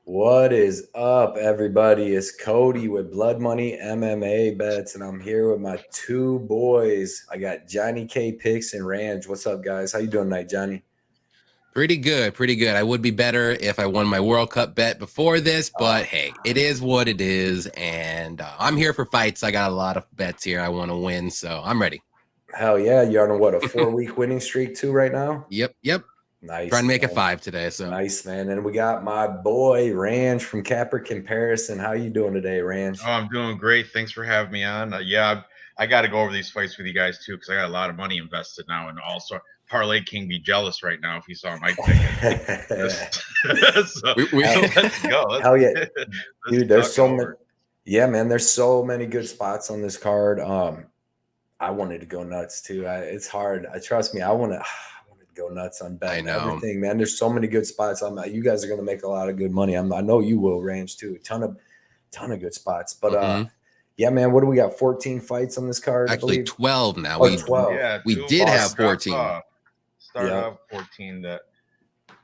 What is up, everybody? It's Cody with Blood Money MMA Bets, and I'm here with my two boys. I got JohnnyKpicks and Ranj. What's up, guys? How you doing tonight, Johnny? Pretty good, pretty good. I would be better if I won my World Cup bet before this, but hey, it is what it is, and I'm here for fights. I got a lot of bets here I want to win, so I'm ready. Hell yeah. You're on a 4-week winning streak too right now? Yep. Nice. Trying to make man. it 5 today, so. Nice, man. And we got my boy, Ranj from Capper Comparison. How you doing today, Ranj? Oh, I'm doing great. Thanks for having me on. I got to go over these fights with you guys too because I got a lot of money invested now, and also Parlay King be jealous right now if he saw my ticket. So let's go. Hell yeah, dude. There's so many. Yeah, man. There's so many good spots on this card. I wanted to go nuts too. It's hard. Trust me. I wanted to go nuts on betting everything, man. There's so many good spots. You guys are gonna make a lot of good money. I know you will, Ranj, too. Ton of good spots. But yeah, man. What do we got? 14 fights on this card. Actually, 12 now. Oh, 12. Yeah, we did have 14. Started off 14.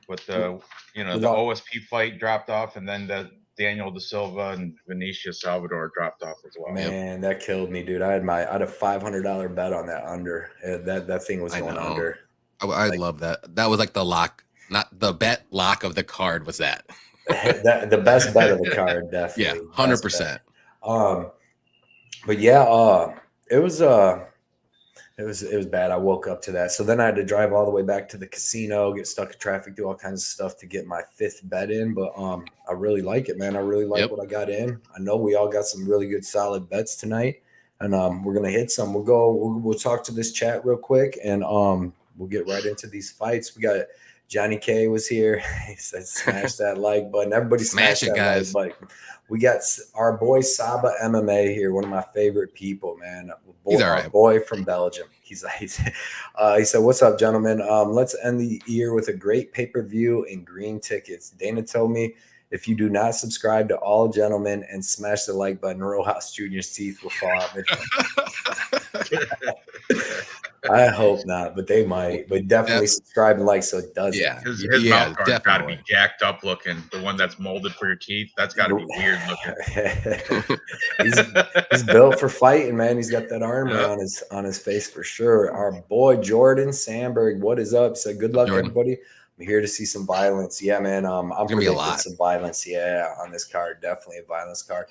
But the OSP fight dropped off, and then the Daniel De Silva and Vinicius Salvador dropped off as well. Man, that killed me, dude. I had a $500 bet on that under. That thing was going under. I love that. That was like the lock, not the bet lock of the card. Was that the best bet of the card? Definitely. Yeah, 100%. But yeah, it was bad. I woke up to that. So then I had to drive all the way back to the casino, get stuck in traffic, do all kinds of stuff to get my 5th bet in. But I really like it, man. I really like what I got in. I know we all got some really good solid bets tonight, and we're gonna hit some. We'll talk to this chat real quick, and we'll get right into these fights. We got Johnny K was here. He said smash that like button. Everybody smash it, guys. Like button. We got our boy Saba MMA here, one of my favorite people, man. He's all right. Boy from Belgium. He said, "What's up, gentlemen? Let's end the year with a great pay-per-view and green tickets. Dana told me if you do not subscribe to All Gentlemen and smash the like button, Rosas Jr.'s teeth will fall out." I hope not, but they might. But definitely subscribe and like so it doesn't. Yeah, his mouth guard's got to be jacked up looking. The one that's molded for your teeth, that's got to be weird looking. he's built for fighting, man. He's got that armor on his face for sure. Our boy Jordan Sandberg, what is up? So good luck, everybody. I'm here to see some violence. Yeah, man. I'm predicting some violence. Yeah, on this card, definitely a violence card.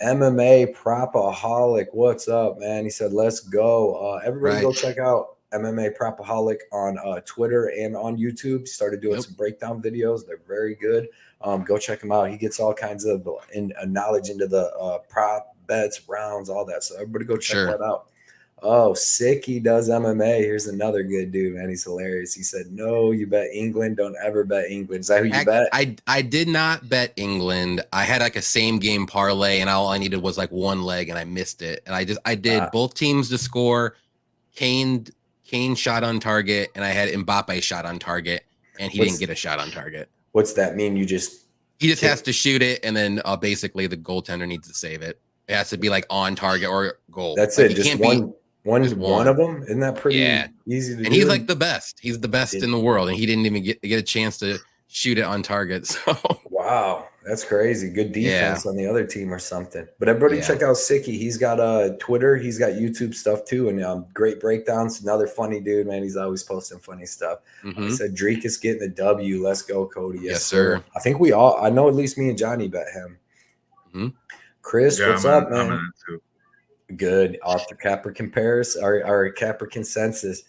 MMA Propaholic, what's up, man? He said, let's go. Everybody go check out MMA Propaholic on Twitter and on YouTube. He started doing some breakdown videos. They're very good. Go check him out. He gets all kinds of knowledge into the prop bets, rounds, all that. So everybody go check that out. Oh, Sicky does MMA. Here's another good dude, man. He's hilarious. He said, no, you bet England. Don't ever bet England. Is that who you bet? I did not bet England. I had like a same game parlay, and all I needed was like one leg, and I missed it. And I did both teams to score. Kane shot on target, and I had Mbappe shot on target, and he didn't get a shot on target. What's that mean? He just has to shoot it, and then basically the goaltender needs to save it. It has to be like on target or goal. That's it. Just one of them. Isn't that pretty easy to do? And he's like the best. He's the best in the world, and he didn't even get a chance to shoot it on target. So wow, that's crazy. Good defense on the other team or something. But everybody check out Sicky. He's got Twitter. He's got YouTube stuff too, and great breakdowns. Another funny dude, man. He's always posting funny stuff. He said Drake is getting the W. Let's go, Cody. Yes, sir. I think we all. I know at least me and Johnny bet him. Chris, what's up, man? Good. Off the Capper comparison, our Capper consensus.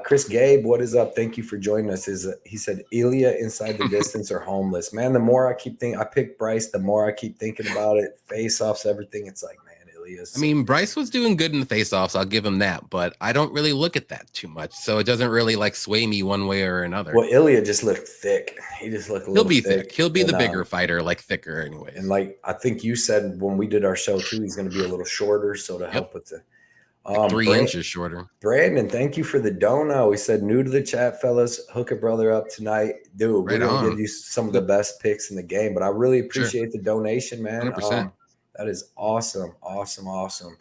Chris Gabe, what is up? Thank you for joining us. He said Ilya inside the distance or homeless. Man, the more I keep thinking, I picked Bryce, the more I keep thinking about it. Face-offs, everything. It's like, man, Ilya's. I mean, Bryce was doing good in the face-offs. I'll give him that, but I don't really look at that too much. So it doesn't really like sway me one way or another. Well, Ilya just looked thick. He just looked a little thick. He'll be the bigger fighter, like thicker anyway. And like I think you said when we did our show too, he's going to be a little shorter. So to help with the 3 inches shorter. Brandon, thank you for the dono. He said, new to the chat, fellas. Hook a brother up tonight. Dude, we're going to give you some of the best picks in the game. But I really appreciate the donation, man. That is awesome. Awesome.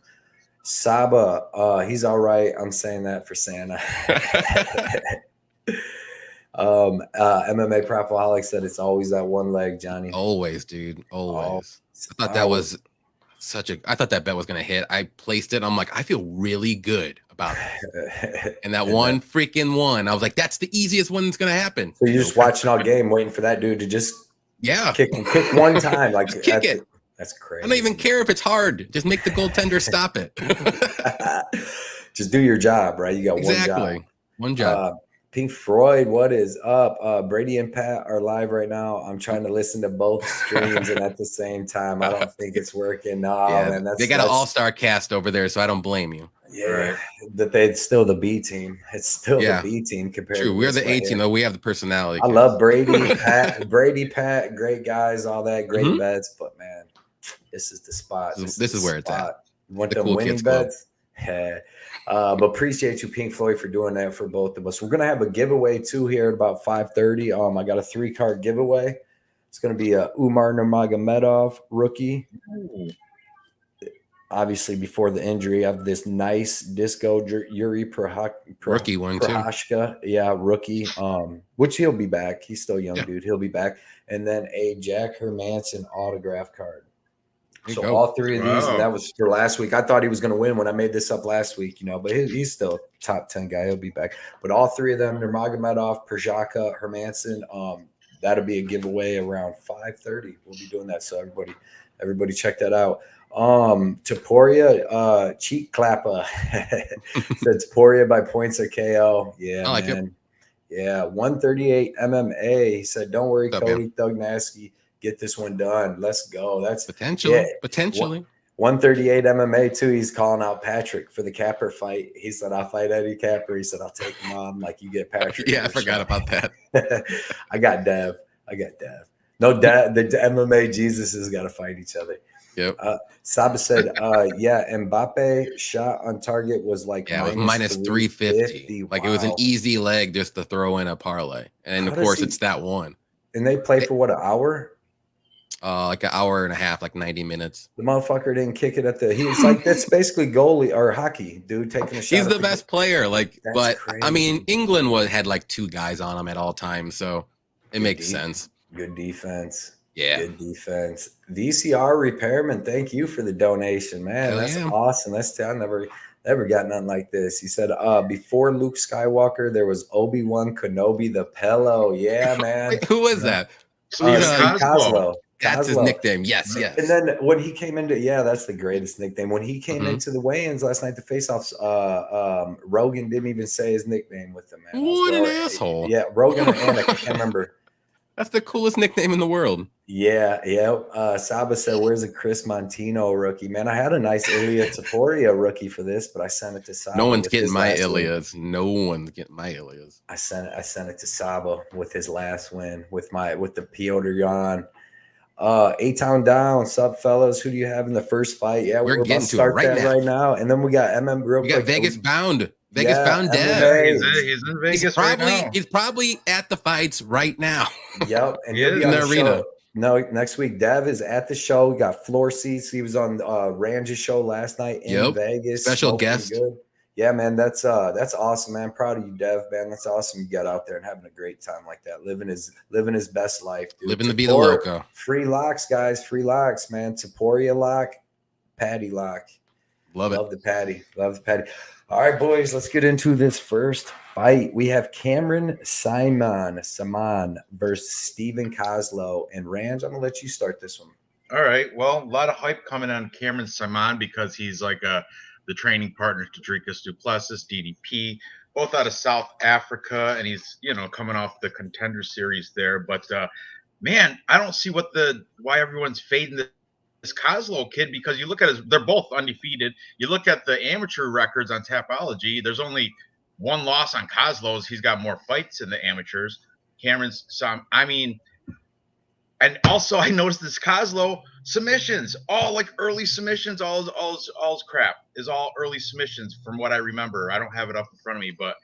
Saba, he's all right. I'm saying that for Santa. MMA Propaholic said it's always that one leg, Johnny. Always, dude. Always. I thought that was I thought that bet was gonna hit. I placed it. I'm like, I feel really good about it. And that one freaking one, I was like, that's the easiest one that's gonna happen. So you're just watching all game, waiting for that dude to just kick one time, like just kick it. That's crazy. I don't even care if it's hard. Just make the goaltender stop it. Just do your job, right? You got one job. Pink Floyd, what is up? Brady and Pat are live right now. I'm trying to listen to both streams and at the same time. I don't think it's working. No, man. They got an all-star cast over there, so I don't blame you. Yeah, that they're still the B team. It's still the B team compared to we're the A team, though. We have the personality. I love Brady, Pat, great guys, all that, great bets. But man, this is the spot. This is where it's at. Want them cool winning bets? But appreciate you, Pink Floyd, for doing that for both of us. We're gonna have a giveaway too here at about 5:30. I got a 3-card giveaway. It's gonna be a Umar Nurmagomedov rookie. Ooh. Obviously, before the injury, I have this nice Disco Yuri rookie one Prohashka. Too. Yeah, rookie. Which he'll be back. He's still young, dude. He'll be back. And then a Jack Hermanson autograph card. So all three of these, and that was for last week. I thought he was going to win when I made this up last week, but he's still top 10 guy. He'll be back. But all three of them, Nurmagomedov, Prohashka, Hermanson, that'll be a giveaway around 5:30. We'll be doing that. So everybody check that out. Topuria, cheek clapper. Said Topuria by points or KO. Yeah, I like man. It. Yeah, 138 MMA. He said, "Don't worry, Cody Thugnaski, get this one done. Let's go." That's potentially. 138 MMA too. He's calling out Patrick for the Capper fight. He said, "I'll fight Eddie Capper." He said, "I'll take him on like you get Patrick." I forgot about that. I got Dev. No, the MMA Jesuses got to fight each other. Yep. Saba said, Mbappe shot on target was like minus 350. Like it was an easy leg just to throw in a parlay. And of course it's that one. And they play for what, an hour? Like an hour and a half, like 90 minutes. The motherfucker didn't kick it he's like, that's basically goalie or hockey, dude, taking a shot. He's the best player. But crazy. I mean, England had like 2 guys on him at all times. So it makes sense. Good defense. Yeah. Good defense. VCR Repairman, thank you for the donation, man. That's awesome. I never got nothing like this. He said, before Luke Skywalker, there was Obi-Wan Kenobi the Pello. Yeah, man. Wait, who was that? Koslow. That's his nickname. Yes. And then when he came into, that's the greatest nickname. When he came into the weigh-ins last night, the face-offs, Rogan didn't even say his nickname with him, man. What an asshole. Yeah, Rogan or Anik, I can't remember. That's the coolest nickname in the world. Yeah. Saba said, "Where's a Chris Montino rookie?" Man, I had a nice Ilya Topuria rookie for this, but I sent it to Saba. No one's getting my Ilias. No one's getting my Ilias. I sent it to Saba with his last win with the Piotr Jan. A-Town down, sup fellas? Who do you have in the first fight? Yeah, we're getting to it right now. And then we got We got Vegas bound. Bound Dev. He's in Vegas right now. He's probably at the fights right now. Yep. And he'll be in the arena. No, next week Dev is at the show. We got floor seats. He was on Ranj's show last night in Vegas. Special guest. Good. Yeah, man, that's awesome, man. Proud of you, Dev, man. That's awesome. You got out there and having a great time like that, living his best life, dude. Living to be the loco. Free locks, guys. Free locks, man. Topuria lock, Patty lock. Love the Patty. All right, boys, let's get into this first fight. We have Cameron Saaiman versus Steven Koslow. And Ranj, I'm going to let you start this one. All right. Well, a lot of hype coming on Cameron Saaiman because he's like the training partner to Dricus du Plessis, DDP, both out of South Africa. And he's, coming off the Contender Series there. But, man, I don't see why everyone's fading this Koslow kid, because you look at they're both undefeated. You look at the amateur records on Tapology, there's only one loss on Koslow's. He's got more fights in the amateurs. Cameron's and also I noticed this Koslow submissions, all like early submissions, all crap is all early submissions from what I remember. I don't have it up in front of me, but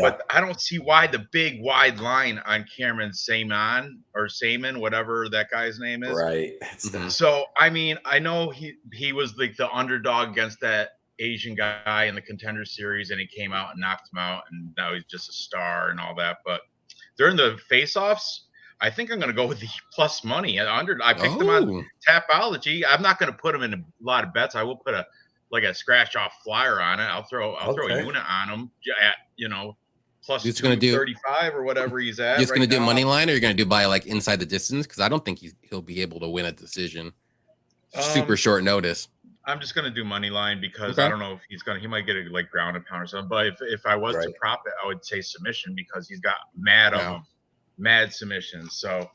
but I don't see why the big wide line on Cameron Saaiman, whatever that guy's name is. Right. So I know he was like the underdog against that Asian guy in the Contender Series, and he came out and knocked him out, and now he's just a star and all that. But during the face-offs, I think I'm going to go with the plus money. I picked them on Tapology. I'm not going to put them in a lot of bets. I will put a scratch-off flyer on it. I'll throw a unit on them at, plus 235 or whatever he's at. Just going to do money line, or you're going to do by like inside the distance? Because I don't think he'll be able to win a decision. Super short notice. I'm just going to do money line because I don't know if he might get a ground and pound or something. But if I was to prop it, I would say submission because he's got mad submissions. So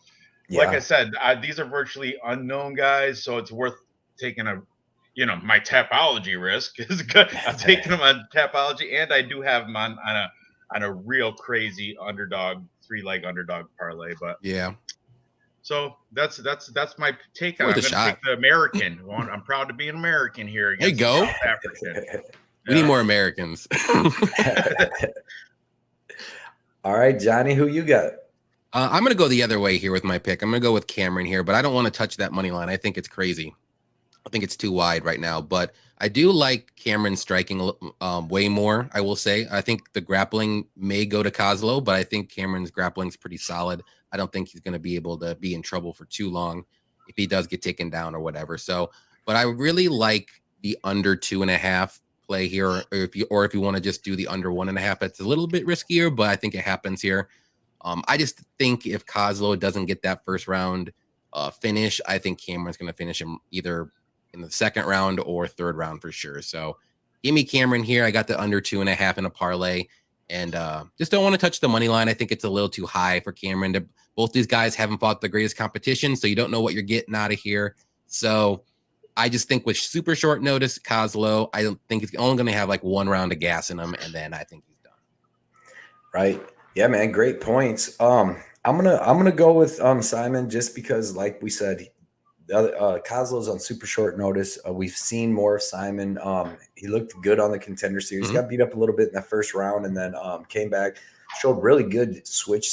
like I said, these are virtually unknown guys. So it's worth taking my Tapology risk is good. I'm taking them on Tapology, and I do have them on a real crazy underdog, 3-leg underdog parlay. But so that's my take on it. I'm going to take the American one. I'm proud to be an American here. There you go. South Africa. We need more Americans. All right, Johnny, who you got? I'm going to go the other way here with my pick. I'm going to go with Cameron here, but I don't want to touch that money line. I think it's crazy. I think it's too wide right now, but I do like Cameron striking way more, I will say. I think the grappling may go to Koslow, but I think Cameron's grappling is pretty solid. I don't think he's going to be able to be in trouble for too long if he does get taken down or whatever. So, but I really like the under 2.5 play here, or if you want to just do the under 1.5, it's a little bit riskier, but I think it happens here. I just think if Koslow doesn't get that first round finish, I think Cameron's going to finish him either in the second round or third round for sure. So give me Cameron here. I got the under 2.5 in a parlay, and just don't want to touch the money line. I think it's a little too high for Cameron. Both these guys haven't fought the greatest competition, so you don't know what you're getting out of here. So I just think with super short notice, Koslow, I don't think it's only going to have like one round of gas in him, and then I think he's done. Right. Yeah, man. Great points. I'm gonna go with Saaiman just because, like we said, Koslow's on super short notice. We've seen more of Saaiman. He looked good on the Contender Series. Got beat up a little bit in the first round, and then came back, showed really good switching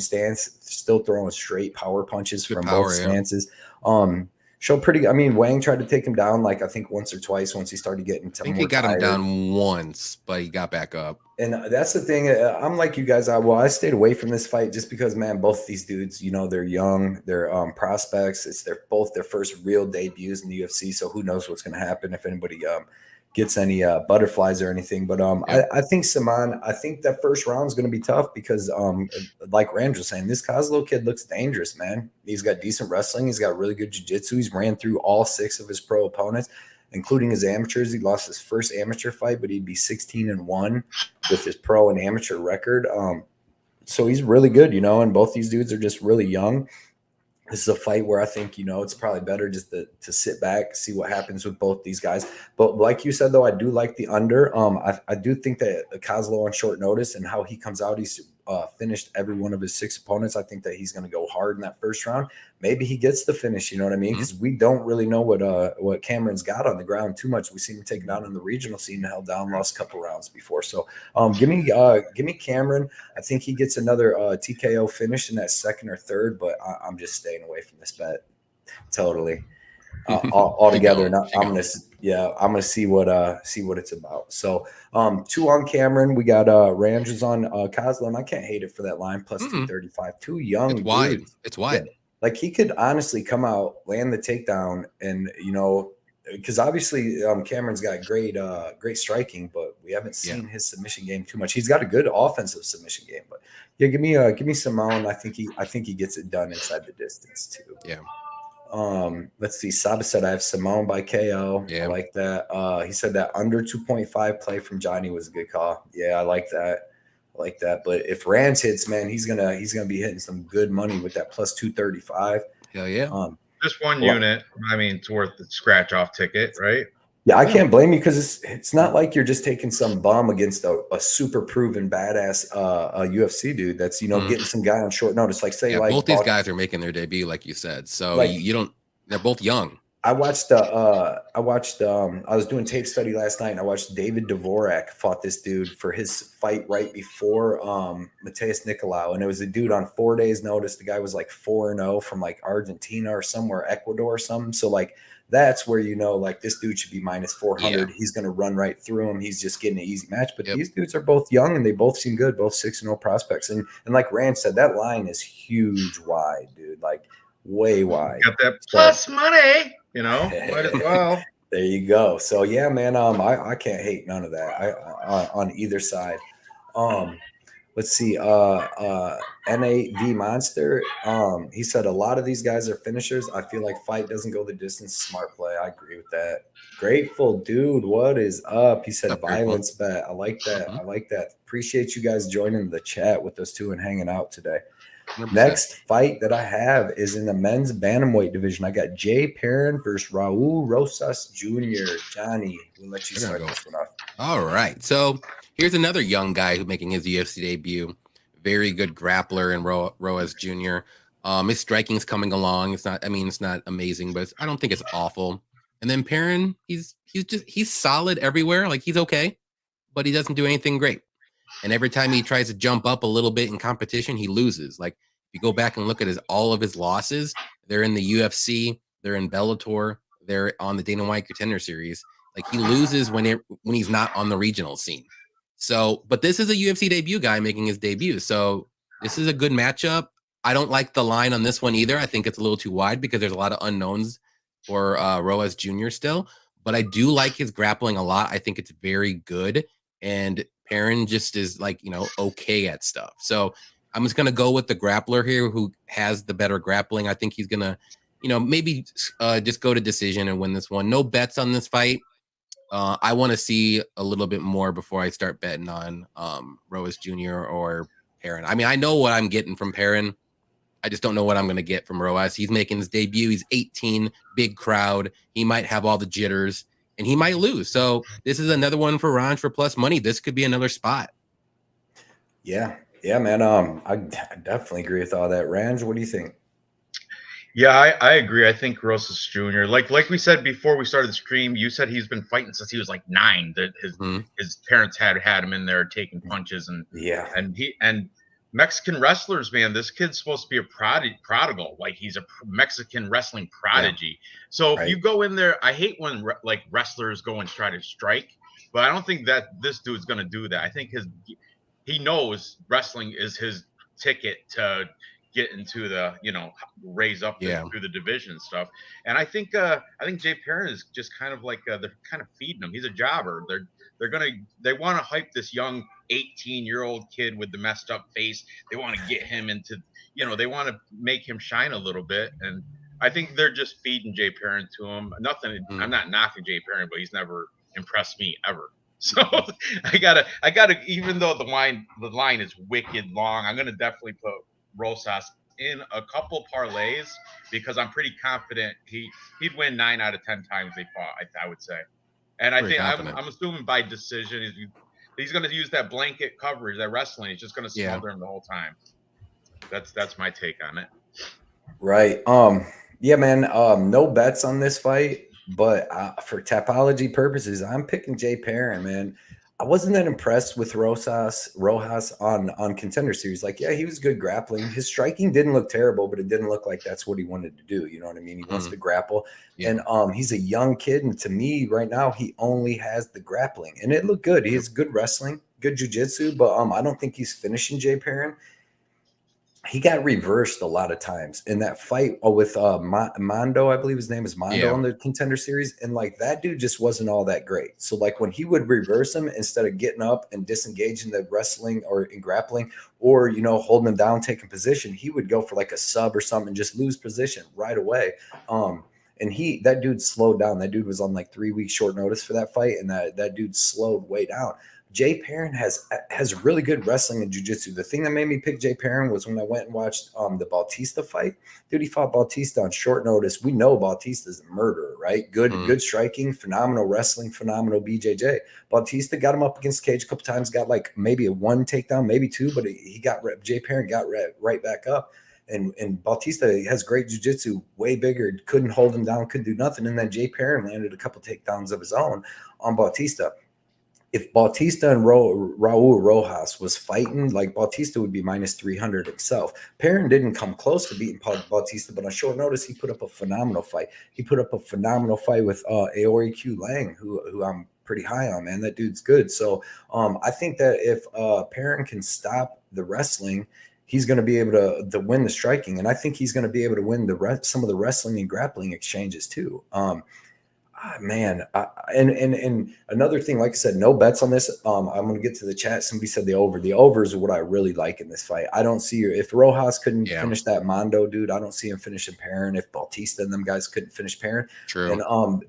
stance, still throwing straight power punches from both stances. Showed pretty. I mean, Wang tried to take him down like I think once or twice once he started getting. I think he got him down once, but he got back up. And that's the thing. I'm like you guys. I stayed away from this fight just because, man, both these dudes, they're young, they're prospects. It's both their first real debuts in the UFC. So who knows what's going to happen if anybody gets any butterflies or anything. But I think Saaiman, I think that first round is going to be tough because, like Ranj was saying, this Koslow kid looks dangerous, man. He's got decent wrestling. He's got really good jiu-jitsu. He's ran through all 6 of his pro opponents, including his amateurs. He lost his first amateur fight, but he'd be 16-1 with his pro and amateur record. So he's really good, and both these dudes are just really young. This is a fight where I think, it's probably better just to sit back, see what happens with both these guys. But like you said, though, I do like the under. I do think that Koslow on short notice and how he comes out, he's finished every one of his 6 opponents. I think that he's going to go hard in that first round. Maybe he gets the finish, you know what I mean? Because we don't really know what Cameron's got on the ground too much. We seen him taken down in the regional scene, held down, lost a couple rounds before. So give me Cameron. I think he gets another TKO finish in that second or third, but I'm just staying away from this bet totally. Altogether. I'm gonna see what it's about. So 2 on Cameron. We got Ranj is on Koslow, and I can't hate it for that line plus 235. Too young. It's wide. Dudes. It's wide. Yeah. Like he could honestly come out, land the takedown, and because obviously Cameron's got great striking, but we haven't seen his submission game too much. He's got a good offensive submission game, but give me Simone. I think he gets it done inside the distance too. Yeah. Let's see. Saba said I have Simone by KO. Yeah. I like that. He said that under 2.5 play from Johnny was a good call. Yeah, I like that. But if Ranj hits, man, he's gonna be hitting some good money with that plus 235. Hell yeah. Just one unit. I mean, it's worth the scratch off ticket, right? Yeah, I can't blame you because it's not like you're just taking some bum against a super proven badass UFC dude that's getting some guy on short notice. Like both these guys are making their debut, like you said. So you don't. They're both young. I watched I was doing tape study last night and I watched David Dvorak fought this dude for his fight right before Mateus Nicolau, and it was a dude on 4 days notice. The guy was like 4-0 from like Argentina or somewhere, Ecuador or something. So like that's where you know like this dude should be minus 400. He's going to run right through him. He's just getting an easy match. But these dudes are both young and they both seem good, both 6-0 prospects. And like Ranj said, that line is huge wide, dude. Like way wide. Got that plus money, you know, might as well. There you go. So yeah, man, I can't hate none of that. On either side. Let's see. NAV Monster. He said a lot of these guys are finishers. I feel like fight doesn't go the distance. Smart play. I agree with that. Grateful dude, what is up? He said violence bet. I like that. I like that. Appreciate you guys joining the chat with us too and hanging out today. 100%. Next fight that I have is in the men's bantamweight division. I got Perrin versus Raul Rosas Jr. Johnny, we'll let you start this one off. All right. So here's another young guy who's making his UFC debut. Very good grappler in Rosas Jr. His striking's coming along. It's not amazing, but I don't think it's awful. And then Perrin, he's solid everywhere. Like he's okay, but he doesn't do anything great. And every time he tries to jump up a little bit in competition, he loses. Like if you go back and look at all of his losses, they're in the UFC, they're in Bellator, they're on the Dana White Contender Series. Like he loses when he's not on the regional scene. So, but this is a UFC debut guy making his debut. So this is a good matchup. I don't like the line on this one either. I think it's a little too wide because there's a lot of unknowns for Rosas Jr. still. But I do like his grappling a lot. I think it's very good. And Perrin just is like, okay at stuff. So I'm just going to go with the grappler here who has the better grappling. I think he's going to, maybe just go to decision and win this one. No bets on this fight. I want to see a little bit more before I start betting on Rosas Jr. or Perrin. I mean, I know what I'm getting from Perrin. I just don't know what I'm going to get from Rosas. He's making his debut. He's 18, big crowd. He might have all the jitters. And he might lose. So this is another one for Ranj for plus money. This could be another spot. Yeah, man. I definitely agree with all that. Ranj, what do you think? Yeah, I agree. I think Rosas Jr. Like we said before we started the stream, you said he's been fighting since he was like 9. That his parents had him in there taking punches and Mexican wrestlers, man, this kid's supposed to be a prodigal. Like he's a Mexican wrestling prodigy. Yeah. So if you go in there, I hate when like wrestlers go and try to strike, but I don't think that this dude's going to do that. I think he knows wrestling is his ticket to get into the, raise up through the division and stuff. And I think Perrin is just kind of like they're kind of feeding him. He's a jobber. They want to hype this young 18-year-old kid with the messed up face. They want to get him into, they want to make him shine a little bit. And I think they're just feeding Perrin to him. Nothing. I'm not knocking Perrin, but he's never impressed me ever. So I gotta, even though the line is wicked long, I'm gonna definitely put Rosas in a couple parlays because I'm pretty confident he'd win 9 out of 10 times they fought. I would say, and I think I'm assuming by decision he's going to use that blanket coverage, that wrestling. He's just going to smother him the whole time. That's my take on it. Right. Yeah, man. No bets on this fight, but for topology purposes, I'm picking Perrin, man. I wasn't that impressed with Rosas on Contender Series. Like, yeah, he was good grappling. His striking didn't look terrible, but it didn't look like that's what he wanted to do. You know what I mean? He wants to grapple. Yeah. And he's a young kid. And to me, right now, he only has the grappling. And it looked good. He has good wrestling, good jiu-jitsu, but I don't think he's finishing Perrin. He got reversed a lot of times in that fight with Mondo, I believe his name is Mondo on the Contender Series. And like that dude just wasn't all that great. So like when he would reverse him instead of getting up and disengaging the wrestling or in grappling or, holding him down, taking position, he would go for like a sub or something and just lose position right away. And that dude slowed down. That dude was on like 3 weeks short notice for that fight. And that dude slowed way down. Perrin has really good wrestling and jiu-jitsu. The thing that made me pick Perrin was when I went and watched the Bautista fight. Dude, he fought Bautista on short notice. We know Bautista's a murderer, right? Good striking, phenomenal wrestling, phenomenal BJJ. Bautista got him up against the cage a couple times, got like maybe a 1 takedown, maybe 2, but Perrin got right back up. and Bautista has great jiu-jitsu, way bigger, couldn't hold him down, couldn't do nothing. And then Jay Perrin landed a couple takedowns of his own on Bautista. If Bautista and Raul Rojas was fighting, like Bautista would be minus 300 himself. Perrin didn't come close to beating Bautista, but on short notice, he put up a phenomenal fight. He put up a phenomenal fight with Aori Q Lang, who I'm pretty high on, man. That dude's good. So I think that if Perrin can stop the wrestling, he's going to be able to win the striking. And I think he's going to be able to win some of the wrestling and grappling exchanges too. Man, and another thing, like I said, no bets on this. I'm going to get to the chat. Somebody said the over. The overs are what I really like in this fight. I don't see if Rojas couldn't finish that Mondo dude, I don't see him finishing Perrin. If Bautista and them guys couldn't finish Perrin, true. And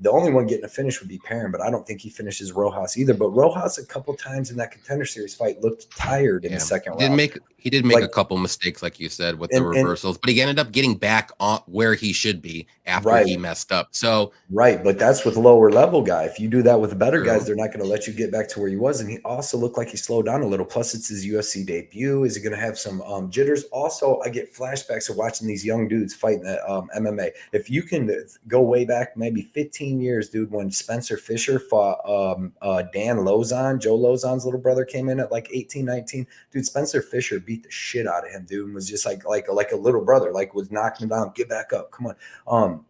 the only one getting a finish would be Perrin, but I don't think he finishes Rojas either. But Rojas a couple times in that Contender Series fight looked tired in the second round. He did make a couple mistakes, like you said, with the reversals, but he ended up getting back on where he should be after he messed up. So but that's with lower level guy. If you do that with the better guys, they're not going to let you get back to where he was. And he also looked like he slowed down a little. Plus, it's his UFC debut. Is he going to have some jitters? Also, I get flashbacks of watching these young dudes fighting at MMA. If you can go way back, maybe 15 years, dude, when Spencer Fisher fought Dan Lozon, Joe Lozon's little brother, came in at like 18, 19. Dude, Spencer Fisher beat the shit out of him, dude, and was just like a little brother, like was knocking him down, get back up, come on.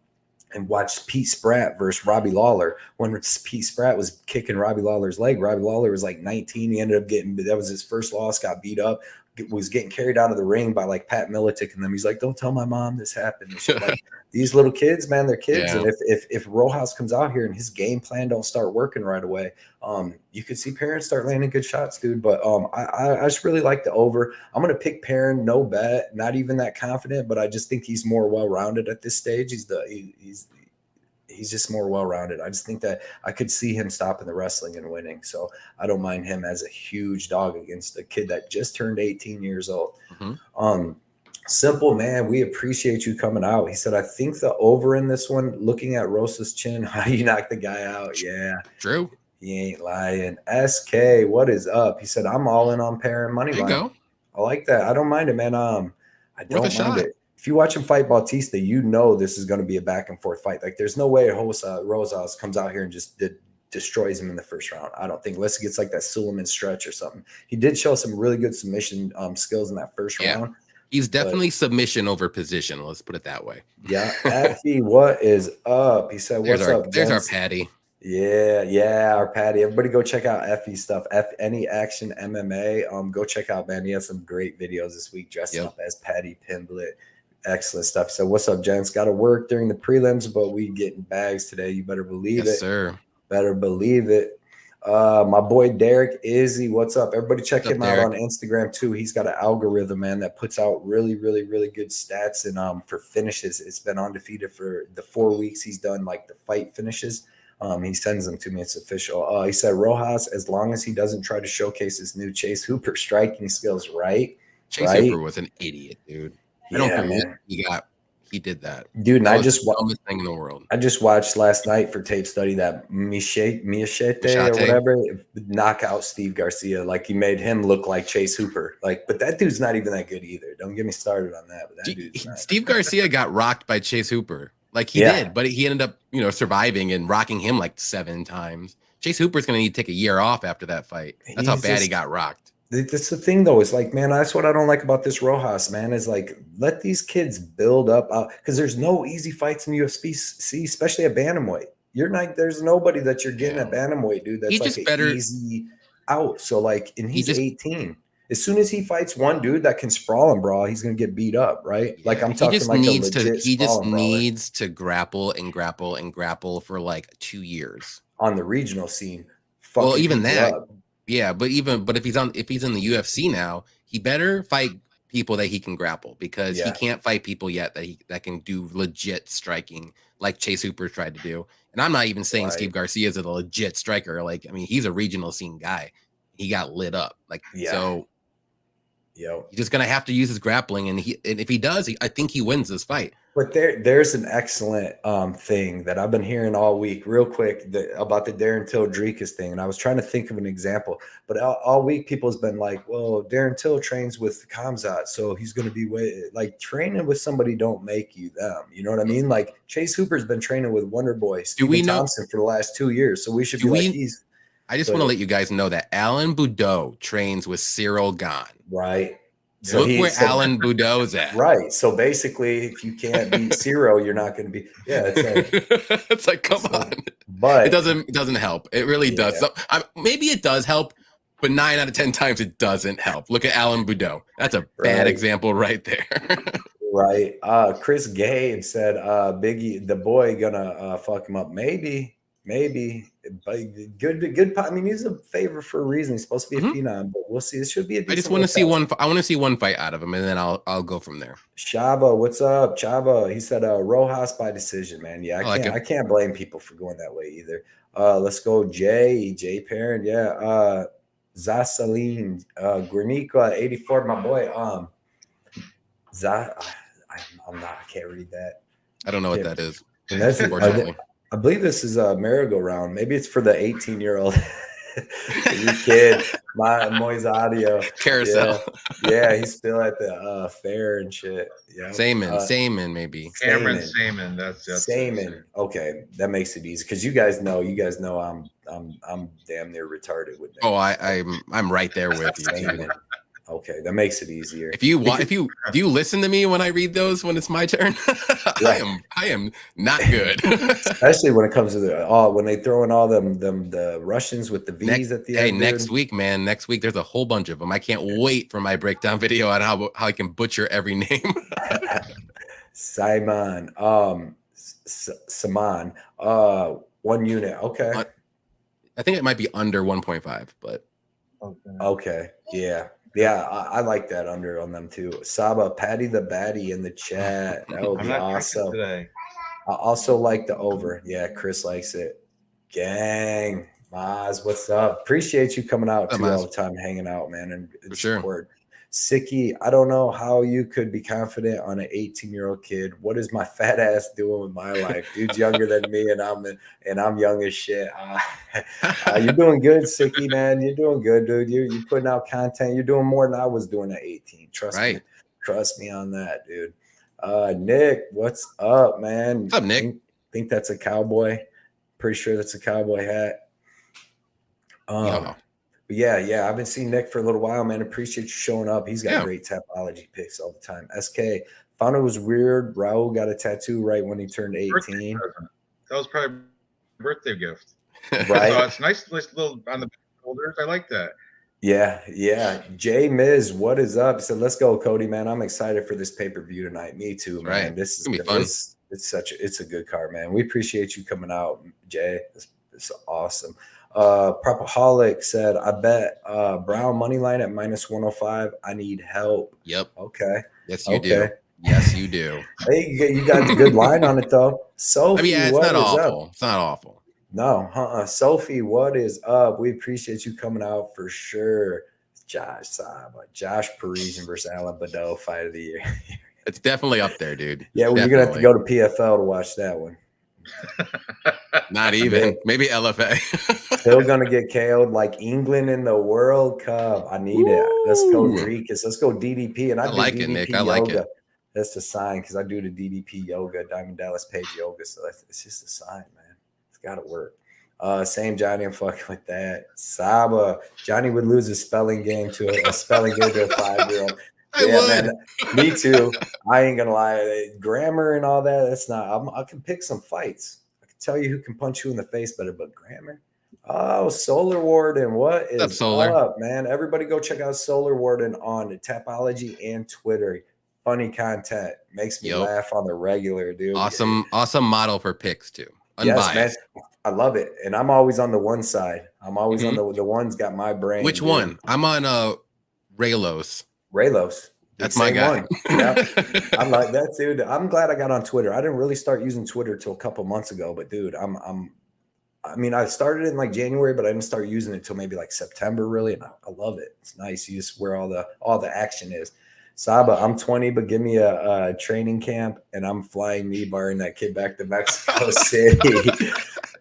And watched Pete Spratt versus Robbie Lawler. When Pete Spratt was kicking Robbie Lawler's leg, Robbie Lawler was like 19. He ended up that was his first loss, got beat up, was getting carried out of the ring by like Pat Militic and them. He's like, don't tell my mom this happened. And shit. Like, these little kids, man, they're kids. Yeah. And if Rojas comes out here and his game plan don't start working right away, you could see Perrin start landing good shots, dude. But I just really like the over. I'm gonna pick Perrin, no bet, not even that confident, but I just think he's more well-rounded at this stage. He's just more well-rounded. I just think that I could see him stopping the wrestling and winning. So I don't mind him as a huge dog against a kid that just turned 18 years old. Mm-hmm. Simple, man, we appreciate you coming out. He said, I think the over in this one, looking at Rosas' chin, how you knock the guy out. Yeah. True. He ain't lying. SK, what is up? He said, I'm all in on Perrin money line. Go. I like that. I don't mind it, man. I don't mind it. If you watch him fight Bautista, you know this is going to be a back and forth fight. Like, there's no way Rosas comes out here and just destroys him in the first round. I don't think, unless he gets like that Suleiman stretch or something. He did show some really good submission skills in that first round. He's definitely submission over position. Let's put it that way. Yeah. Effie, what is up? He said, what's up? There's our Patty. Yeah, our Patty. Everybody go check out Effie's stuff. Any Action MMA. Go check out, man. He has some great videos this week dressing up as Patty Pimblett. Excellent stuff. So what's up, gents? Got to work during the prelims, but we getting bags today. You better believe it. Yes, sir. Better believe it. My boy Derek Izzy, what's up? Everybody check him out on Instagram too. He's got an algorithm, man, that puts out really, really, really good stats and for finishes. It's been undefeated for the 4 weeks he's done like the fight finishes. He sends them to me. It's official. He said Rojas, as long as he doesn't try to showcase his new Chase Hooper striking skills, right? Chase Hooper was an idiot, dude. I don't care what he did that. Dude, and I just dumbest thing in the world. I just watched last night for tape study that Machete or whatever knock out Steve Garcia. Like, he made him look like Chase Hooper. Like, but that dude's not even that good either. Don't get me started on that. But that dude's not. Steve Garcia got rocked by Chase Hooper. Like, he did, but he ended up, surviving and rocking him like 7 times. Chase Hooper's going to need to take a year off after that fight. That's how bad he got rocked. That's the thing, though. It's like, man, that's what I don't like about this Rojas, man, is like, let these kids build up, because there's no easy fights in UFC, especially at bantamweight. There's nobody that you're getting at bantamweight, dude. That's like an easy out. So, like, and he's 18. As soon as he fights one dude that can sprawl and brawl, he's gonna get beat up, right? Yeah, like, I'm talking like a legit he just needs to grapple and grapple and grapple for like 2 years on the regional scene. Well, even that. Yeah, but if he's in the UFC now, he better fight people that he can grapple, because he can't fight people yet that can do legit striking like Chase Hooper tried to do. And I'm not even saying Steve Garcia is a legit striker. Like, I mean, he's a regional scene guy. He got lit up. Like, so Yep. He's just gonna have to use his grappling, and if he does, I think he wins this fight. But there's an excellent thing that I've been hearing all week, real quick, about the Darren Till Dricus thing, and I was trying to think of an example. But all week, people's been like, "Well, Darren Till trains with Khamzat, so he's going to be like training with somebody. Don't make you them. You know what I mean? Like Chase Hooper's been training with Wonder Boy Stephen Thompson for the last 2 years, so we should be like he's." I just want to let you guys know that Alan Boudreaux trains with Cyril Gahn. Right. So look where Alan Boudreaux's at. Right. So basically, if you can't beat Cyril, you're not going to be. Yeah. It's like come on. But it doesn't help. It really does. So, maybe it does help, but 9 out of 10 times it doesn't help. Look at Alan Boudreaux. That's a bad example right there. Right. Chris Gabe said, Biggie, the boy gonna fuck him up. Maybe. But good. I mean, he's a favorite for a reason. He's supposed to be a phenom, but we'll see. It should be a decent. I just want to see one. I want to see one fight out of him, and then I'll go from there. Shaba, what's up, Chaba? He said, Rojas by decision, man. Yeah, I can't blame people for going that way either. Let's go, J Perrin. Yeah, Zasaline, Guernica, 84, my boy. I'm not. I can't read that. I don't know what that is. And that's I believe this is a merry-go-round. Maybe it's for the 18-year-old kid, Moise Audio. Carousel. Yeah, he's still at the fair and shit. Yeah. Saaiman, maybe. Cameron Saaiman. That's Saaiman. Okay, that makes it easy because you guys know I'm damn near retarded with that. Oh, I'm right there with you. Saaiman. Okay, that makes it easier. Do you listen to me when I read those when it's my turn? I am not good. Especially when it comes to when they throw in all the Russians with the V's at the end. Hey, next week, man. Next week there's a whole bunch of them. I can't wait for my breakdown video on how I can butcher every name. Saaiman, Saman, 1 unit. Okay. I think it might be under 1.5, but okay. Yeah, I like that under on them too. Saba, Patty the Batty in the chat. That would be awesome. Today. I also like the over. Yeah, Chris likes it. Gang, Maz, what's up? Appreciate you coming out too all the time, hanging out, man, and support. Sicky, I don't know how you could be confident on an 18-year-old kid. What is my fat ass doing with my life? Dude's younger than me, and I'm young as shit. You're doing good, Sicky, man. You're doing good, dude. You're putting out content. You're doing more than I was doing at 18. Trust me on that, dude. Nick, what's up, man? What's up, Nick? Think that's a cowboy. Pretty sure that's a cowboy hat. Yeah, I've been seeing Nick for a little while, man. Appreciate you showing up. He's got great tapology picks all the time. SK, found it was weird. Raul got a tattoo right when he turned 18. That was probably a birthday gift. Right. So it's nice little on the shoulders. I like that. Yeah. Jay Miz, what is up? He said, let's go, Cody, man. I'm excited for this pay-per-view tonight. Me too, man. Right. This is gonna be fun. It's a good card, man. We appreciate you coming out, Jay. It's awesome. Propaholic said, I bet Brown money line at -105. I need help. Yep. Okay. Yes, you do. Yes, you do. Hey, you got a good line on it though. Sophie, it's not awful. It's not awful. No, Sophie, what is up? We appreciate you coming out for sure. Josh Parisian versus Alan Badeau fight of the year. It's definitely up there, dude. Yeah, well, you're gonna have to go to PFL to watch that one. Not even. Maybe LFA. Still gonna get KO'd like England in the World Cup. I need it. Let's go Dricus. Let's go DDP. And I like do DDP it, Nick. yoga. I like it. That's the sign because I do the DDP yoga, Diamond Dallas Page yoga. So it's just a sign, man. It's gotta work. Same Johnny, I'm fucking with that. Saba. Johnny would lose his spelling game to a 5-year-old. Man, me too. I ain't gonna lie. Grammar and all that, that's not. I can pick some fights. I can tell you who can punch you in the face better, but grammar. Oh, Solar Warden, what is up, man? Everybody go check out Solar Warden on Tapology and Twitter. Funny content. Makes me laugh on the regular, dude. Awesome model for picks too. Unbiased. Yes, man. I love it. And I'm always on the one side. I'm always on the one's got my brain. Which one? I'm on Raylos. That's my guy. Yeah, I like that, dude. I'm glad I got on Twitter. I didn't really start using Twitter till a couple months ago, but dude, I'm I mean, I started in like January, but I didn't start using it until maybe like September, really. And I love it. It's nice. You just where all the action is. Saba, I'm 20, but give me a training camp, and I'm flying me, barring that kid, back to Mexico City.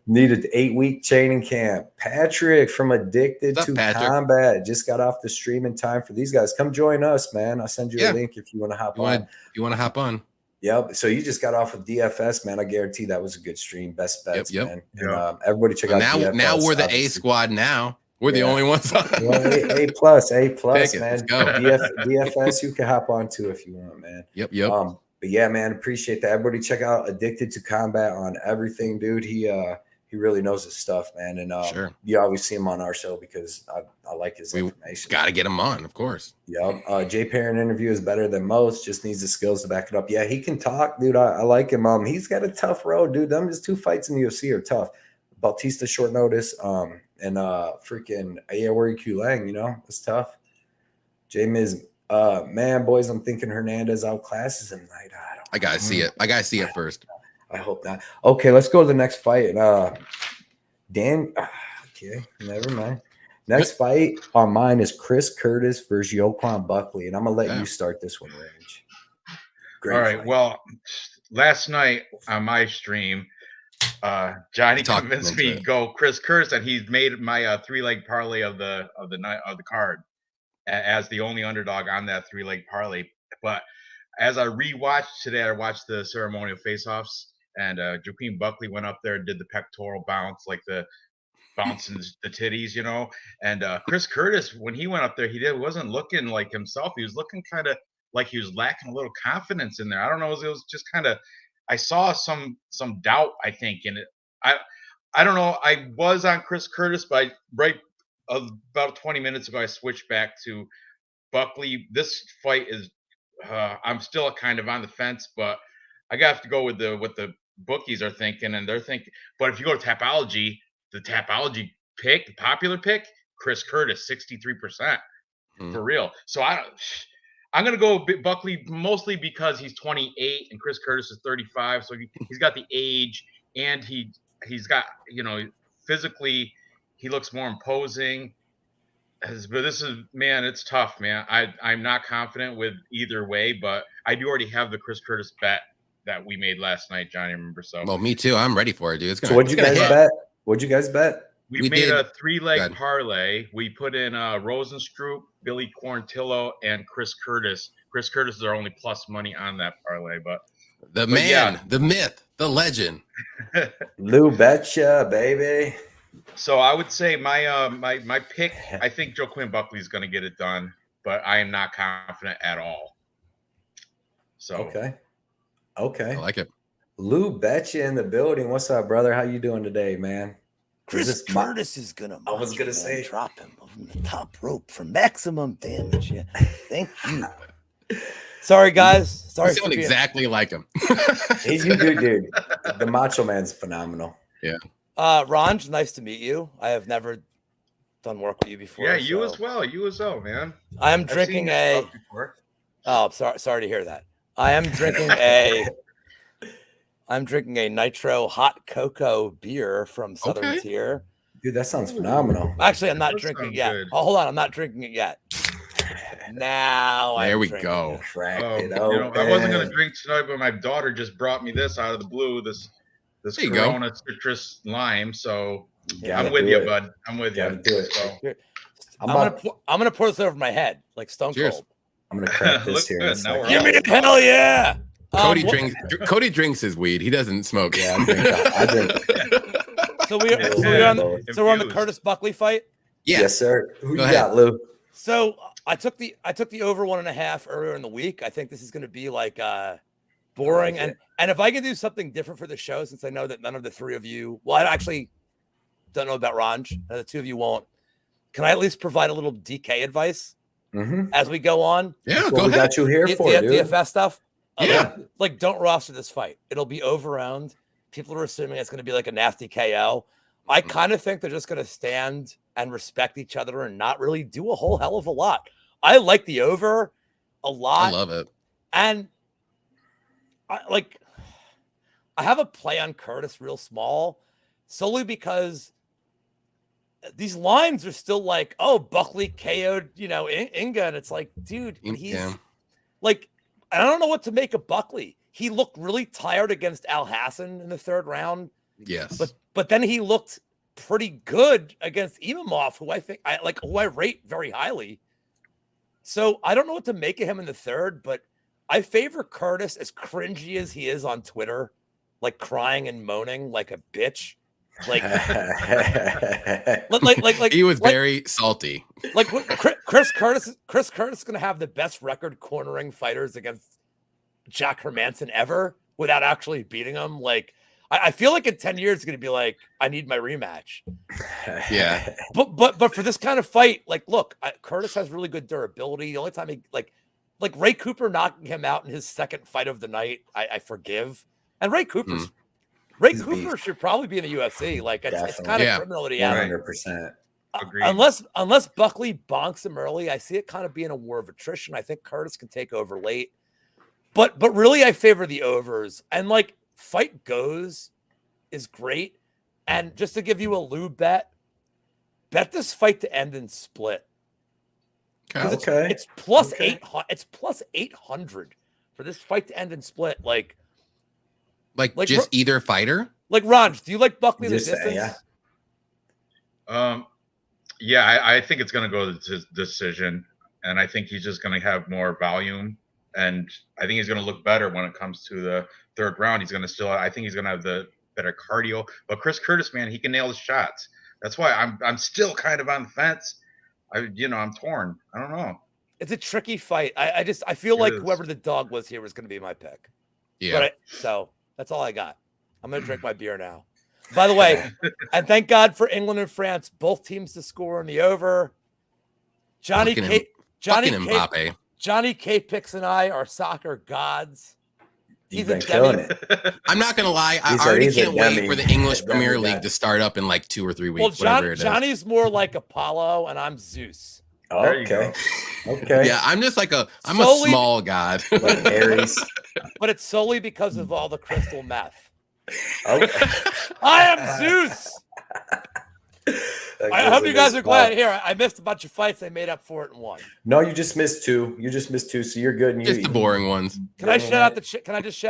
Need an 8-week training camp. Patrick from Addicted to Combat just got off the stream in time for these guys. Come join us, man. I'll send you a link if you want to hop on. If you want to hop on. Yep. So you just got off with DFS, man. I guarantee that was a good stream. Best bets, man. And, everybody check out DFS. Now we're the A squad now. We're the only ones on. A plus, man. DFS, you can hop on too if you want, man. Yep. But yeah, man, appreciate that. Everybody check out Addicted to Combat on everything, dude. He really knows his stuff, man. And you always see him on our show because I like his information. Got to get him on, of course. Yep. Jay Perrin interview is better than most. Just needs the skills to back it up. Yeah, he can talk, dude. I like him. He's got a tough road, dude. His 2 fights in the UFC are tough. Bautista short notice. And freaking Aoyori Lang, it's tough. Jay Miz, man, boys, I'm thinking Hernandez outclasses him tonight. I gotta see it. I gotta see it first. I hope not. Okay, let's go to the next fight. Dan, okay, never mind. Next fight on mine is Chris Curtis versus Joaquin Buckley, and I'm gonna let you start this one, Ranj. All right. Fight. Well, last night on my stream, Johnny convinced me to go Chris Curtis, and he's made my 3-leg parlay of the night of the card as the only underdog on that 3-leg parlay. But as I rewatched today, I watched the ceremonial face-offs. And Joaquin Buckley went up there and did the pectoral bounce, like the bouncing the titties, And Chris Curtis, when he went up there, wasn't looking like himself. He was looking kind of like he was lacking a little confidence in there. I don't know. It was just kind of, I saw some doubt, I think, in it. I don't know. I was on Chris Curtis, but about 20 minutes ago, I switched back to Buckley. This fight is, I'm still kind of on the fence, but I got to go with the bookies are thinking, and they're thinking. But if you go to Tapology, the popular pick, Chris Curtis, 63% for real. So I'm gonna go Buckley mostly because he's 28 and Chris Curtis is 35. So he's got the age, and he's got physically he looks more imposing. But this is, man, it's tough, man. I'm not confident with either way, but I do already have the Chris Curtis bet that we made last night, Johnny. Remember? So, well, me too. I'm ready for it, dude. So what'd you guys bet? What'd you guys bet? We made a 3-leg parlay. We put in Rozenstruik, Billy Quarantilo, and Chris Curtis. Chris Curtis is our only plus money on that parlay, but the myth, the legend, Lou Betya, baby. So I would say my pick. I think Joaquin Buckley is going to get it done, but I am not confident at all. So okay. I like it. Lou Betya in the building. What's up, brother? How you doing today, man? Chris Curtis is gonna. I was gonna say drop him from the top rope for maximum damage. Yeah, thank you. Sorry, guys. Sorry. You sound exactly like him. You do, dude. The Macho Man's phenomenal. Yeah. Ranj, nice to meet you. I have never done work with you before. Yeah, you as well. You as well, man. I am drinking a. Oh, sorry to hear that. I am drinking I'm drinking a nitro hot cocoa beer from Southern Tier. Dude, that sounds phenomenal. Actually, I'm not drinking it yet. Oh, hold on. I'm not drinking it yet. Now there we go. I wasn't going to drink tonight, but my daughter just brought me this out of the blue, this Corona citrus lime. So I'm with you, bud. I'm with you. Do it. So. I'm gonna pour this over my head like Stone Cold. I'm gonna crack this here. Give me a hell yeah. Cody drinks his weed. He doesn't smoke. Yeah, I drink. So we're on the Curtis Buckley fight. Yeah. Yes, sir. Who you got, Lou? So I took the over 1.5 earlier in the week. I think this is going to be like boring, and if I can do something different for the show, since I know that none of the three of you, well, I actually don't know about Ranj, the two of you won't. Can I at least provide a little DK advice as we go on? Yeah, we got you here for dude. DFS stuff. Yeah, like don't roster this fight. It'll be overround. People are assuming it's going to be like a nasty KO. I kind of think they're just going to stand and respect each other and not really do a whole hell of a lot. I like the over a lot. I love it. And I have a play on Curtis real small. solely because these lines are still like, oh, Buckley KO'd, Inga. And it's like, dude, he's like, I don't know what to make of Buckley. He looked really tired against Al Hassan in the third round. Yes. But then he looked pretty good against Imamov, who I rate very highly. So I don't know what to make of him in the third, but I favor Curtis, as cringy as he is on Twitter, like crying and moaning like a bitch. Like he was very salty. Like Chris Curtis is going to have the best record cornering fighters against Jack Hermanson ever without actually beating him. Like, I feel like in 10 years it's going to be like, I need my rematch. Yeah. But for this kind of fight, like, look, Curtis has really good durability. The only time he like Ray Cooper knocking him out in his second fight of the night, I forgive. And Ray Cooper should probably be in the UFC. Like, it's kind of criminal that he has. 100%. Agreed. Unless Buckley bonks him early, I see it kind of being a war of attrition. I think Curtis can take over late. But really, I favor the overs. And like, fight goes is great. And just to give you a Lou bet this fight to end in split. Okay. It's plus 800. It's plus 800 for this fight to end in split. Like just either fighter. Like, Ranj, do you like Buckley in the distance? Yeah. I think it's going to go to decision, and I think he's just going to have more volume, and I think he's going to look better when it comes to the third round. He's going to I think he's going to have the better cardio. But Chris Curtis, man, he can nail his shots. That's why I'm still kind of on the fence. I'm torn. I don't know. It's a tricky fight. I feel like whoever the dog was here was going to be my pick. Yeah. So that's all I got. I'm going to drink my beer now. By the way, and thank God for England and France, both teams to score in the over. JohnnyKpicks and I are soccer gods. He's been killing it. I'm not gonna lie. I already can't wait for the English Premier League to start up in like 2 or 3 weeks. Well, Johnny's more like Apollo, and I'm Zeus. Oh, okay. Yeah, I'm just like a small god. Like Aries. But it's solely because of all the crystal meth. Okay. I am Zeus. I hope you guys are glad. Here, I missed a bunch of fights. I made up for it in one. No, you just missed 2. So you're good. And just the boring ones. Can I just shout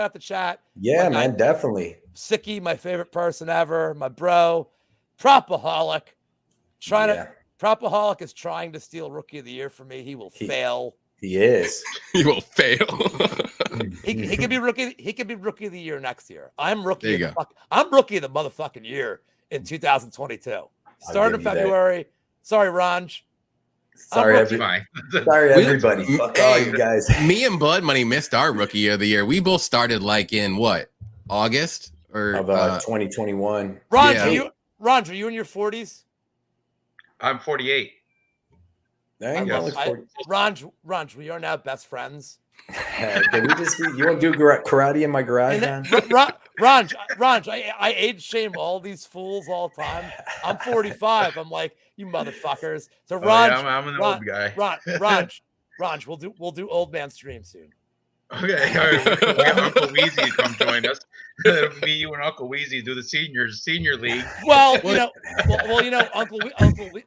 out the chat? Yeah, man, definitely. Sicky, my favorite person ever, my bro, Propaholic. Propaholic is trying to steal Rookie of the Year from me. He will fail. He is. He will fail. he could be rookie. He could be Rookie of the Year next year. I'm rookie. I'm Rookie of the motherfucking year in 2022. Started in February. Sorry, Ranj. Sorry, everybody. Fuck all you guys. Me and Blood Money missed our Rookie of the Year. We both started like in what? August or of 2021. Ranj, are you in your 40s? I'm 48. Ranj, we are now best friends. Can we just you want to do karate in my garage, man? Ranj, I age shame all these fools all the time. I'm 45. I'm like, you motherfuckers. So Ranj, I'm an old guy. Ranj, we'll do old man stream soon. Okay, all right. We'll have Uncle Weezy to come join us. Me, you, and Uncle Weezy do the senior league. Well,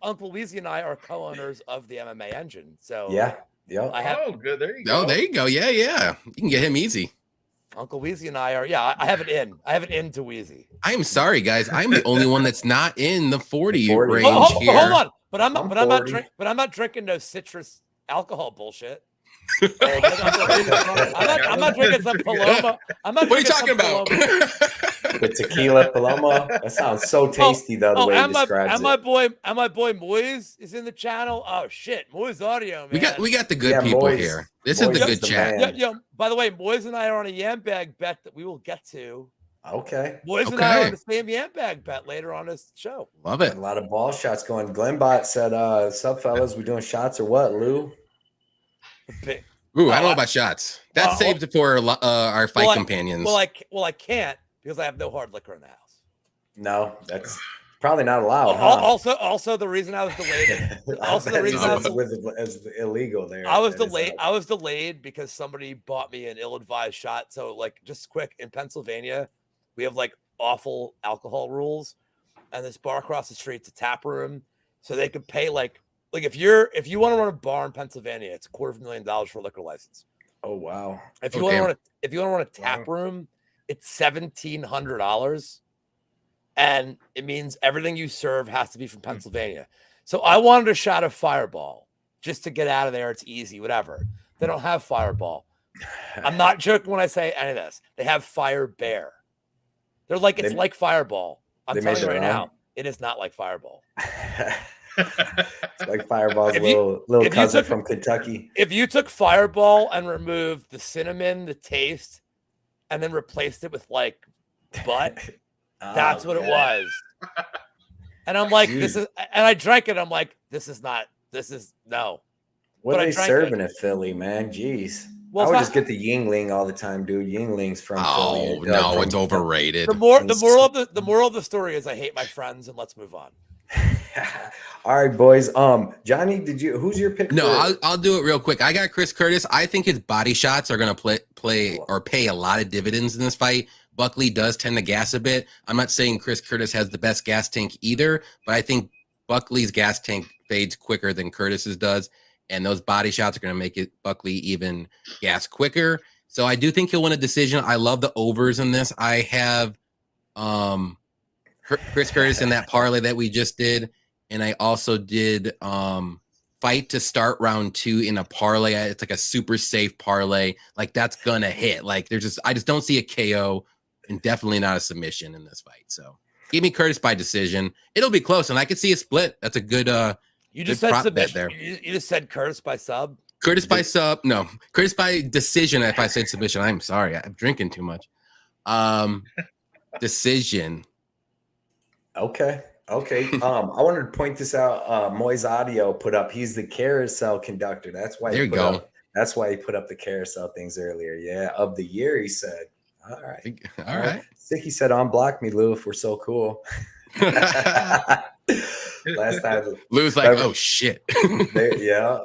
Uncle Weezy and I are co-owners of the MMA Engine. So yeah. Good. There you go. Oh, there you go. Yeah. You can get him easy. Uncle Weezy and I are. Yeah, I have it in. I have it in to Weezy. I am sorry, guys. I'm the only one that's not in the 40 range here. Hold on, but I'm not drinking no citrus alcohol bullshit. I'm not drinking some Paloma. What are you talking about? The tequila Paloma. That sounds so tasty, though. The way you described it. And my boy Moise is in the channel. Oh shit, Moise audio, man. We got the good people here. This is the good chat. Yo, by the way, Moise and I are on a yam bag bet that we will get to. Okay. Moise and I are on the same yam bag bet later on this show. Love it. A lot of ball shots going. Glenbot said, "Sup, fellas? We doing shots or what, Lou?" Ooh, I don't know about shots. That's saved for our fight companions. Well, I can't because I have no hard liquor in the house. No, that's probably not allowed. Also, the reason I was delayed. It's illegal there. I was delayed because somebody bought me an ill-advised shot. So, like, just quick, in Pennsylvania, we have like awful alcohol rules. and this bar across the street's a tap room, so they could pay like if you want to run a bar in Pennsylvania, it's $250,000 for a liquor license. Oh wow! If you want to run a tap room, it's $1,700, and it means everything you serve has to be from Pennsylvania. So I wanted a shot of Fireball just to get out of there. It's easy, whatever. They don't have Fireball. I'm not joking when I say any of this. They have Fire Bear. They're like it's like Fireball. I'm telling you right now, it is not like Fireball. It's like Fireball's little cousin from Kentucky. If you took Fireball and removed the cinnamon, the taste, and then replaced it with like butt, that's what it was. And I'm like, this is, and I drank it. I'm like, this is no. What are they serving in Philly, man? Jeez. Well, I would just get the Yingling all the time, dude. Yingling's from Philly. Oh no, it's overrated. The moral of the story is I hate my friends, and let's move on. All right, boys. Johnny, who's your pick? No, I'll do it real quick. I got Chris Curtis. I think his body shots are gonna play or pay a lot of dividends in this fight. Buckley does tend to gas a bit. I'm not saying Chris Curtis has the best gas tank either, but I think Buckley's gas tank fades quicker than Curtis's does. And those body shots are going to make it Buckley even gas quicker. So I do think he'll win a decision. I love the overs in this. I have Chris Curtis in that parlay that we just did. And I also did fight to start round 2 in a parlay. It's like a super safe parlay. Like that's going to hit. Like I just don't see a KO and definitely not a submission in this fight. So give me Curtis by decision. It'll be close. And I could see a split. That's a good, you just said submission. There. You just said Curtis by sub. Curtis by sub. No, Curtis by decision. If I said submission, I'm sorry. I'm drinking too much. Decision. Okay. I wanted to point this out. Moise Audio put up. He's the carousel conductor. That's why. There you go. That's why he put up the carousel things earlier. Yeah, of the year, he said. All right. All right. Sicky said, "Unblock me, Lou, if we're so cool." Last time Lou's like, oh shit. Yeah.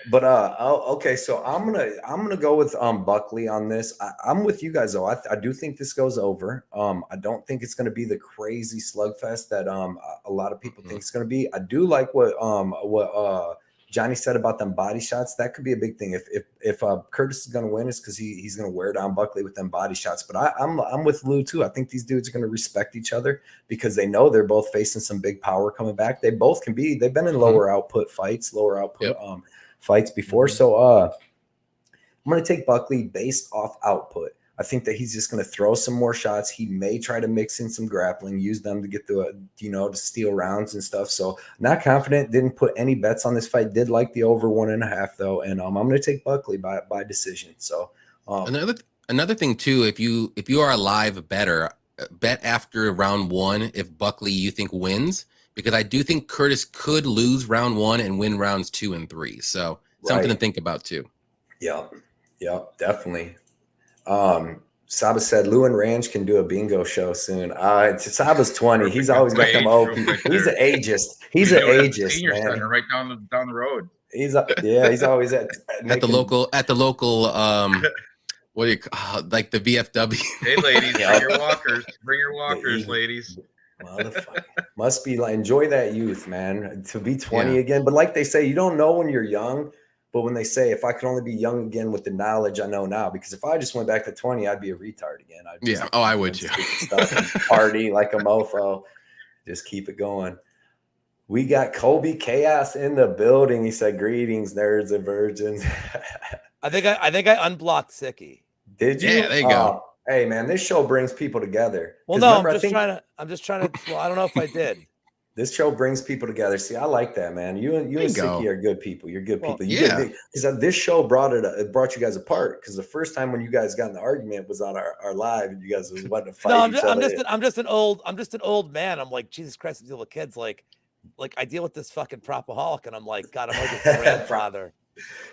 Okay, so I'm gonna go with Buckley on this. I'm with you guys though. I do think this goes over. I don't think it's gonna be the crazy slugfest that a lot of people think it's gonna be. I do like what Johnny said about them body shots. That could be a big thing. If Curtis is going to win, it's because he's going to wear down Buckley with them body shots. But I'm with Lou too. I think these dudes are going to respect each other because they know they're both facing some big power coming back. They both can be. They've been in lower output fights before. So I'm going to take Buckley based off output. I think that he's just going to throw some more shots. He may try to mix in some grappling, use them to get to steal rounds and stuff. So not confident. Didn't put any bets on this fight. Did like the over 1.5 though, and I'm going to take Buckley by decision. So another thing too, if you are a live bettor, bet after round 1 if Buckley you think wins, because I do think Curtis could lose round 1 and win rounds 2 and 3. So something to think about too. Yep, definitely. Saba said Lou and Ranj can do a bingo show soon. Saba's 20. He's always got them old people. He's an ageist. He's an ageist, man. Right down the road. He's always at the local what do you call like the VFW? Hey ladies, bring your walkers. Bring your walkers, ladies. Motherfucker. Must be like enjoy that youth, man. To be 20 again. But like they say, you don't know when you're young. But when they say, if I could only be young again with the knowledge I know now, because if I just went back to 20, I'd be a retard again. I would too. Party like a mofo. Just keep it going. We got Kobe Chaos in the building. He said, greetings, nerds and virgins. I think I unblocked Sicky. Did you? Yeah, there you go. Hey, man, this show brings people together. Well, no, I'm just trying to, well, I don't know if I did. This show brings people together. See, I like that, man. You and Sicky are good people. You're good people. Because this show brought you guys apart. Because the first time when you guys got in the argument was on our live, and you guys was wanting to fight. No, I'm just an old man. I'm like, Jesus Christ, I deal with kids. Like I deal with this fucking propaholic, and I'm like, God, I'm like a grandfather.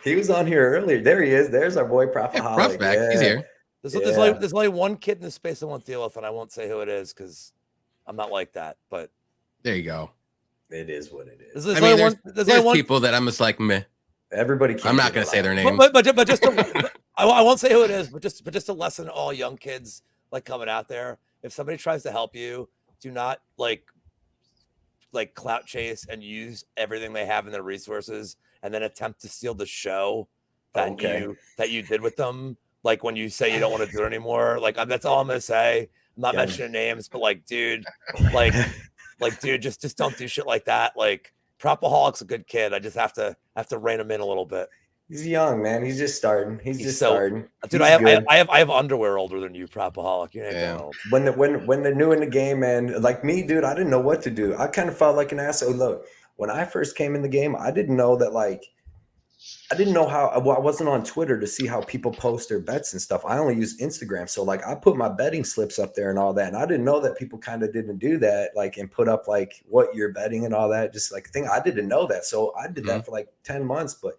He was on here earlier. There he is. There's our boy propaholic. Yeah, he's here. There's only one kid in the space I won't deal with, and I won't say who it is because I'm not like that. But there you go. It is what it is. There's people that I'm just like meh. Everybody. I'm not going to say their names. But just I won't say who it is. But just to lessen all young kids like coming out there. If somebody tries to help you, do not like like clout chase and use everything they have in their resources and then attempt to steal the show that you did with them. Like when you say you don't want to do it anymore, like that's all I'm gonna say. I'm not mentioning names, but like, dude, dude, just don't do shit like that. Like, Propaholic's a good kid. I just have to rein him in a little bit. He's young, man. He's just starting. He's just starting. Dude, I have underwear older than you, Propaholic. You ain't going old. When they're new in the game, man, like me, dude, I didn't know what to do. I kind of felt like an asshole. Look, when I first came in the game, I didn't know that, like, I didn't know how. I wasn't on Twitter to see how people post their bets and stuff. I only use Instagram. So like I put my betting slips up there and all that. And I didn't know that people kind of didn't do that, like, and put up like what you're betting and all that. Just like thing. I didn't know that. So I did that for like 10 months, but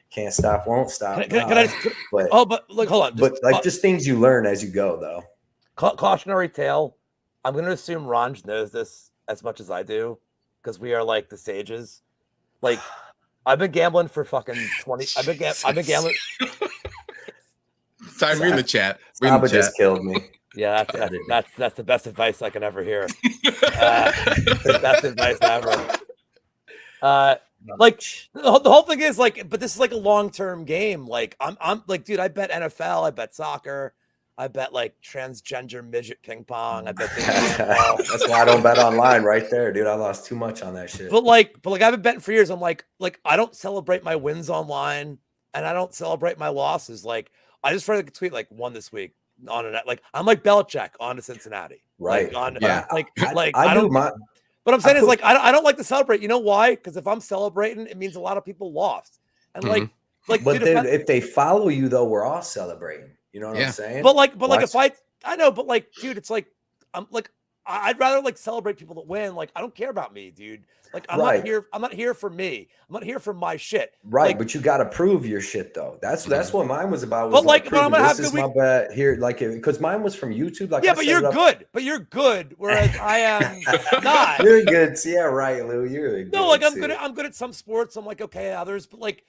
can't stop, won't stop. But like, hold on. Just things you learn as you go, though. Cautionary tale. I'm going to assume Ranj knows this as much as I do because we are like the sages. Like, I've been gambling for fucking 20. I've been gambling. Sorry, we're in the chat. Saba just killed me. Yeah, that's the best advice I can ever hear. The best advice ever. Like the whole thing is like, but this is like a long-term game. Like I'm like, dude, I bet NFL, I bet soccer, I bet like transgender midget ping pong. I bet that's why I don't bet online right there, dude. I lost too much on that shit. But like I've been betting for years. I'm like I don't celebrate my wins online and I don't celebrate my losses. Like I just read a tweet like won this week on a like I'm like Belichick on to Cincinnati. Right. I don't But I'm saying is like I don't like to celebrate. You know why? Because if I'm celebrating, it means a lot of people lost. And like but dude, if they follow you though, we're all celebrating. You know what I'm saying? But like if I know, but like, dude, it's like I'd rather like celebrate people that win. Like I don't care about me, dude. Like I'm not here for me. I'm not here for my shit. Right, like, but you got to prove your shit though. That's what mine was about. But like, but I'm gonna have my bet here, like, because mine was from YouTube. Like, yeah, but you're good. But you're good, whereas I am not. You're good. Yeah, right, Lou. You're good. No, like I'm good at some sports. I'm like okay, others, but like,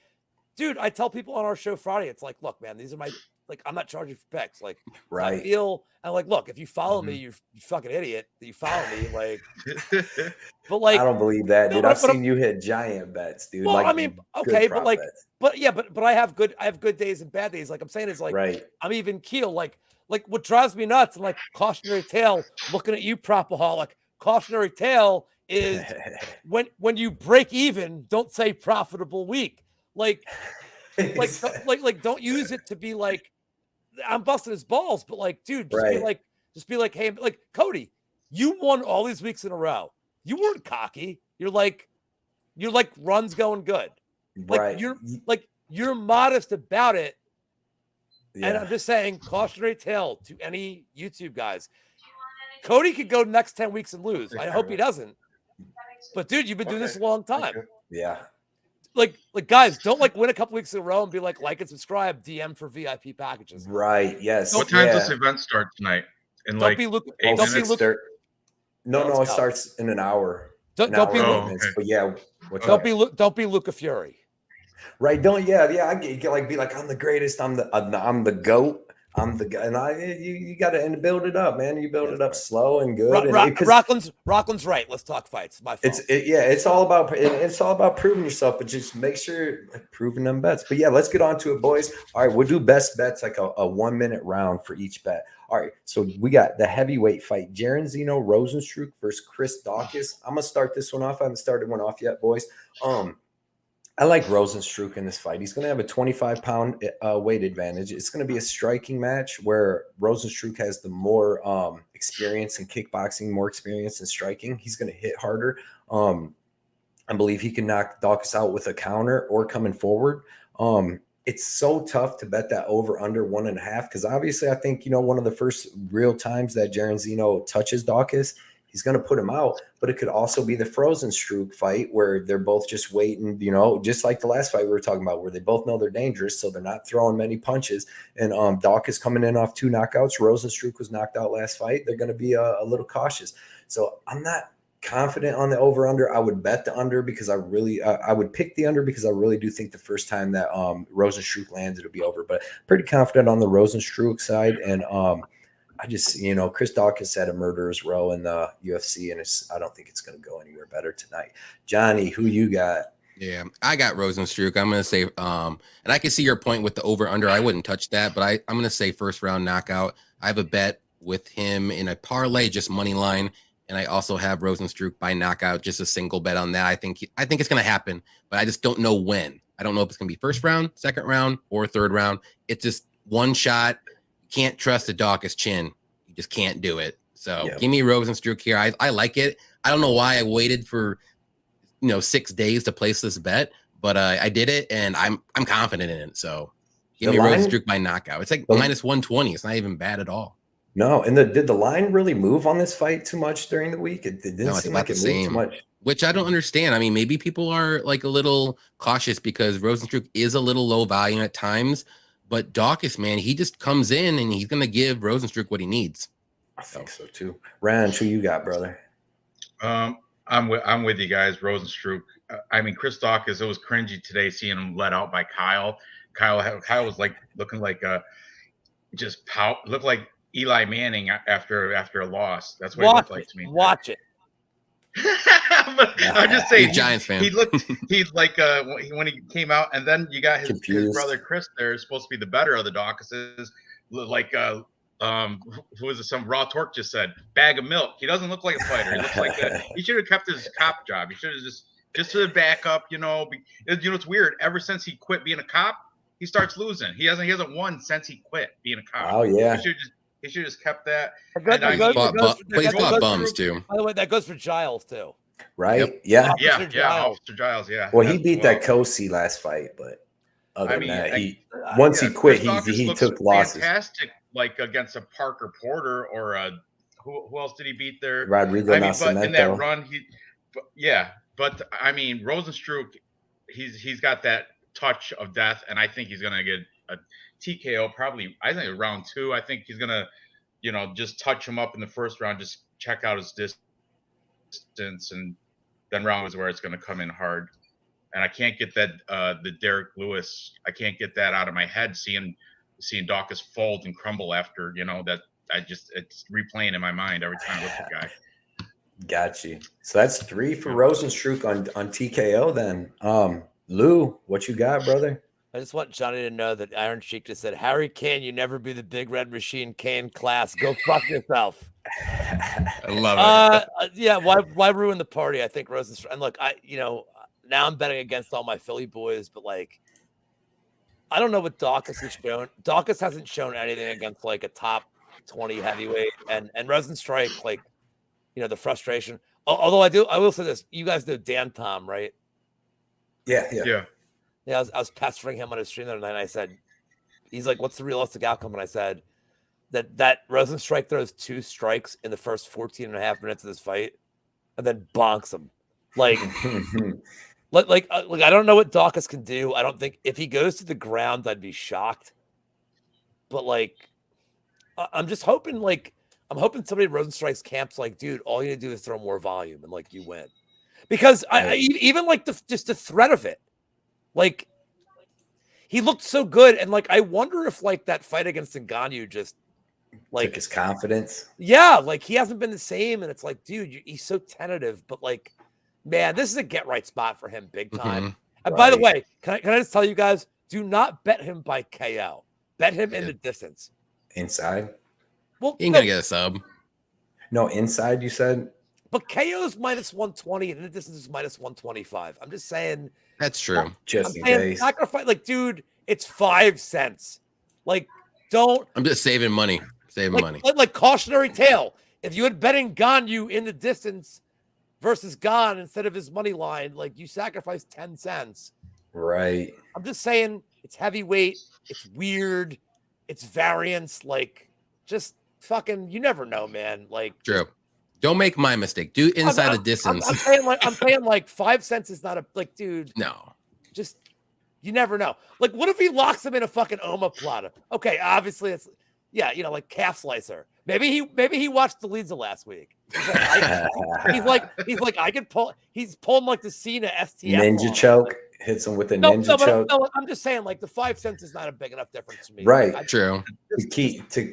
dude, I tell people on our show Friday, it's like, look, man, these are my. Like, I'm not charging for picks. Like, right. I feel, and like, look, if you follow me, you fucking idiot that you follow me. Like, but like, I don't believe that, dude. I've seen you hit giant bets, dude. Well, like, I mean, okay, but like, bets. but I have good days and bad days. Like I'm saying is like, right. I'm even keel. Like what drives me nuts and like cautionary tale, looking at you, Propaholic. Cautionary tale is when you break even, don't say profitable week. Like don't use it to be like, I'm busting his balls, but like, dude, just be like, hey, like Cody, you won all these weeks in a row. You weren't cocky. You're like runs going good. Like you're modest about it. Yeah. And I'm just saying, cautionary tale to any YouTube guys. Cody could go next 10 weeks and lose. I hope he doesn't. But dude, you've been doing this a long time. Yeah. Like guys, don't like win a couple weeks in a row and be like and subscribe, DM for VIP packages. Right. Yes. What time does this event start tonight? In don't be Luke. Don't be Luke. No, it starts in an hour. Don't be Luke. But yeah, don't be Luca Fury. Right. I get be like, I'm the greatest. I'm the GOAT. I'm the guy, and you got to build it up, man. You build it up slow and good. Rockland's right. Let's talk fights. My fault. It's all about proving yourself, but just make sure proving them bets. But yeah, let's get on to it, boys. All right, we'll do best bets like a 1 minute round for each bet. All right, so we got the heavyweight fight: Jairzinho Rozenstruik versus Chris Daukaus. I'm gonna start this one off. I haven't started one off yet, boys. I like Rozenstruik in this fight. He's going to have a 25-pound weight advantage. It's going to be a striking match where Rozenstruik has the more experience in kickboxing, more experience in striking. He's going to hit harder. I believe he can knock Daukaus out with a counter or coming forward. It's so tough to bet that over under 1.5 because obviously I think, one of the first real times that Jairzinho touches Daukaus, he's going to put him out, but it could also be the Rozenstruik fight where they're both just waiting, just like the last fight we were talking about, where they both know they're dangerous, so they're not throwing many punches. And Daukaus coming in off 2 knockouts. Rozenstruik was knocked out last fight. They're going to be a little cautious. So I'm not confident on the over-under. I would bet the under because I would pick the under because I really do think the first time that Rozenstruik lands, it'll be over. But pretty confident on the Rozenstruik side. And I just, Chris Daukaus had a murderer's row in the UFC, and I don't think it's going to go anywhere better tonight. Johnny, who you got? Yeah, I got Rozenstruik. I'm going to say, and I can see your point with the over-under. I wouldn't touch that, but I'm going to say first-round knockout. I have a bet with him in a parlay, just money line, and I also have Rozenstruik by knockout, just a single bet on that. I think it's going to happen, but I just don't know when. I don't know if it's going to be first round, second round, or third round. It's just one shot. Can't trust the Daukaus chin. You just can't do it. So Give me Rozenstruik here. I like it. I don't know why I waited for 6 days to place this bet, but I did it, and I'm confident in it. So give me Rozenstruik by knockout. It's like minus 120. It's not even bad at all. No, and did the line really move on this fight too much during the week? It didn't seem like it moved too much. Which I don't understand. I mean, maybe people are like a little cautious because Rozenstruik is a little low volume at times. But Daukaus, man, he just comes in and he's going to give Rozenstruik what he needs. I think so too. Ranj, who you got, brother? I'm with you guys. Rozenstruik. I mean, Chris Daukaus, it was cringy today seeing him let out by Kyle. Kyle was like looking like looked like Eli Manning after a loss. That's what he looked like to me. Watch it. I'm just saying, Giants fan. He's like when he came out, and then you got his brother Chris there, supposed to be the better of the Daukauses, like who was it? Some Raw Torque just said bag of milk. He doesn't look like a fighter. He looks like he should have kept his cop job. He should have just to back up. It's weird. Ever since he quit being a cop, he starts losing. He hasn't won since he quit being a cop. Oh yeah. He should have just kept that. But he's got bums too. By the way, that goes for Giles too. Right? Yep. Yeah. Officer Giles. Yeah. Well, he beat that Kosi last fight, but other than that, once he quit, he took losses. Fantastic, like against a Parker Porter or who else did he beat there? Rodrigo Nascimento. But in that run, But I mean, Rozenstruik, he's got that touch of death, and I think he's gonna get a TKO probably. I think round 2. I think he's gonna, just touch him up in the first round, just check out his distance, and then round is where it's gonna come in hard. And I can't get that the Derek Lewis. I can't get that out of my head. Seeing Daukaus fold and crumble after that. It's replaying in my mind every time I look at the guy. Got you. So that's 3 for Rozenstruik on TKO then. Lou, what you got, brother? I just want Johnny to know that Iron Sheik just said, Harry Kane, you never be the big red machine Kane class. Go fuck yourself. I love it. Yeah, why ruin the party? I think Rozenstruik. And look, now I'm betting against all my Philly boys, but like, I don't know what Daukaus has shown. Daukaus hasn't shown anything against like a top 20 heavyweight, and Rozenstruik, like, the frustration. Although I will say this: you guys know Dan Tom, right? Yeah. I was pestering him on his stream the other night. And I said, he's like, "What's the realistic outcome?" And I said that Rozenstruik throws 2 strikes in the first 14 and a half minutes of this fight, and then bonks him. Like, I don't know what Daukaus can do. I don't think if he goes to the ground, I'd be shocked. But like, I'm just hoping I'm hoping somebody at Rozenstruik's camp's like, dude, all you need to do is throw more volume and like you win. Because I even like just the threat of it. Like, he looked so good. And like, I wonder if like that fight against Ngannou just like took his confidence. Yeah. Like he hasn't been the same. And it's like, dude, he's so tentative, but like, man, this is a get right spot for him big time. Mm-hmm. And by the way, can I just tell you guys, do not bet him by KO. Bet him in the distance. Inside? Well, you ain't gonna get a sub. No, inside, you said? But KO's minus 120 and the distance is minus 125. I'm just saying. That's true. Just in case. Sacrifice, like, dude, it's 5 cents. Like, don't. I'm just saving money. Money. Like cautionary tale. If you had betting Ngannou in the distance versus Gane instead of his money line, like, you sacrifice 10 cents. Right. I'm just saying it's heavyweight. It's weird. It's variance. Like, just fucking, you never know, man. Like, true. Don't make my mistake. Do inside the distance. I'm saying like 5 cents is not a, like, dude. No. Just, you never know. Like, what if he locks him in a fucking omoplata? Okay, obviously it's, yeah, like calf slicer. Maybe he watched the leads of last week. He's like I could pull. He's pulling like the Cena STF. Ninja choke. hits him with a ninja choke. I'm just saying, like the 5 cents is not a big enough difference to me. Right. Like, True. To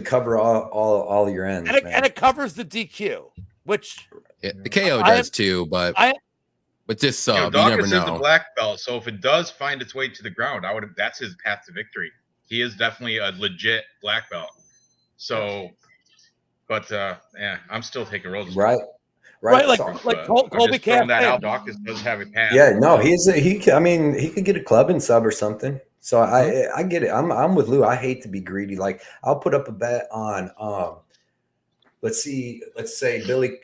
cover all your ends, and it covers the DQ, which the KO does too, but this sub, you never know. Daukaus is a black belt, so if it does find its way to the ground, that's his path to victory. He is definitely a legit black belt. So, but yeah, I'm still taking Rosas. Right. Like Colby can't that out. Daukaus does have a path. Yeah, no, I mean, he could get a club and sub or something. So I get it. I'm with Lou. I hate to be greedy. Like I'll put up a bet on let's say Billy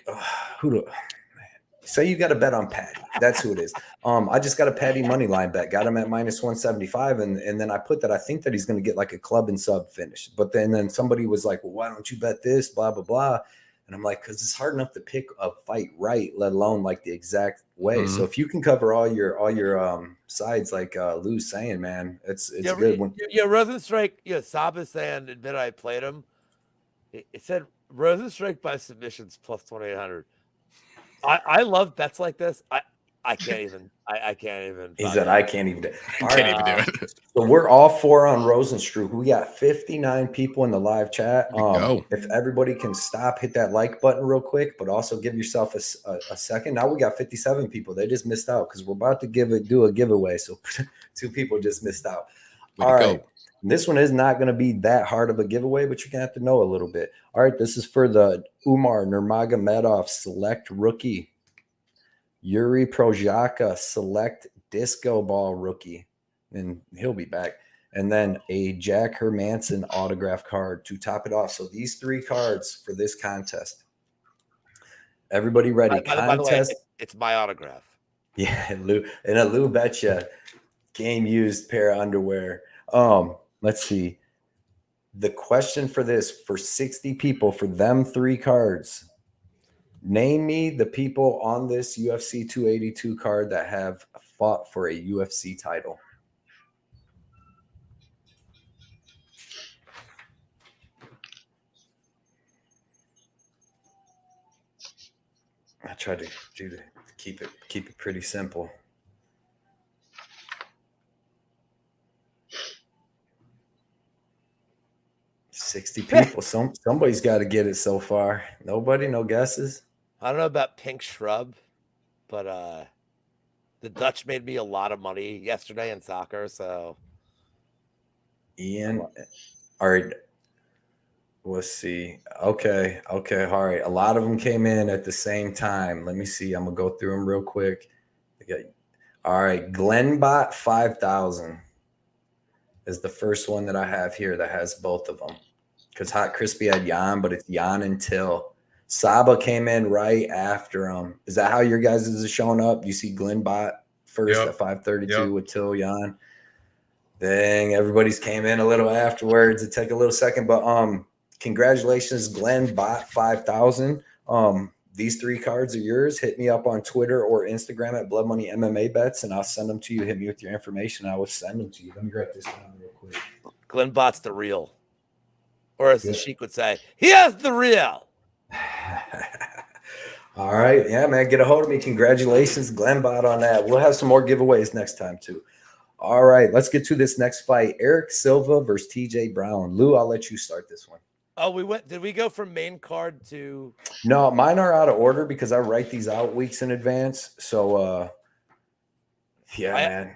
say you got a bet on Patty. That's who it is. I just got a Patty money line bet. Got him at -175, and then I put that I think that he's going to get like a club and sub finish. But then somebody was like, well, why don't you bet this? Blah blah blah. And I'm like, because it's hard enough to pick a fight right, let alone like the exact way. Mm-hmm. So if you can cover all your sides, like Lou's saying, man, it's good. Rozenstruik, Shabazyan admit I played him. It said Rozenstruik by submissions plus 2,800. I love bets like this. I can't even. I can't even. He said, "I can't even do it." Can't even do it. So we're all 4 on Rozenstruik. We got 59 people in the live chat. If everybody can stop, hit that like button real quick, but also give yourself a second. Now we got 57 people. They just missed out because we're about to do a giveaway. So 2 people just missed out. All right. This one is not going to be that hard of a giveaway, but you're going to have to know a little bit. All right. This is for the Umar Nurmagomedov Select Rookie. Yuri Prochazka Select Disco Ball Rookie. And he'll be back. And then a Jack Hermanson autograph card to top it off. So these 3 cards for this contest. Everybody ready? By the way, it's my autograph. Yeah, Lou. And a Lou Betya game used pair of underwear. Let's see. The question for this, for 60 people, for them 3 cards. Name me the people on this UFC 282 card that have fought for a UFC title. I tried to keep it pretty simple. $60 people. Somebody's got to get it so far. Nobody, no guesses. I don't know about Pink Shrub, but the Dutch made me a lot of money yesterday in soccer. So, Ian, all right. Let's see. Okay. All right. A lot of them came in at the same time. Let me see. I'm gonna go through them real quick. All right. Glenbot 5000 is the first one that I have here that has both of them. Because Hot Crispy had Jan, but it's Jan and Till. Saba came in right after him. Is that how your guys is showing up? You see Glenbot first at 532 with Till Jan. Dang, everybody's came in a little afterwards. It took a little second, but congratulations, Glenbot 5000. These 3 cards are yours. Hit me up on Twitter or Instagram at Blood Money MMA Bets, and I'll send them to you. Hit me with your information. I will send them to you. Let me write this down real quick. Glenbot's the real. Or as the Sheik would say, he has the real. All right. Yeah, man. Get a hold of me. Congratulations, Glenbot, on that. We'll have some more giveaways next time, too. All right. Let's get to this next fight. Erik Silva versus TJ Brown. Lou, I'll let you start this one. Oh, did we go from main card to? No, mine are out of order because I write these out weeks in advance. So, yeah, man.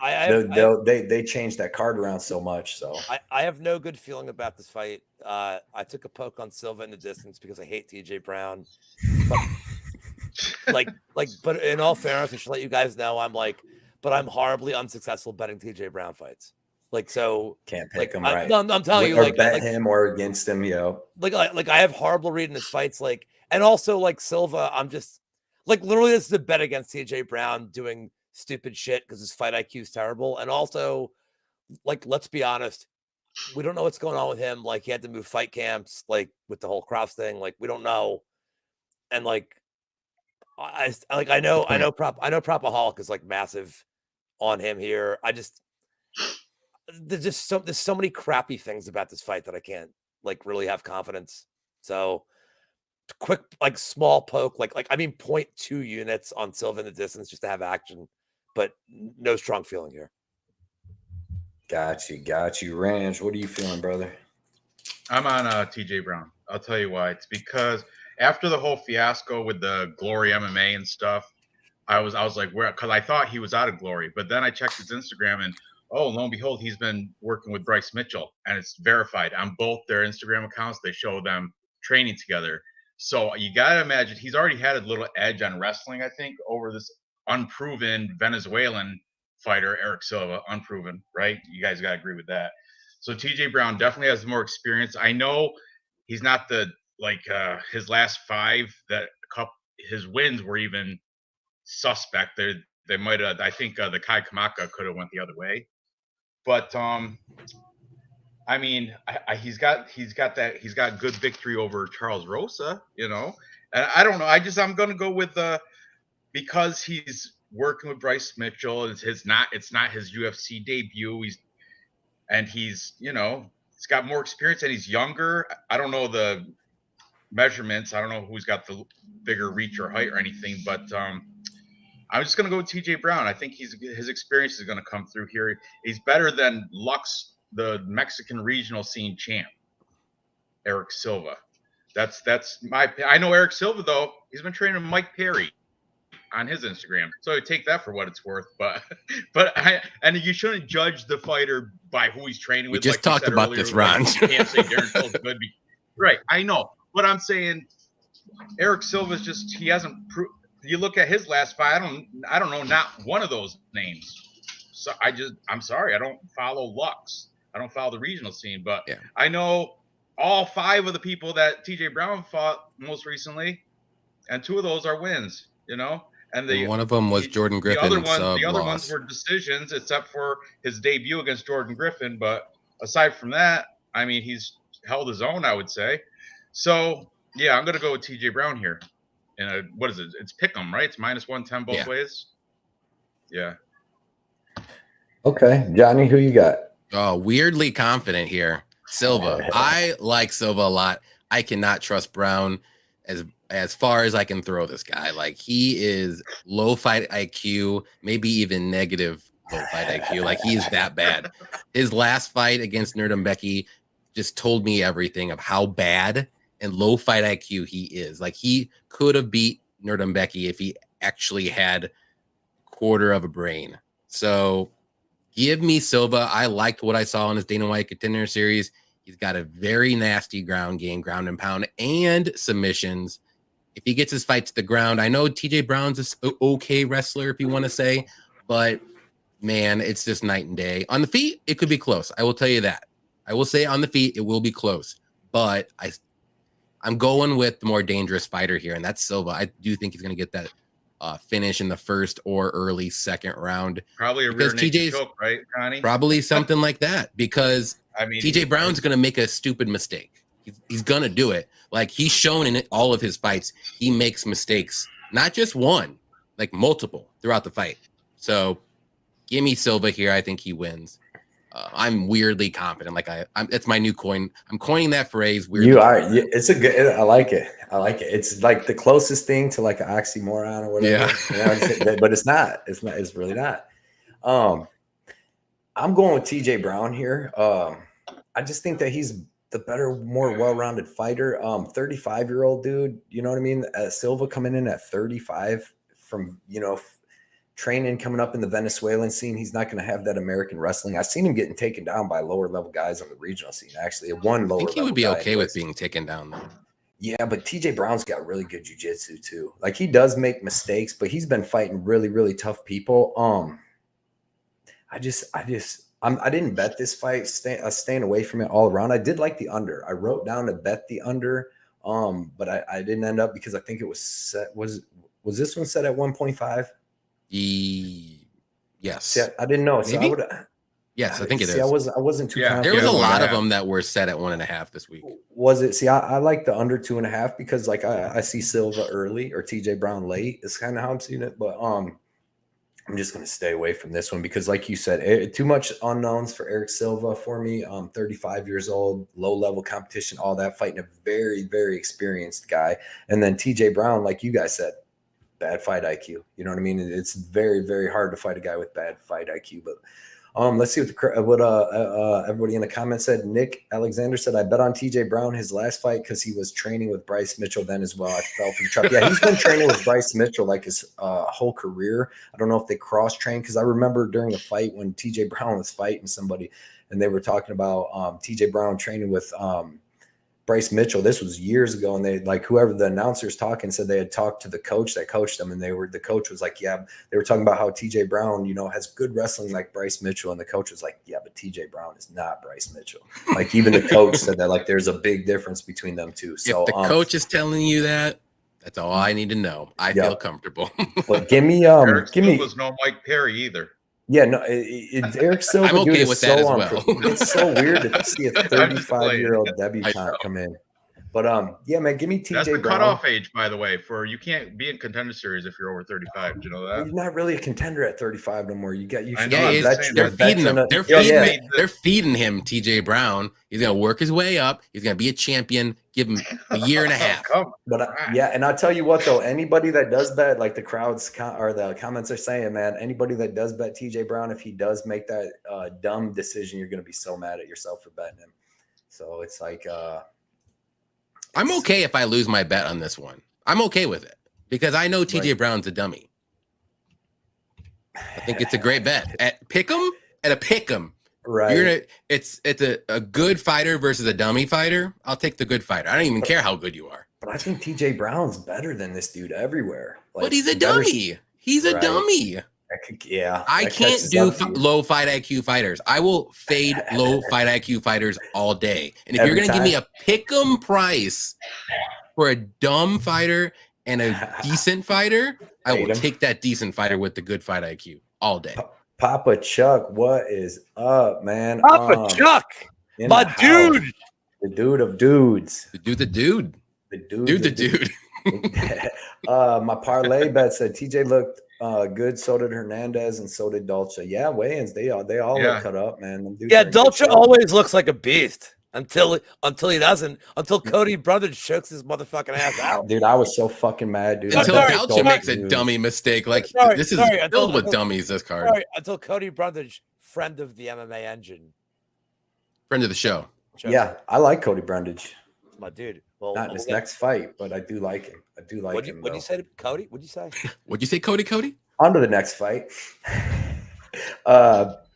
They changed that card around so much. So I have no good feeling about this fight. I took a poke on Silva in the distance because I hate TJ Brown. But in all fairness, I should let you guys know I'm horribly unsuccessful betting TJ Brown fights. So can't pick him right. No, I'm telling you, or bet him or against him, I have horrible reading his fights, and also Silva. I'm just literally this is a bet against TJ Brown doing stupid shit because his fight IQ is terrible, and also let's be honest, we don't know what's going on with him. He had to move fight camps, with the whole cross thing. We don't know, and I know Propaholic is massive on him here. There's so many crappy things about this fight that I can't really have confidence. So quick, small poke, 0.2 units on Silva in the distance just to have action. but no strong feeling here. Got you. Ranj, what are you feeling, brother? I'm on TJ Brown. I'll tell you why. It's because after the whole fiasco with the Glory MMA and stuff, I was like, where? Because I thought he was out of Glory, but then I checked his Instagram, and lo and behold, he's been working with Bryce Mitchell, and it's verified on both their Instagram accounts. They show them training together. So you gotta imagine he's already had a little edge on wrestling, I think, over this unproven Venezuelan fighter, Erik Silva. Unproven, right? You guys gotta agree with that. So TJ Brown definitely has more experience. I know he's not the his last 5 his wins were even suspect. They might have. I think the Kai Kamaka could have went the other way, but I mean, he's got good victory over Charles Rosa, and I don't know. I'm going to go with because he's working with Bryce Mitchell. It's not his UFC debut. He's got more experience and he's younger. I don't know the measurements. I don't know who's got the bigger reach or height or anything, but I'm just going to go with TJ Brown. I think his experience is going to come through here. He's better than Lux, the Mexican regional scene champ, Erik Silva. I know Erik Silva, though. He's been training with Mike Perry on his Instagram. So I take that for what it's worth. But you shouldn't judge the fighter by who he's training with. We just talked about this, Ron. You can't say Darren Till's good. Right. I know. But I'm saying Erik Silva's just, he hasn't proved. You look at his last fight, I don't know, not one of those names. So I'm sorry, I don't follow Lux. I don't follow the regional scene, but yeah. I know all 5 of the people that TJ Brown fought most recently, and 2 of those are wins, and one of them was Jordan Griffin. The other ones were decisions, except for his debut against Jordan Griffin. But aside from that, I mean, he's held his own, I would say. So yeah, I'm gonna go with TJ Brown here. And what is it? It's pick'em, right? It's -110 both ways. Yeah. Okay, Johnny, who you got? Oh, weirdly confident here. Silva. I like Silva a lot. I cannot trust Brown as far as I can throw this guy. Like, he is low fight IQ, maybe even negative low fight IQ. Like, he is that bad. His last fight against Nerdembeki just told me everything of how bad and low fight IQ he is. Like, he could have beat Nerdembeki if he actually had a quarter of a brain. So give me Silva. I liked what I saw in his Dana White Contender Series. He's got a very nasty ground game, ground and pound, and submissions. If he gets his fight to the ground, I know TJ Brown's an okay wrestler, if you want to say, but man, it's just night and day. On the feet, it could be close. I will tell you that. I will say on the feet, it will be close, but I'm going with the more dangerous fighter here, and that's Silva. I do think he's going to get that finish in the first or early second round. Probably a rear naked choke, right, Connie? Probably something like that, because TJ Brown's going to make a stupid mistake. He's going to do it. Like, he's shown in all of his fights, he makes mistakes, not just one, like multiple throughout the fight. So give me Silva here. I think he wins. I'm weirdly confident. Like, it's my new coin. I'm coining that phrase. Weirdly confident. It's a good. I like it. It's like the closest thing to like an oxymoron or whatever. Yeah. But it's not. It's not. It's really not. I'm going with TJ Brown here. I just think that he's the better, more well-rounded fighter. 35-year-old dude. You know what I mean? Silva coming in at 35 from training, coming up in the Venezuelan scene. He's not going to have that American wrestling. I've seen him getting taken down by lower level guys on the regional scene. Actually, one lower. I think he would be okay with being taken down though. Yeah, but TJ Brown's got really good jiu-jitsu too. Like, he does make mistakes, but he's been fighting really, really tough people. I didn't bet this fight, staying away from it all around. I did like the under. I wrote down to bet the under, but I didn't end up because I think it was set. Was this one set at 1.5? Yes. See, I didn't know. So maybe? Yes, I think it is. I wasn't too confident. There was a lot of them that were set at 1.5 this week. Was it? See, I like the under 2.5 because like I see Silva early or TJ Brown late. It's kind of how I'm seeing it. But I'm just going to stay away from this one because, like you said, too much unknowns for Erik Silva for me. 35 years old, low level competition, all that, fighting a very, very experienced guy. And then TJ Brown, like you guys said, bad fight IQ. You know what I mean? It's very, very hard to fight a guy with bad fight IQ. But let's see what everybody in the comments said. Nick Alexander said, I bet on TJ Brown his last fight because he was training with Bryce Mitchell then as well. I fell for the trap. Yeah, he's been training with Bryce Mitchell like his whole career. I don't know if they cross-trained because I remember during the fight when TJ Brown was fighting somebody and they were talking about TJ Brown training with Bryce Mitchell. This was years ago, and they like whoever the announcers talking said they had talked to the coach that coached them, and the coach was like, yeah, they were talking about how TJ Brown, has good wrestling like Bryce Mitchell, and the coach was like, yeah, but TJ Brown is not Bryce Mitchell. Like even the coach said that like there's a big difference between them two. So if the coach is telling you that, that's all I need to know. I feel comfortable. But give me was no Mike Perry either. Yeah, no, Erik Silva. I'm okay with that as well. It's so weird to see a 35-year-old debutante come in. But yeah, man, give me TJ That's the Brown. cutoff age, by the way, for you can't be in contender series if you're over 35. Do you know that? You're not really a contender at 35 no more. They're feeding him. They're feeding him TJ Brown. He's gonna work his way up. He's gonna be a champion. Give him a year and a half. But and I'll tell you what though, anybody that does bet, like the crowds or the comments are saying, man, anybody that does bet TJ Brown, if he does make that dumb decision, you're gonna be so mad at yourself for betting him. So it's like I'm okay if I lose my bet on this one. I'm okay with it because I know TJ Brown's a dummy. I think it's a great bet at pick'em. At a pick'em, right? It's a good fighter versus a dummy fighter. I'll take the good fighter. I don't even care how good you are. But I think TJ Brown's better than this dude everywhere. Like, but he's a dummy. He's a dummy. I can't do low fight IQ fighters. I will fade low fight IQ fighters all day. And if you're going to give me a pick'em price for a dumb fighter and a decent fighder, I will take that decent fighter with the good fight IQ all day. Papa Chuck, what is up, man? Papa Chuck, my dude. The dude of dudes. The dude. My parlay bet said TJ looked good. So did Hernandez, and so did Dolce. Yeah, weigh-ins. They all look cut up, man. Yeah, Dolce always looks like a beast until he doesn't. Until Cody Brothers chokes his motherfucking ass out. Dude, I was so fucking mad, dude. Until Dolce makes a dummy mistake. Like this is filled with dummies. This card. Sorry, until Cody Brothers, friend of the MMA Engine, friend of the show. Yeah, I like Cody Brundage. My dude. Well, not in his next fight, but I do like him. What'd you say to Cody? What'd you say? What'd you say, Cody? On to the next fight.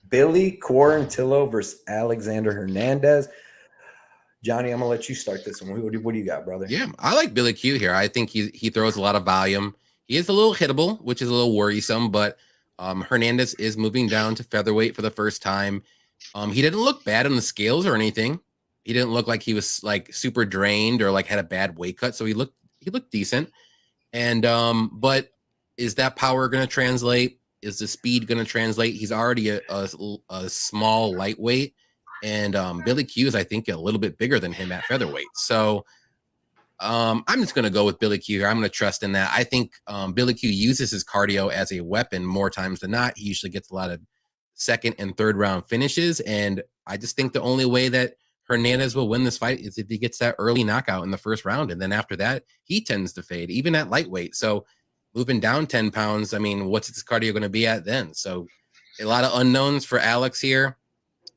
Billy Quarantilo versus Alexander Hernandez. Johnny, I'm gonna let you start this one. What do you got, brother? Yeah, I like Billy Q here. I think he throws a lot of volume. He is a little hittable, which is a little worrisome, but Hernandez is moving down to featherweight for the first time. He didn't look bad on the scales or anything. He didn't look like he was like super drained or like had a bad weight cut. So he looked decent. And but is that power going to translate? Is the speed going to translate? He's already a small lightweight, and Billy Q is, I think, a little bit bigger than him at featherweight. So I'm just going to go with Billy Q here. I'm going to trust in that. I think Billy Q uses his cardio as a weapon more times than not. He usually gets a lot of second and third round finishes, and I just think the only way that Hernandez will win this fight is if he gets that early knockout in the first round. And then after that, he tends to fade, even at lightweight. So moving down 10 pounds, I mean, what's his cardio going to be at then? So a lot of unknowns for Alex here.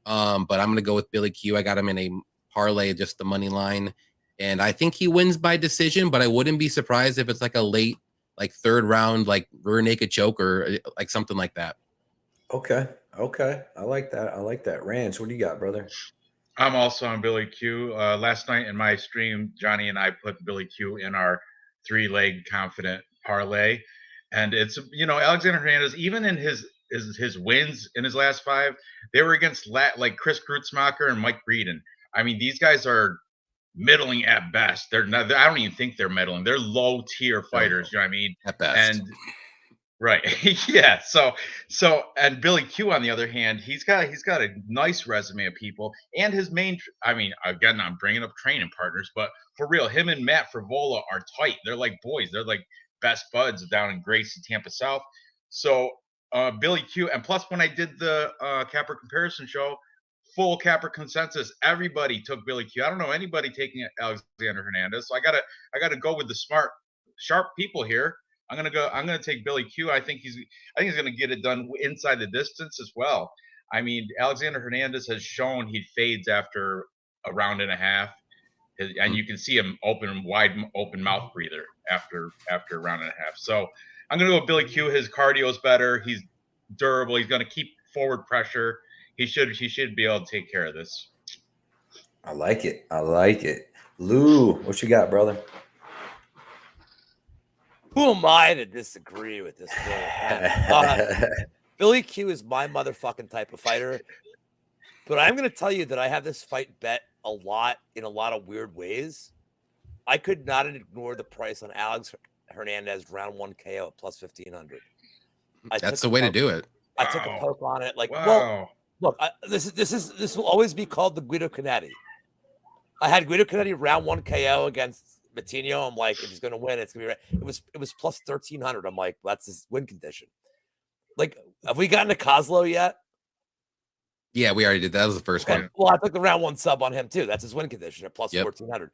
But I'm going to go with Billy Q. I got him in a parlay, just the money line. And I think he wins by decision, but I wouldn't be surprised if it's like a late, like third round, like rear naked choke or like something like that. Okay. I like that. Ranj, what do you got, brother? I'm also on Billy Q. Last night in my stream, Johnny and I put Billy Q in our 3-leg confident parlay. And it's, Alexander Hernandez, even in his wins in his last 5, they were against like Chris Kreutzmacher and Mike Breeden. I mean, these guys are middling at best. They're not, I don't even think they're middling. They're low tier fighters. You know what I mean? At best. And right. Yeah. So, and Billy Q, on the other hand, he's got a nice resume of people, and his main, I mean, again, I'm bringing up training partners, but for real, him and Matt Frivola are tight. They're like boys. They're like best buds down in Gracie, Tampa South. So, Billy Q, and plus when I did the Capper comparison show, full Capper consensus, everybody took Billy Q. I don't know anybody taking Alexander Hernandez. So I gotta go with the smart, sharp people here. I'm gonna take Billy Q. I think he's gonna get it done inside the distance as well. I mean, Alexander Hernandez has shown he fades after a round and a half, and you can see him wide open mouth breather after a round and a half. So I'm gonna go with Billy Q. His cardio is better. He's durable. He's gonna keep forward pressure. He should be able to take care of this. I like it. I like it. Lou, what you got, brother? Who am I to disagree with this? Billy Q is my motherfucking type of fighter. But I'm going to tell you that I have this fight bet a lot in a lot of weird ways. I could not ignore the price on Alex Hernandez round 1 KO at plus 1,500. That's the way to do it. I took a poke on it. Like, wow. Well, look, this will always be called the Guido Canetti. I had Guido Canetti round 1 KO against Matinho. I'm like, if he's going to win, it's going to be right. It was plus 1,300. I'm like, well, that's his win condition. Like, have we gotten to Koslow yet? Yeah, we already did. That was the first one. Well, I took the round 1 sub on him too. That's his win condition at plus 1,400.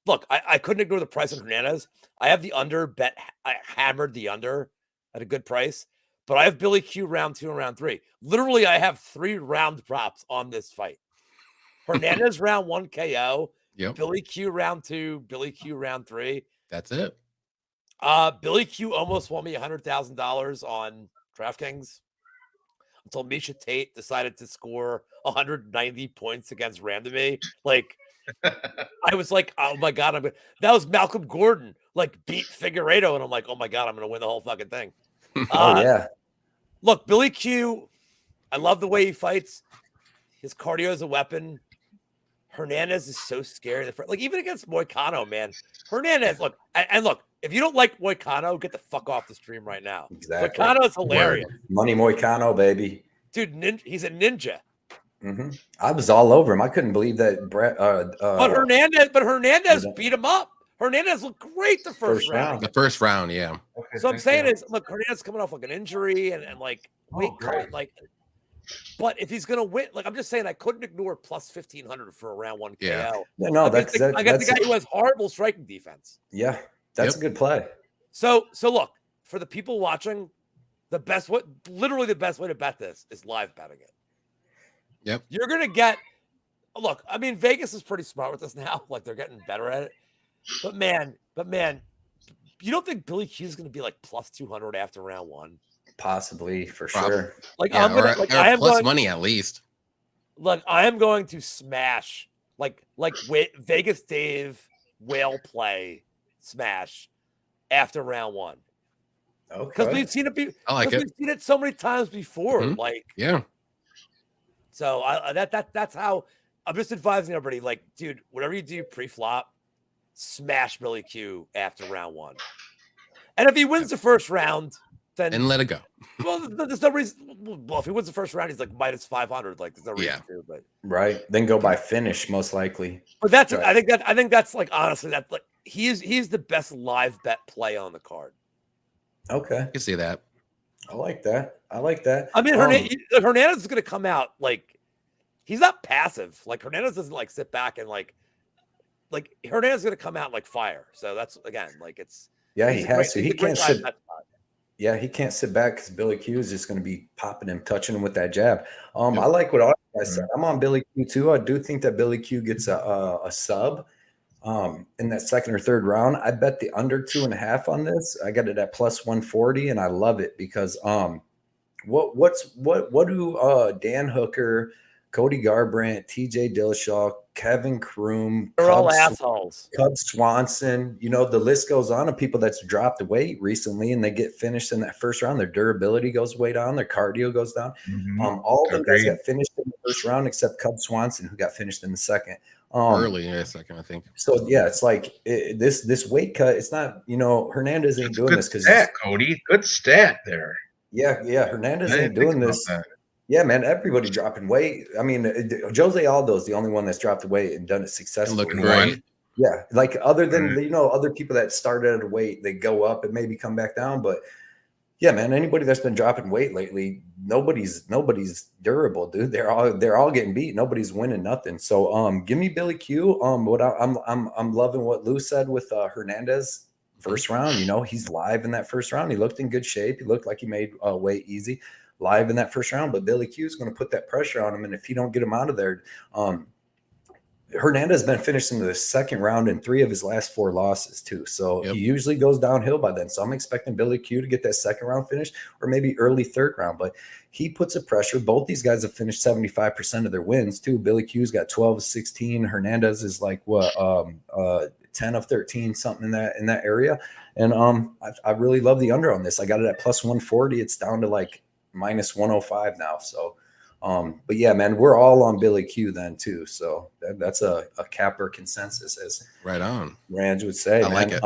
Look, I couldn't ignore the price on Hernandez. I have the under bet. I hammered the under at a good price, but I have Billy Q round 2 and round 3. Literally, I have 3 round props on this fight. Hernandez round 1 KO. Yep. Billy Q round 2. Billy Q round 3. That's it. Billy Q almost won me $100,000 on DraftKings until Misha Tate decided to score 190 points against Randomly. Like, I was like, oh my God, that was Malcolm Gordon, like, beat Figueiredo. And I'm like, oh my God, I'm going to win the whole fucking thing. Yeah. Look, Billy Q, I love the way he fights. His cardio is a weapon. Hernandez is so scary. Like, even against Moicano, man. Hernandez, look, and look, if you don't like Moicano, get the fuck off the stream right now. Exactly. Moicano is hilarious. Money Moicano, baby. Dude, he's a ninja. Mm-hmm. I was all over him. I couldn't believe that Brett. But Hernandez beat him up. Hernandez looked great the first round. The first round, yeah. Okay, So I'm saying is, look, Hernandez coming off like an injury and like weight cut, like. But if he's gonna win, like I'm just saying, I couldn't ignore plus 1,500 for a round 1 KO. Yeah. No, I got the guy who has horrible striking defense. Yeah, that's a good play. So look, for the people watching, literally the best way to bet this is live betting it. Yep. You're gonna get. Look, I mean, Vegas is pretty smart with this now. Like they're getting better at it. But man, you don't think Billy Q is gonna be like plus 200 after round 1? Possibly, for sure. Like yeah, I'm gonna, like I am plus going, money at least. Like I am going to smash like Vegas Dave whale play smash after round 1. Okay. Because we've seen it. We've seen it so many times before. Mm-hmm. Like yeah. So that's how I'm just advising everybody. Like, dude, whatever you do pre-flop, smash Billy Q after round 1. And if he wins the first round. And let it go. Well, there's no reason. Well, if he wins the first round, he's like minus 500. Like, there's no reason to. But right, then go by finish most likely. But that's right. I think that's like honestly that's like he's the best live bet play on the card. Okay, I can see that. I like that. I mean, Hernandez is going to come out like he's not passive. Like Hernandez doesn't like sit back and like Hernandez is going to come out like fire. So that's again like it's he has to. He can't sit. Yeah, he can't sit back because Billy Q is just going to be popping him, touching him with that jab. I like what all you guys said. I'm on Billy Q too. I do think that Billy Q gets a sub in that second or third round. I bet the under 2.5 on this. I got it at plus 140, and I love it because what do Dan Hooker, Cody Garbrandt, TJ Dillashaw, Kevin Kroom, they're all assholes. Cub Swanson, the list goes on of people that's dropped weight recently and they get finished in that first round. Their durability goes way down, their cardio goes down. Mm-hmm. All of them guys got finished in the first round except Cub Swanson, who got finished in the second. Early in the second, I think. So yeah, it's like this weight cut. It's not, Hernandez ain't doing this because Cody, good stat there. Yeah, Hernandez ain't doing this. Yeah, man, everybody dropping weight. I mean, Jose Aldo is the only one that's dropped weight and done it successfully. Looking great. Yeah, like other than other people that started at a weight, they go up and maybe come back down. But yeah, man, anybody that's been dropping weight lately, nobody's durable, dude. They're all getting beat. Nobody's winning nothing. So give me Billy Q. I'm loving what Lou said with Hernandez. first round. You know, he's live in that first round. He looked in good shape. He looked like he made weight easy live in that first round. But Billy Q is going to put that pressure on him, and if he don't get him out of there, Hernandez has been finished into the second round in 3 of his last 4 losses too. So he usually goes downhill by then. So I'm expecting Billy Q to get that second round finish or maybe early third round. But he puts a pressure. Both these guys have finished 75% of their wins too. Billy Q's got 12 of 16. Hernandez is like 10 of 13, something in that area. And I really love the under on this. I got it at plus 140. It's down to like minus 105 now. So but yeah, man, we're all on Billy Q then too. So that's a capper consensus, as right on Ranj would say. I like it.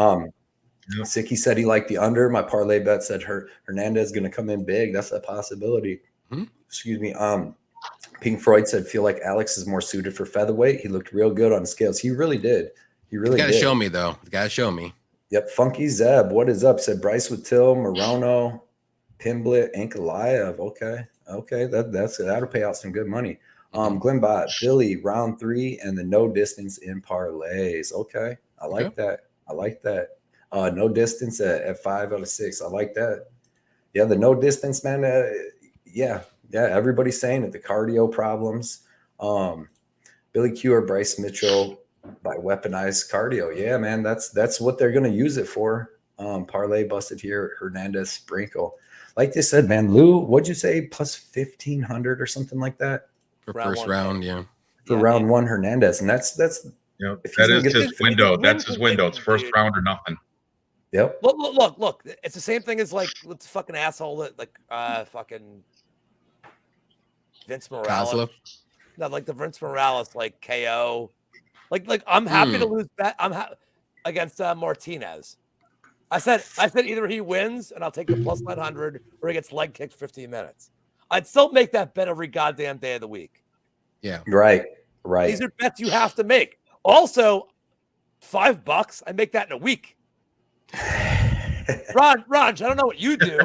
Sicky said he liked the under. My parlay bet said Hernandez going to come in big. That's a possibility. Excuse me. Pink Freud said, feel like Alex is more suited for featherweight. He looked real good on the scales. He really did. He really did. Got to show me though. Got to show me. Yep. Funky Zeb, what is up? Said Bryce with Till, Morono, Pimblett, Ankalaev. Okay, that'll pay out some good money. Glenbot, Billy, round 3, and the no distance in parlays. Okay, I like that. No distance at 5 out of 6. I like that. Yeah, the no distance, man. Yeah. Everybody's saying it. The cardio problems. Billy Q or Bryce Mitchell by weaponized cardio. Yeah, man. That's what they're gonna use it for. Parlay busted here. Hernandez sprinkle. Like they said, man, Lou, what'd you say? Plus 1,500 or something like that for first round, yeah. For round 1, Hernandez, and that's that is his window. That's his window. It's first round or nothing. Yep. Look. It's the same thing as like the fucking asshole that fucking Vince Morales. Koslow? No, like the Vince Morales like KO. Like I'm happy to lose that. Against Martinez. I said either he wins and I'll take the plus 900 or he gets leg kicked 15 minutes. I'd still make that bet every goddamn day of the week. Yeah. Right. These are bets you have to make. Also, $5, I make that in a week. Ranj, I don't know what you do.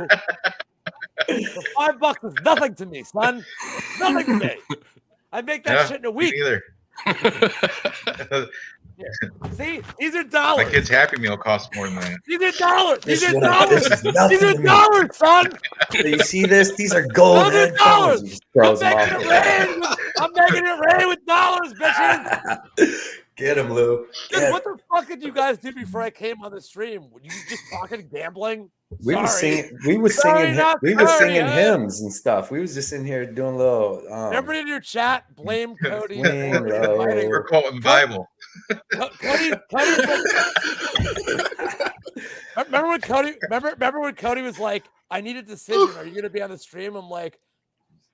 The $5 is nothing to me, son. Nothing to me. I make that shit in a week. Either. See, these are dollars. My kid's Happy Meal costs more than that. These are dollars. These are nothing dollars, son. You see this? These are gold headphones. I'm making it rain with dollars, bitches. Get him, Lou. Dude, what the fuck did you guys do before I came on the stream? Were you just talking gambling? We were singing hymns and stuff. We was just in here doing a little. Everybody in your chat, blame Cody. We're quoting the Bible. Cody, remember when Cody was like, "I need a decision. Are you going to be on the stream?" I'm like,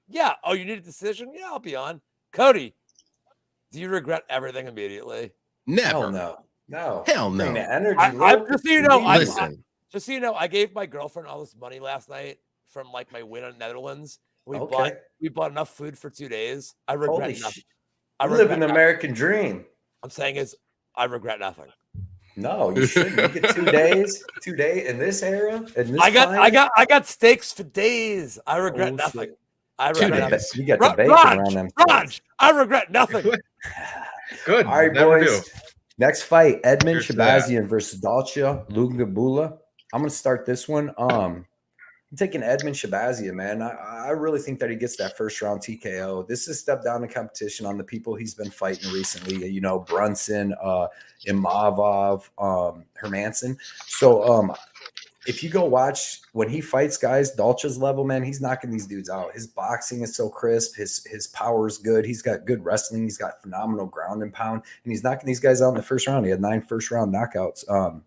"Yeah." Oh, you need a decision? Yeah, I'll be on. Cody, do you regret everything immediately? Never. No. Hell no. Just so you know, listen. Just so you know, I gave my girlfriend all this money last night from like my win on Netherlands. We bought enough food for 2 days. I regret nothing. I live an American dream. I'm saying I regret nothing. No, you shouldn't. You get 2 days. 2 days in this era. I got steaks for days. I regret nothing. Shit. I regret nothing. You got the bacon around them. Ranj, I regret nothing. Good. All right, boys. Next fight: Edmen Shabazyan versus Dalcha Lugabula. I'm going to start this one. I'm taking Edmen Shabazyan, man. I really think that he gets that first round TKO. This is a step down in competition on the people he's been fighting recently. You know, Brunson, Imavov, Hermanson. So if you go watch when he fights guys, Dalcha's level, man, he's knocking these dudes out. His boxing is so crisp. His power is good. He's got good wrestling. He's got phenomenal ground and pound, and he's knocking these guys out in the first round. He had 9 first round knockouts.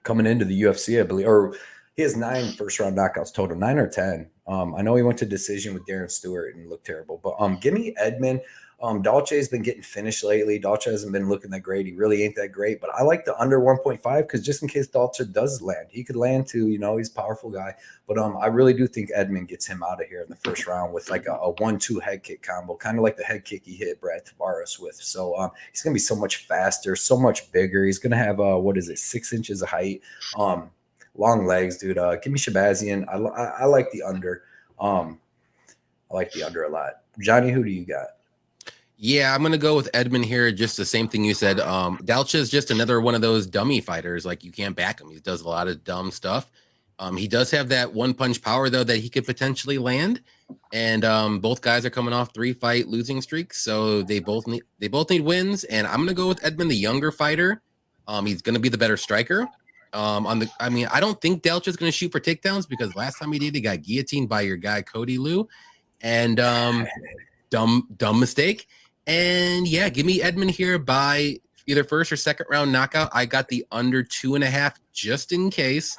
Coming into the UFC, I believe, or he has 9 first round knockouts total, 9 or 10. I know he went to decision with Darren Stewart and looked terrible, but give me Edmen. Dalcha has been getting finished lately. Dalcha hasn't been looking that great. He really ain't that great, but I like the under 1.5 because just in case Dalcha does land, he could land too. You know, he's a powerful guy, but I really do think Edmen gets him out of here in the first round with like a 1-2 head kick combo, kind of like the head kick he hit Brad Tavares with. So he's gonna be so much faster, so much bigger. He's gonna have 6 inches of height, long legs, dude. Give me Shabazyan. I like the under. I like the under a lot. Johnny, who do you got? Yeah, I'm gonna go with Edmen here. Just the same thing you said. Dalcha is just another one of those dummy fighters. Like you can't back him. He does a lot of dumb stuff. He does have that one punch power though that he could potentially land. And both guys are coming off 3-fight losing streaks, so they both need wins. And I'm gonna go with Edmen, the younger fighter. He's gonna be the better striker. I don't think Dalcha's gonna shoot for takedowns because last time he did, he got guillotined by your guy Cody Liu, and dumb mistake. And yeah, give me Edmen here by either first or second round knockout. I got the under 2.5 just in case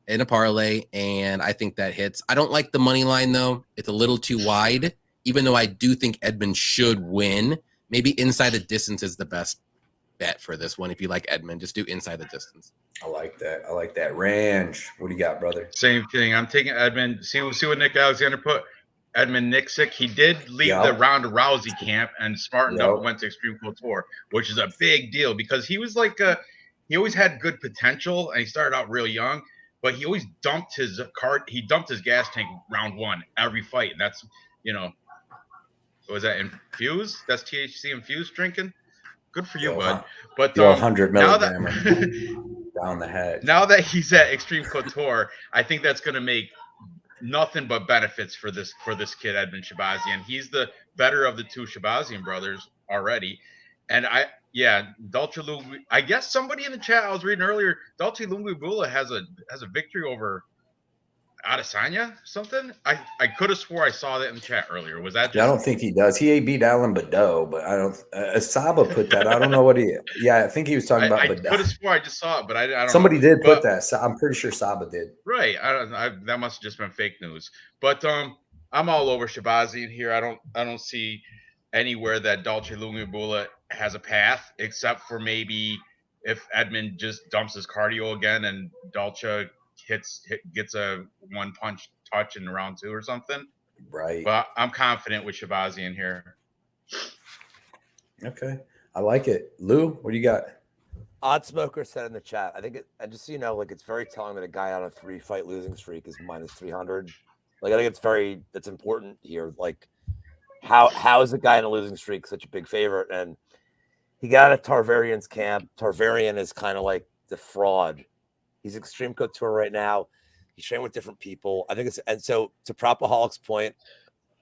in a parlay, and I think that hits. I don't like the money line though; it's a little too wide. Even though I do think Edmen should win, maybe inside the distance is the best bet for this one. If you like Edmen, just do inside the distance. I like that. Ranj, what do you got, brother? Same thing. I'm taking Edmen. See what Nick Alexander put. Edmen Nixick. He did leave the Ronda Rousey camp and smartened up and went to Extreme Couture, which is a big deal because he was like he always had good potential and he started out real young, but he always dumped his gas tank round 1 every fight. And that's, was that infused? That's THC infused drinking. Good for you, bud. But 100 milligram down the head. Now that he's at Extreme Couture, I think that's going to make nothing but benefits for this kid, Edmen Shabazyan. He's the better of the two Shabazyan brothers already. And Dalcha Lungu, I guess somebody in the chat I was reading earlier, Dalcha Lungu has a victory over Adesanya something. I could have swore I saw that in the chat earlier. Was that just... I don't think he does. He beat Alan Badeau, but I don't. Saba put that. I don't know what he. Yeah, I think he was talking about. I could have swore I just saw it, but I don't. Somebody did put that. So I'm pretty sure Saba did. Right. That must have just been fake news. But I'm all over Shabazyan here. I don't see anywhere that Dalcha Lungu has a path except for maybe if Edmen just dumps his cardio again and Dalcha gets a one punch touch in round 2 or something. Right. But I'm confident with Shabazyan here. Okay. I like it. Lou, what do you got? Odd Smoker said in the chat, I think and just so you know, like it's very telling that a guy on a 3-fight losing streak is minus 300. Like I think that's important here. Like how is a guy in a losing streak such a big favorite? And he got at Tarvarian's camp. Tarvarian is kind of like the fraud. He's Extreme Couture right now. He's training with different people. I think it's, and so to Propoholic's point,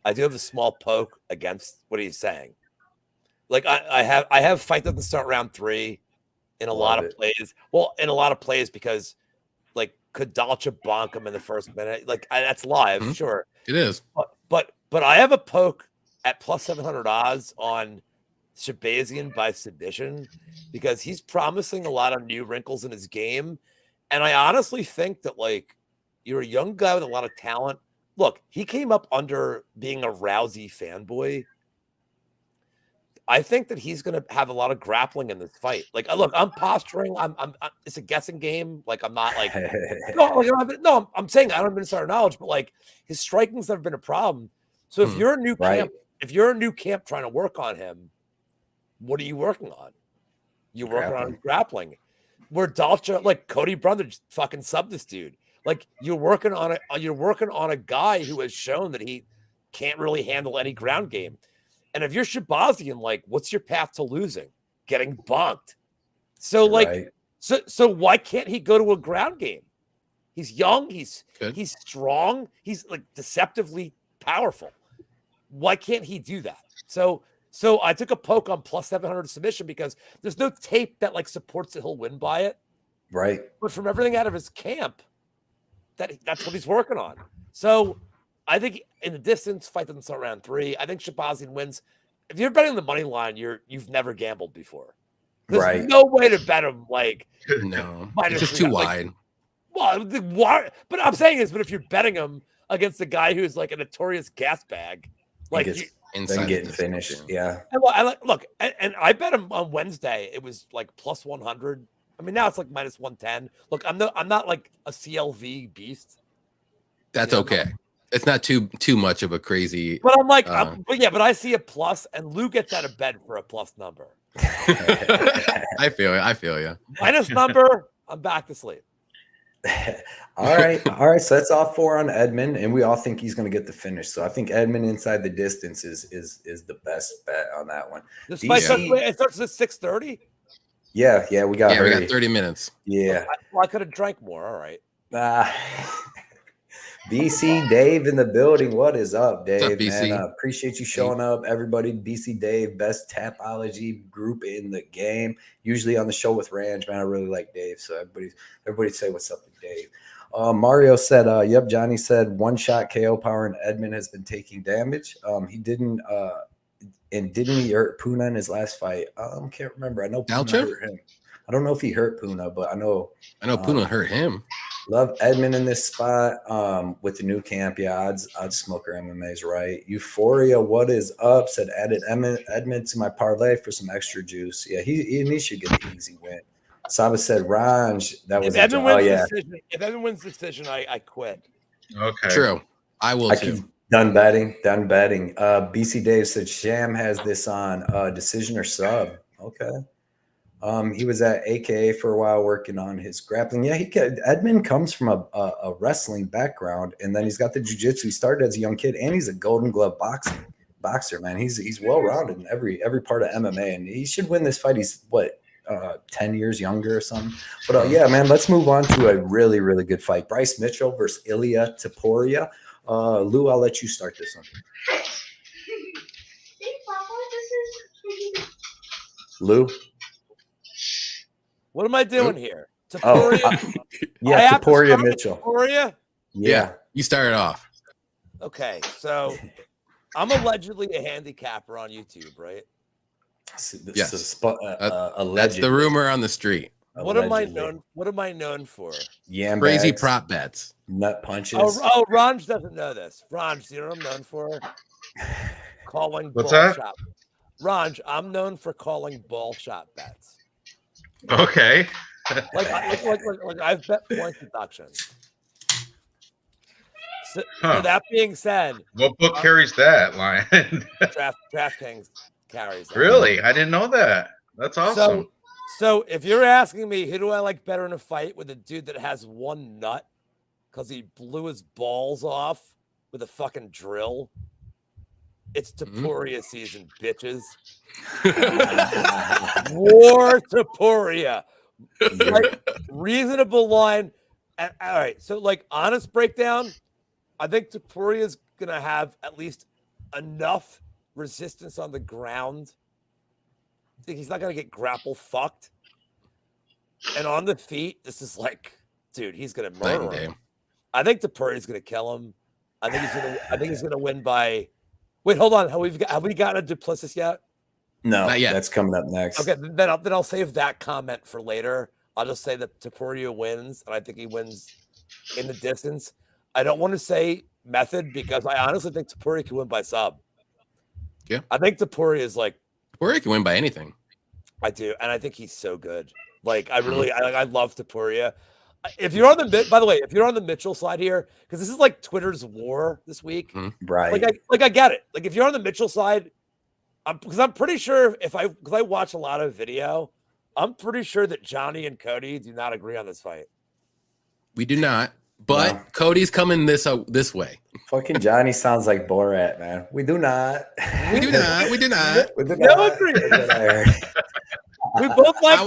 I do have a small poke against what he's saying. Like I have fight doesn't start round 3 in a lot of plays. Well, in a lot of plays because like could Dalcha bonk him in the first minute? Like that's live, sure. It is. But I have a poke at plus 700 odds on Shabazyan by submission because he's promising a lot of new wrinkles in his game. And I honestly think that, like, you're a young guy with a lot of talent. Look, he came up under being a Rousey fanboy. I think that he's going to have a lot of grappling in this fight. Like, look, I'm posturing. I'm it's a guessing game. Like, I'm not like, I'm saying I don't have insider knowledge, but like his striking's never been a problem. So if you're a new camp trying to work on him, what are you working on? You're working on grappling. Where Dalcha, like Cody Brundage, fucking sub this dude. Like you're working on a guy who has shown that he can't really handle any ground game. And if you're Shabazyan, like, what's your path to losing? Getting bonked. So like, so why can't he go to a ground game? He's young. He's strong. He's like deceptively powerful. Why can't he do that? So I took a poke on plus 700 submission because there's no tape that like supports that he'll win by it. Right. But from everything out of his camp, that's what he's working on. So I think in the distance, fight doesn't start round 3. I think Shabazyan wins. If you're betting the money line, you've never gambled before. There's no way to bet him like no. It's just too wide. Well, but I'm saying is, but if you're betting him against a guy who's like a notorious gas bag, like then getting finished, yeah. And I bet him on Wednesday. It was like plus 100. I mean, now it's like minus 110. Look, I'm not like a CLV beast. That's okay. It's not too much of a crazy. But I'm like, but I see a plus, and Lou gets out of bed for a plus number. I feel you. Minus number, I'm back to sleep. All right. So that's all 4 on Edmen, and we all think he's going to get the finish. So I think Edmen inside the distance is the best bet on that one. This fight starts at 6:30. Yeah, we got 30 minutes. Yeah. Well, I could have drank more. All right. BC Dave in the building. What is up, Dave? What's up, BC? Man, appreciate you showing up, everybody. BC Dave, best tapology group in the game. Usually on the show with Ranj, man. I really like Dave, so everybody say what's up to Dave. Mario said, "Yep." Johnny said, "1-shot KO power and Edmen has been taking damage. He didn't, and didn't he hurt Puna in his last fight? Can't remember. I know Puna hurt him. I don't know if he hurt Puna, but I know Puna hurt him." Love Edmen in this spot with the new camp. Yeah, I'd smoker MMA's right. Euphoria, what is up? Said added Edmen to my parlay for some extra juice. Yeah, he should get the easy win. Saba said Ranj. That was if Edmen wins decision, I quit. Okay. True. I will too. Done betting. BC Dave said Sham has this on decision or sub. Okay. He was at AKA for a while working on his grappling. Yeah, Edmen comes from a wrestling background, and then he's got the jiu-jitsu. He started as a young kid, and he's a Golden Glove boxer, man. He's well-rounded in every part of MMA, and he should win this fight. He's 10 years younger or something. But yeah, man, let's move on to a really, really good fight. Bryce Mitchell versus Ilia Topuria. Lou, I'll let you start this one. Lou? What am I doing here? Topuria? Topuria Mitchell. Topuria? Yeah, you started off. Okay, so I'm allegedly a handicapper on YouTube, right? Yes. That's the rumor on the street. What am I known for? Yam crazy bags, prop bets, nut punches. Oh, Ranj doesn't know this. Ranj, you know what I'm known for? Calling What's ball that? shot. Ranj, I'm known for calling ball shot bets. Okay. Like I've bet point deductions. So that being said, What book carries that line? DraftKings carries that. Really? I didn't know that. That's awesome. So if you're asking me, who do I like better in a fight with a dude that has one nut because he blew his balls off with a fucking drill? It's Topuria season, bitches. War Topuria. Like, reasonable line. And, all right. So, honest breakdown, I think Topuria is going to have at least enough resistance on the ground. I think he's not going to get grapple fucked. And on the feet, this is dude, he's going to murder him. I think Topuria is going to kill him. I think he's going to win by. Wait, hold on. Have we gotten a Plessis yet? No, not yet. That's coming up next. Okay, then I'll save that comment for later. I'll just say that Topuria wins, and I think he wins in the distance. I don't want to say method because I honestly think Topuria can win by sub. Yeah, I think Topuria is Topuria can win by anything. I do, and I think he's so good. I love Topuria. If you're on by the way, if you're on the Mitchell side here, because this is Twitter's war this week, right? I get it. If you're on the Mitchell side, because I'm pretty sure because I watch a lot of video, I'm pretty sure that Johnny and Cody do not agree on this fight. We do not, but Cody's coming this way. Fucking Johnny sounds like Borat, man. We do not. We do not. No agreement. We both like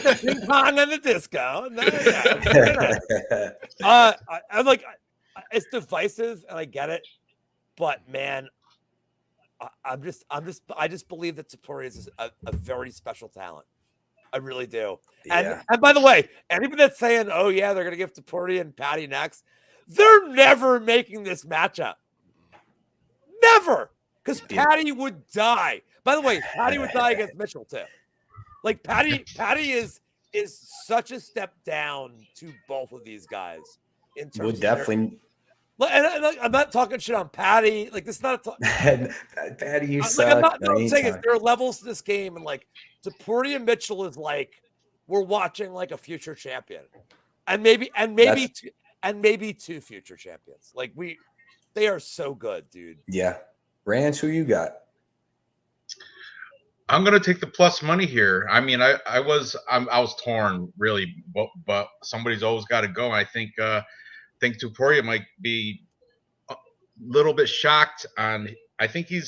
the ping pong and the disco. It's divisive, and I get it, but man, I just believe that Topuria is a very special talent. I really do. Yeah. And by the way, anybody that's saying, "Oh yeah, they're gonna give Topuria and Patty next," they're never making this matchup. Never, because Patty would die. By the way, Patty would die against Mitchell too. Patty is such a step down to both of these guys. In terms would definitely. And I'm not talking shit on Patty. This is not Patty, you suck. I'm not saying it. There are levels to this game, and Topuria Mitchell is we're watching a future champion, and maybe two future champions. They are so good, dude. Yeah, Ranch, who you got? I'm gonna take the plus money here. I mean, I was torn really, but somebody's always got to go. I think Topuria might be a little bit shocked on. I think he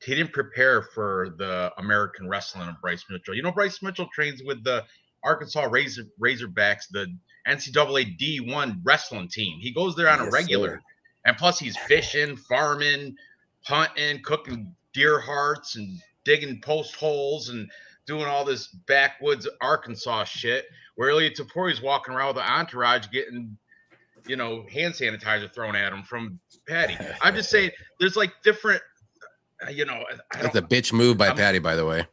didn't prepare for the American wrestling of Bryce Mitchell. You know, Bryce Mitchell trains with the Arkansas Razorbacks, the NCAA D1 wrestling team. He goes there on a regular, and plus he's fishing, farming, hunting, cooking deer hearts, and digging post holes and doing all this backwoods Arkansas shit, where Ilia Topuria's walking around with an entourage getting, you know, hand sanitizer thrown at him from Patty. I'm just saying there's like different, you know. That's a bitch move by Patty, by the way.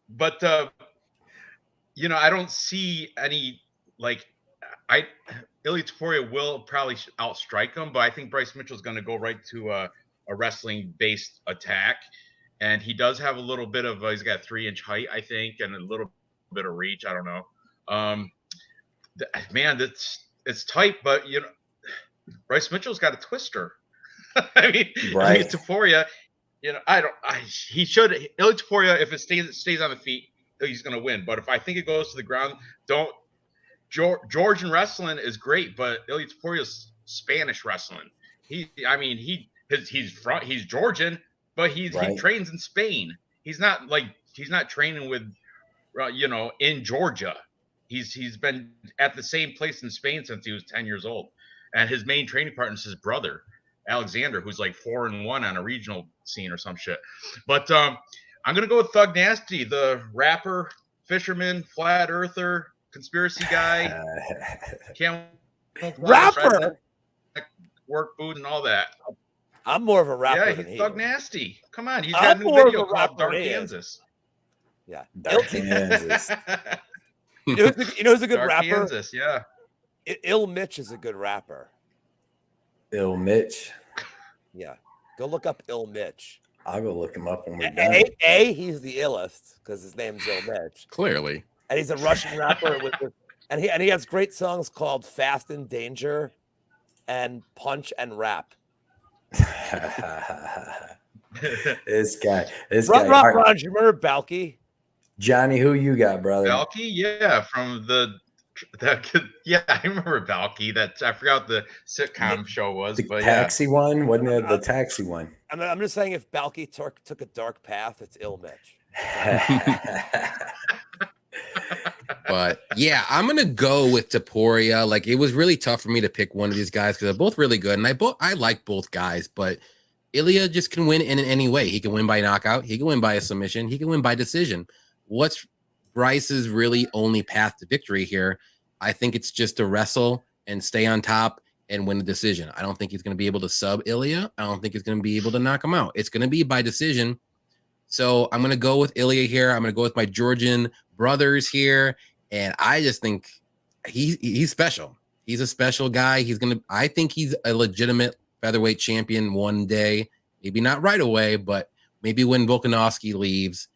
But, you know, I don't see any, like, Ilia Topuria will probably outstrike him, but I think Bryce Mitchell's going to go right to a wrestling-based attack, and he does have a little bit of he's got 3-inch height, I think, and a little bit of reach. I don't know. Man, it's tight, but you know, Bryce Mitchell's got a twister. I mean, right. Topuria, you know, he should. Ilia Topuria, if it stays on the feet, he's going to win. But if I think it goes to the ground, Georgian wrestling is great, but Ilia Topuria's Spanish wrestling. He's Georgian, but he trains in Spain. He's not training with, you know, in Georgia. He's been at the same place in Spain since he was 10 years old, and his main training partner is his brother Alexander, who's like 4-1 on a regional scene or some shit. But I'm gonna go with Thug Nasty, the rapper, fisherman, flat earther, conspiracy guy, rapper, work food and all that. I'm more of a rapper. Yeah, he's Thug Nasty. Come on, he's got a new video called Dark Kansas. Yeah, Dark Kansas. You know who's a good Dark rapper? Kansas, yeah. Ill Mitch is a good rapper. Ill Mitch. Yeah, go look up Ill Mitch. I'll go look him up when we're done. He's the illest because his name's Ill Mitch. Clearly, and he's a Russian rapper and he has great songs called "Fast and Danger" and "Punch and Rap." This guy. Ranj, you remember Balky? Johnny, who you got, brother? Balky, yeah, from yeah, I remember Balky. I forgot what the sitcom show was, but taxi one, wasn't it? The taxi one. I'm just saying, if Balky took a dark path, it's Ill Mitch. But yeah, I'm gonna go with Topuria. Like, it was really tough for me to pick one of these guys because they're both really good, and I like both guys. But Ilia just can win in any way. He can win by knockout. He can win by a submission. He can win by decision. What's Bryce's really only path to victory here? I think it's just to wrestle and stay on top and win the decision. I don't think he's going to be able to sub Ilia. I don't think he's going to be able to knock him out. It's going to be by decision. So I'm going to go with Ilia here. I'm going to go with my Georgian brothers here. And I just think he's special. He's a special guy. I think he's a legitimate featherweight champion one day. Maybe not right away, but maybe when Volkanovski leaves,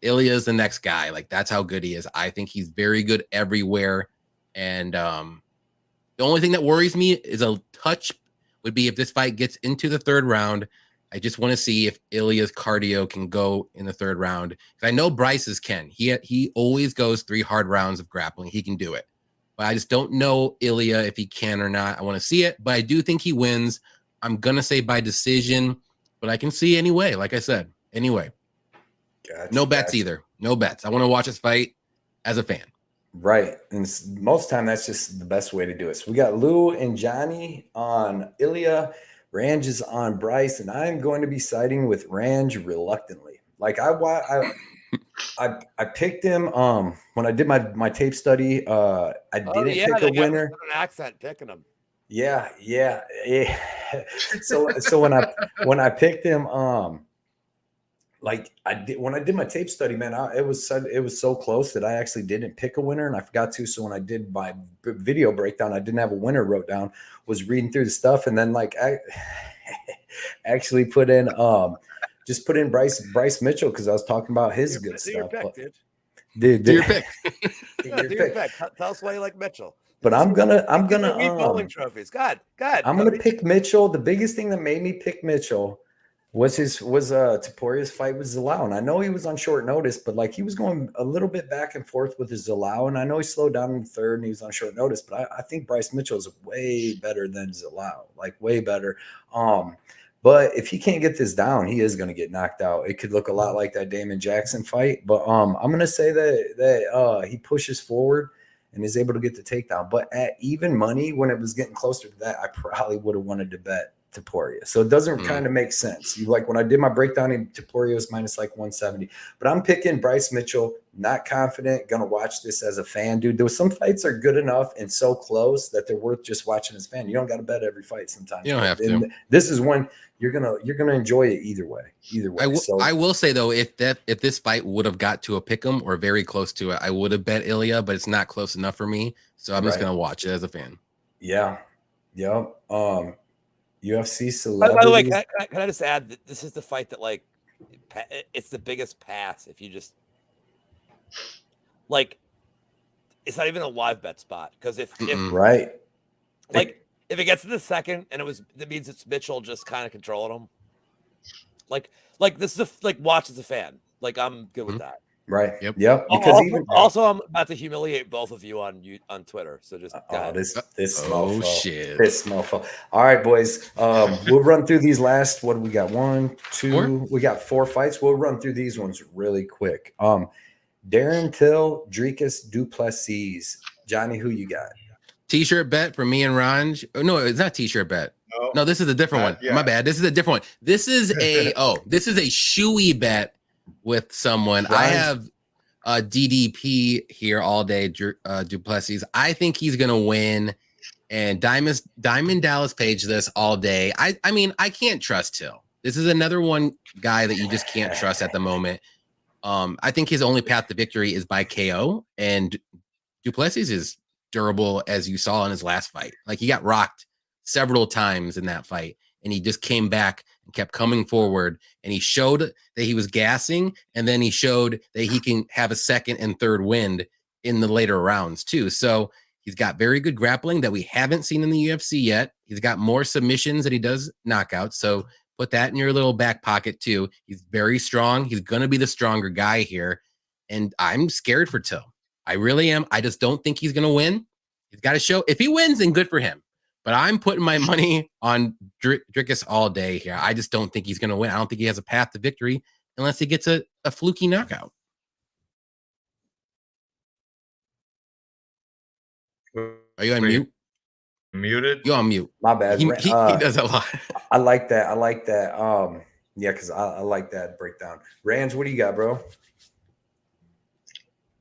Ilya's the next guy. Like, that's how good he is. I think he's very good everywhere. And the only thing that worries me is a touch would be if this fight gets into the third round. I just want to see if Ilya's cardio can go in the third round. I know Bryce's can. He always goes 3 hard rounds of grappling. He can do it. But I just don't know Ilya if he can or not. I want to see it, but I do think he wins. I'm going to say by decision, but I can see anyway. Like I said, anyway. Gotcha, no bets either. No bets. I want to watch this fight as a fan. Right. And most time that's just the best way to do it. So we got Lou and Johnny on Ilya. Ranj is on Bryce, and I'm going to be siding with Ranj reluctantly. Like I picked him when I did my tape study. I didn't pick a winner. An accent picking him. Yeah. So when I picked him, like I did when I did my tape study, man, it was so close that I actually didn't pick a winner, and I forgot to. So when I did my video breakdown, I didn't have a winner wrote down. Was reading through the stuff, and then like I actually put in just put in Bryce Mitchell because I was talking about his good stuff. Do your pick. Do your pick. Tell us why you like Mitchell. But I'm gonna bowling trophies. God. I'm gonna pick Mitchell. The biggest thing that made me pick Mitchell Was Topuria's fight with Zalal? And I know he was on short notice, but like he was going a little bit back and forth with his Zalal. And I know he slowed down in the third and he was on short notice, but I think Bryce Mitchell is way better than Zalal, like way better. But if he can't get this down, he is going to get knocked out. It could look a lot like that Damon Jackson fight, but I'm going to say that he pushes forward and is able to get the takedown. But at even money, when it was getting closer to that, I probably would have wanted to bet Topuria. So it doesn't kind of make sense. You like when I did my breakdown, Topuria was minus like 170. But I'm picking Bryce Mitchell, not confident, gonna watch this as a fan, dude. There was some fights are good enough and so close that they're worth just watching as a fan. You don't gotta bet every fight sometimes. You don't have to. This is one you're gonna enjoy it either way. I will say though, if this fight would have got to a pick'em or very close to it, I would have bet Ilya, but it's not close enough for me. So I'm just gonna watch it as a fan. Yeah. Yep. UFC celebrities. By the way, can I just add that this is the fight that like it's the biggest pass if you just like it's not even a live bet spot because if right like if it gets to the second and that means it's Mitchell just kind of controlling him. Like this is watch as a fan. Like I'm good with that. Right. Yep. Because also, I'm about to humiliate both of you on Twitter. So just this shit. This mofo. All right, boys. We'll run through these last. What do we got? 1, 2. 4? We got 4 fights. We'll run through these ones really quick. Darren Till, Dricus Du Plessis. Johnny, who you got? T-shirt bet for me and Ranj. Oh, no, it's not t-shirt bet. No, this is a different one. Yeah. My bad. This is a different one. This is a shoey bet with someone. Right. I have DDP here all day, Du Plessis. I think he's gonna win, and Diamond Dallas Page this all day. I mean, I can't trust Till. This is another one guy that you just can't trust at the moment. I think his only path to victory is by KO, and Du Plessis is durable, as you saw in his last fight. Like he got rocked several times in that fight, and he just came back and kept coming forward, and he showed that he was gassing, and then he showed that he can have a second and third wind in the later rounds too. So he's got very good grappling that we haven't seen in the UFC yet. He's got more submissions than he does knockouts. So put that in your little back pocket too. He's very strong. He's going to be the stronger guy here. And I'm scared for Till. I really am. I just don't think he's going to win. He's got to show. If he wins, then good for him. But I'm putting my money on Dricus all day here. I just don't think he's going to win. I don't think he has a path to victory unless he gets a fluky knockout. Are you on mute? Muted? You're on mute. My bad. He does a lot. I like that. Yeah, because I like that breakdown. Ranj, what do you got, bro?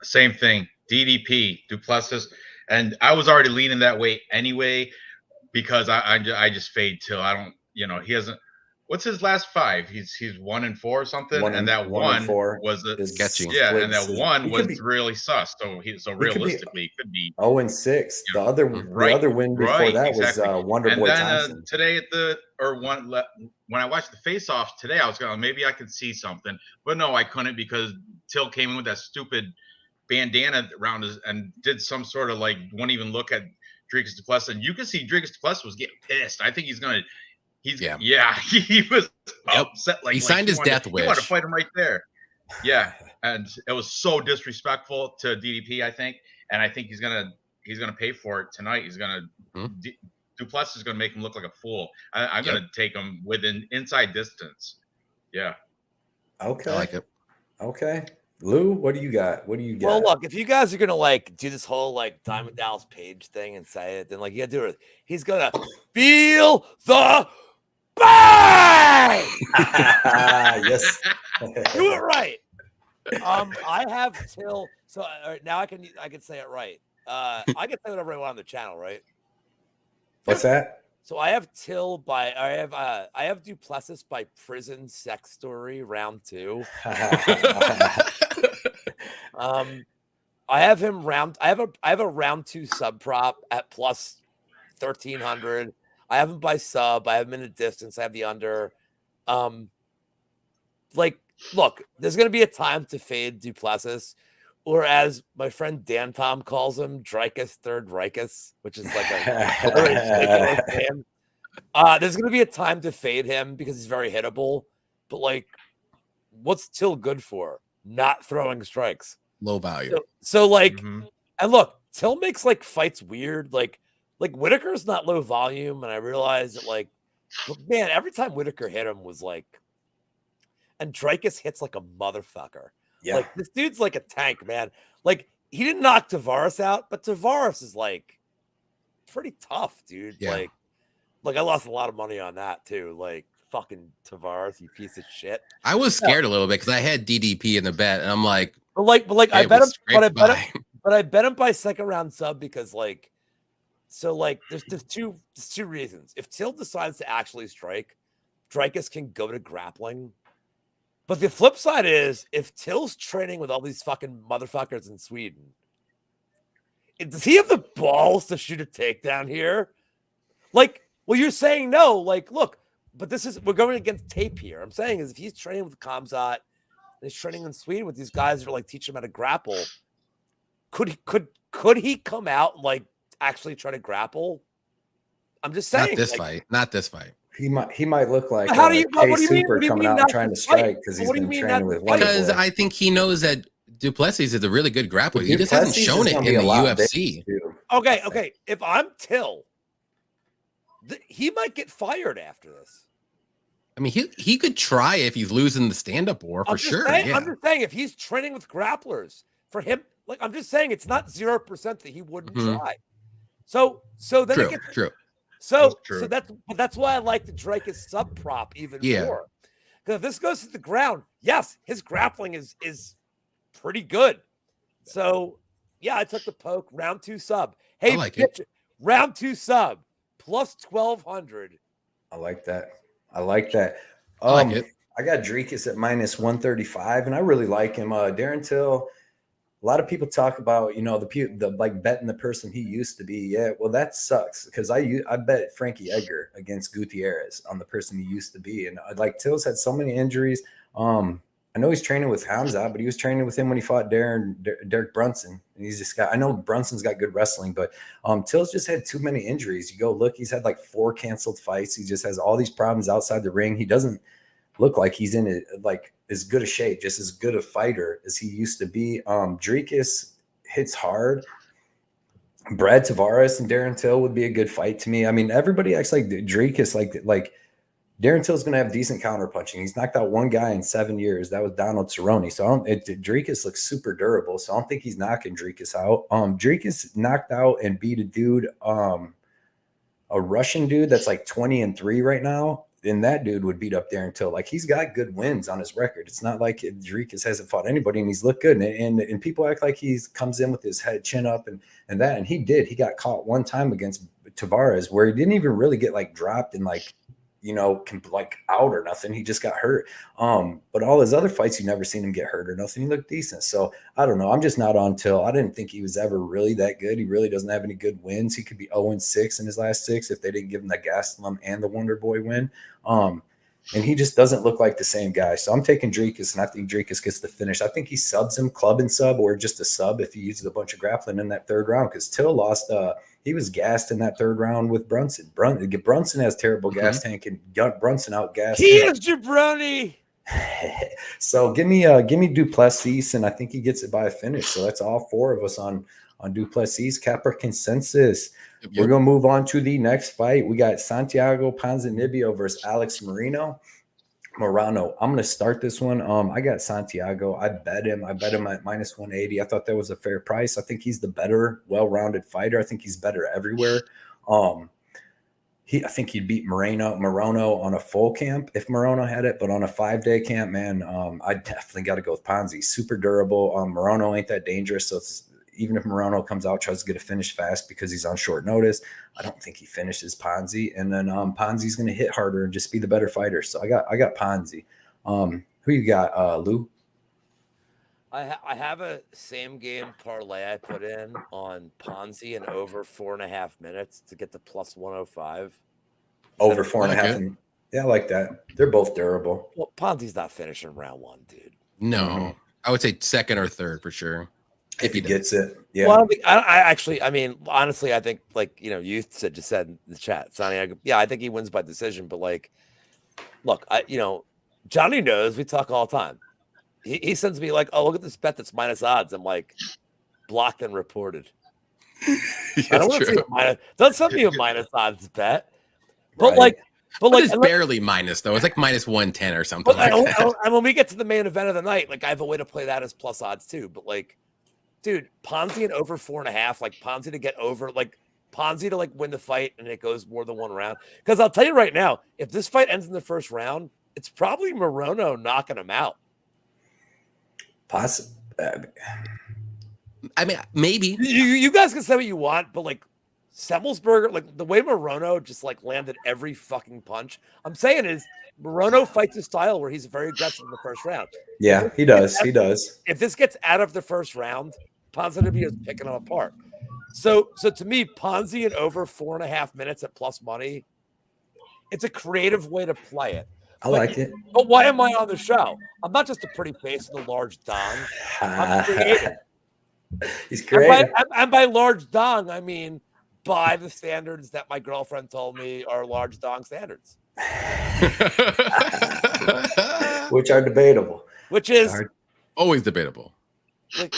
Same thing. DDP, Du Plessis. And I was already leaning that way anyway because I just fade Till. I don't, he hasn't. What's his last 5? He's 1-4 or something, and that one was sketchy. Yeah, and that one was really sus. So realistically, it could be 0-6. The other win before that was Wonder Boy Thompson. Today when I watched the face-off today, I was going maybe I could see something, but no, I couldn't because Till came in with that stupid bandana around his and did some sort of won't even look at Dricus Du Plessis, and you can see Dricus Du Plessis was getting pissed. I think he was upset. He signed his death wish. He wanted to fight him right there. Yeah, and it was so disrespectful to DDP. I think, and I think he's gonna pay for it tonight. He's gonna Du Plessis is gonna make him look like a fool. I'm gonna take him within inside distance. Yeah. Okay. I like it. Okay. Lou, what do you got? Well, look, if you guys are gonna do this whole Diamond Dallas Page thing and say it, then you gotta do it. He's gonna feel the bang. Yes. Do it right. I have Till. So now I can say it right. I can say whatever I want on the channel, right? What's that? So I have Till I have Du Plessis by Prison Sex Story round 2. I have him I have a round 2 sub prop at plus 1,300. I have him by sub. I have him in a distance. I have the under. Look, there's gonna be a time to fade Du Plessis, or as my friend Dan Tom calls him, Dricus Third Ricus, which is a ridiculous name. There's gonna be a time to fade him because he's very hittable. but like, what's Till good for? Not throwing strikes. Low value. So like, and look, Till makes like fights weird. Like Whitaker's not low volume, and I realized that like, but man, every time Whitaker hit him was like, and Dricus hits like a motherfucker. Yeah. Like this dude's like a tank, man. Like he didn't knock Tavares out, but Tavares is like pretty tough, dude. Yeah. Like I lost a lot of money on that too. Like fucking Tavares, you piece of shit. I was scared a little bit because I had DDP in the bet, and I'm like, but I bet him, but I bet him by second round sub because like, so like there's two reasons. If Till decides to actually strike, Dricus can go to grappling. But the flip side is if Till's training with all these fucking motherfuckers in Sweden, does he have the balls to shoot a takedown here? Like, well, you're saying no. Like, look, but we're going against tape here. I'm saying is if he's training with Kamzat, and he's training in Sweden with these guys that are like teaching him how to grapple, could he come out and like actually try to grapple? I'm just saying. Not this fight. He might look like how do you what do you mean? Super coming out and trying to strike because he's been training with one. Because I think he knows that Duplessis is a really good grappler. He just hasn't shown it in the UFC. Okay. If I'm Till, he might get fired after this. I mean, he could try if he's losing the stand-up war for sure. I'm just saying if he's training with grapplers for him, like I'm just saying it's not 0% that he wouldn't try. So then true, it gets true. So that's why I like the Dricus sub prop even more. Because if this goes to the ground, yes, his grappling is pretty good. So yeah, I took the poke round 2 sub. Hey, round 2 sub plus 1,200. I like that. I like it. I got Dricus at minus 135, and I really like him. Darren Till. A lot of people talk about, the like betting the person he used to be. Yeah, well, that sucks because I bet Frankie Edgar against Gutierrez on the person he used to be, and like Till's had so many injuries. I know he's training with Hamza, but he was training with him when he fought Derek Brunson, and he's just got. I know Brunson's got good wrestling, but Till's just had too many injuries. You go look, he's had like 4 canceled fights. He just has all these problems outside the ring. He doesn't look like he's in it like as good a shape, just as good a fighter as he used to be. Dricus hits hard. Brad Tavares and Darren Till would be a good fight to me. I mean, everybody acts like Dricus, like Darren Till's going to have decent counter punching. He's knocked out one guy in 7 years. That was Donald Cerrone. So Dricus looks super durable. So I don't think he's knocking Dricus out. Dricus knocked out and beat a dude, a Russian dude that's like 20-3 right now. Then that dude would beat up Darren Till. Like he's got good wins on his record. It's not like Dricus hasn't fought anybody and he's looked good. And people act like he comes in with his head chin up and that. And he did. He got caught one time against Tavares where he didn't even really get like dropped and like, out or nothing. He just got hurt. But all his other fights, you never seen him get hurt or nothing. He looked decent. So I don't know. I'm just not on Till. I didn't think he was ever really that good. He really doesn't have any good wins. He could be 0-6 in his last 6 if they didn't give him the Gastelum and the Wonder Boy win. And he just doesn't look like the same guy. So I'm taking Dricus, and I think Dricus gets the finish. I think he subs him, club and sub, or just a sub if he uses a bunch of grappling in that 3rd round because Till lost he was gassed in that 3rd round with Brunson. Brunson has terrible gas tank and got Brunson out gassed. He is jabroni. So give me Duplessis, and I think he gets it by a finish. So that's all 4 of us on Duplessis. Capra consensus. Yep. We're gonna move on to the next fight. We got Santiago Ponzinibbio versus Alex Morono. I'm gonna start this one. I got Santiago. I bet him at minus 180. I thought that was a fair price. I think he's the better, well-rounded fighter. I think he's better everywhere. I think he'd beat Morono on a full camp if Morono had it, but on a 5-day camp, man, I definitely got to go with Ponzi. Super durable. Morono ain't that dangerous, so even if Morono comes out, tries to get a finish fast because he's on short notice, I don't think he finishes Ponzi. And then Ponzi's going to hit harder and just be the better fighter. So I got Ponzi. Who you got, Lou? I have a same game parlay I put in on Ponzi and over 4.5 minutes to get the plus 105. Over 4.5. Yeah, I like that. They're both durable. Well, Ponzi's not finishing round 1, dude. No, I would say 2nd or 3rd for sure. If he gets it, yeah. Well, I mean, honestly, I think Youth just said in the chat, Santiago. Yeah, I think he wins by decision. But look, Johnny knows. We talk all the time. He sends me like, "Oh, look at this bet that's minus odds." I'm like, blocked and reported. I don't want to see a minus. Don't send me a minus odds bet. But Right. It's barely minus though. It's like minus 110 or something like that. And when we get to the main event of the night, like I have a way to play that as plus odds too. But like, dude, Ponzi and over 4.5, like Ponzi to get over, like Ponzi to like win the fight and it goes more than one round. Because I'll tell you right now, if this fight ends in the first round, it's probably Morono knocking him out. Possibly. I mean, maybe you guys can say what you want, but like Semmelsberger, like the way Morono just like landed every fucking punch. I'm saying is Morono fights a style where he's very aggressive in the first round. Yeah, he does. He does. If this gets out of the first round, Ponzinibbio is picking him apart. So to me, Ponzi at over 4.5 minutes at plus money, it's a creative way to play it. I like it. But why am I on the show? I'm not just a pretty face with a large dong. I'm creative. He's creative. And by large dong, I mean by the standards that my girlfriend told me are large dong standards. Which are debatable. Which is always debatable. Like,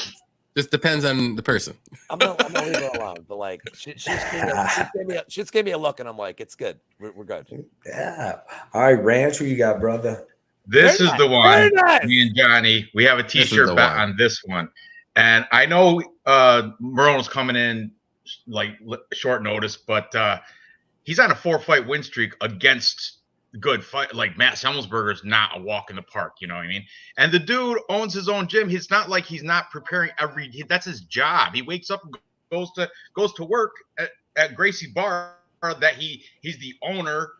just depends on the person. I'm gonna leave her alone. But like she just gave me a look and I'm like, it's good. We're good. Yeah. All right, Ranch, who you got, brother? This is the one. Nice. Me and Johnny, we have a t-shirt bet on this one. And I know Morono's coming in like short notice, but he's on a 4-fight win streak against good fight. Like Matt Semmelsberger is not a walk in the park, you know what I mean? And the dude owns his own gym. It's not like he's not preparing that's his job. He wakes up and goes to work at Gracie Bar that he's the owner.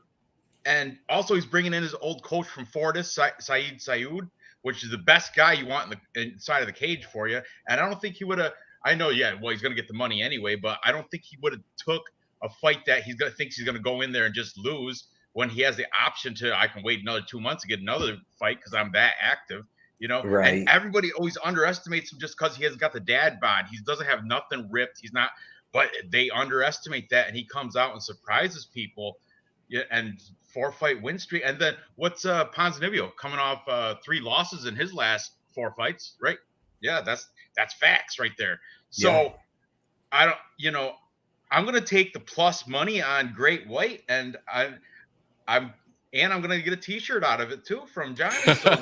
And also he's bringing in his old coach from Fortis, Saeed Sayoud, which is the best guy you want inside of the cage for you. And I don't think he would have, I know, he's going to get the money anyway, but I don't think he would have took a fight that thinks he's going to go in there and just lose when he has the option to, I can wait another 2 months to get another fight because I'm that active, you know? Right. And everybody always underestimates him just because he hasn't got the dad bod. He doesn't have nothing ripped. He's not, but they underestimate that. And he comes out and surprises people. Yeah, and 4-fight win streak. And then what's Ponzinibbio coming off 3 losses in his last 4 fights, right? Yeah, that's facts right there. So I don't, I'm gonna take the plus money on Great White, and I'm gonna get a t-shirt out of it too from Johnny. So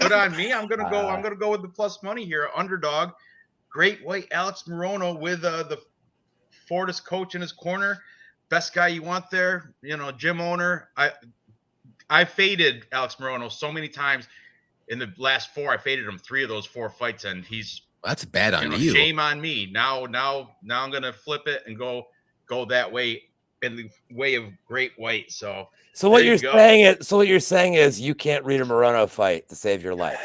put on me. I'm gonna go with the plus money here. Underdog, Great White, Alex Morono with the Fortis coach in his corner. Best guy you want there, gym owner. I faded Alex Morono so many times in the last 4. I faded him 3 of those 4 fights, and that's bad on you. Shame on me. Now I'm gonna flip it and go that way in the way of Great White. So what you're saying is you can't read a Morono fight to save your life.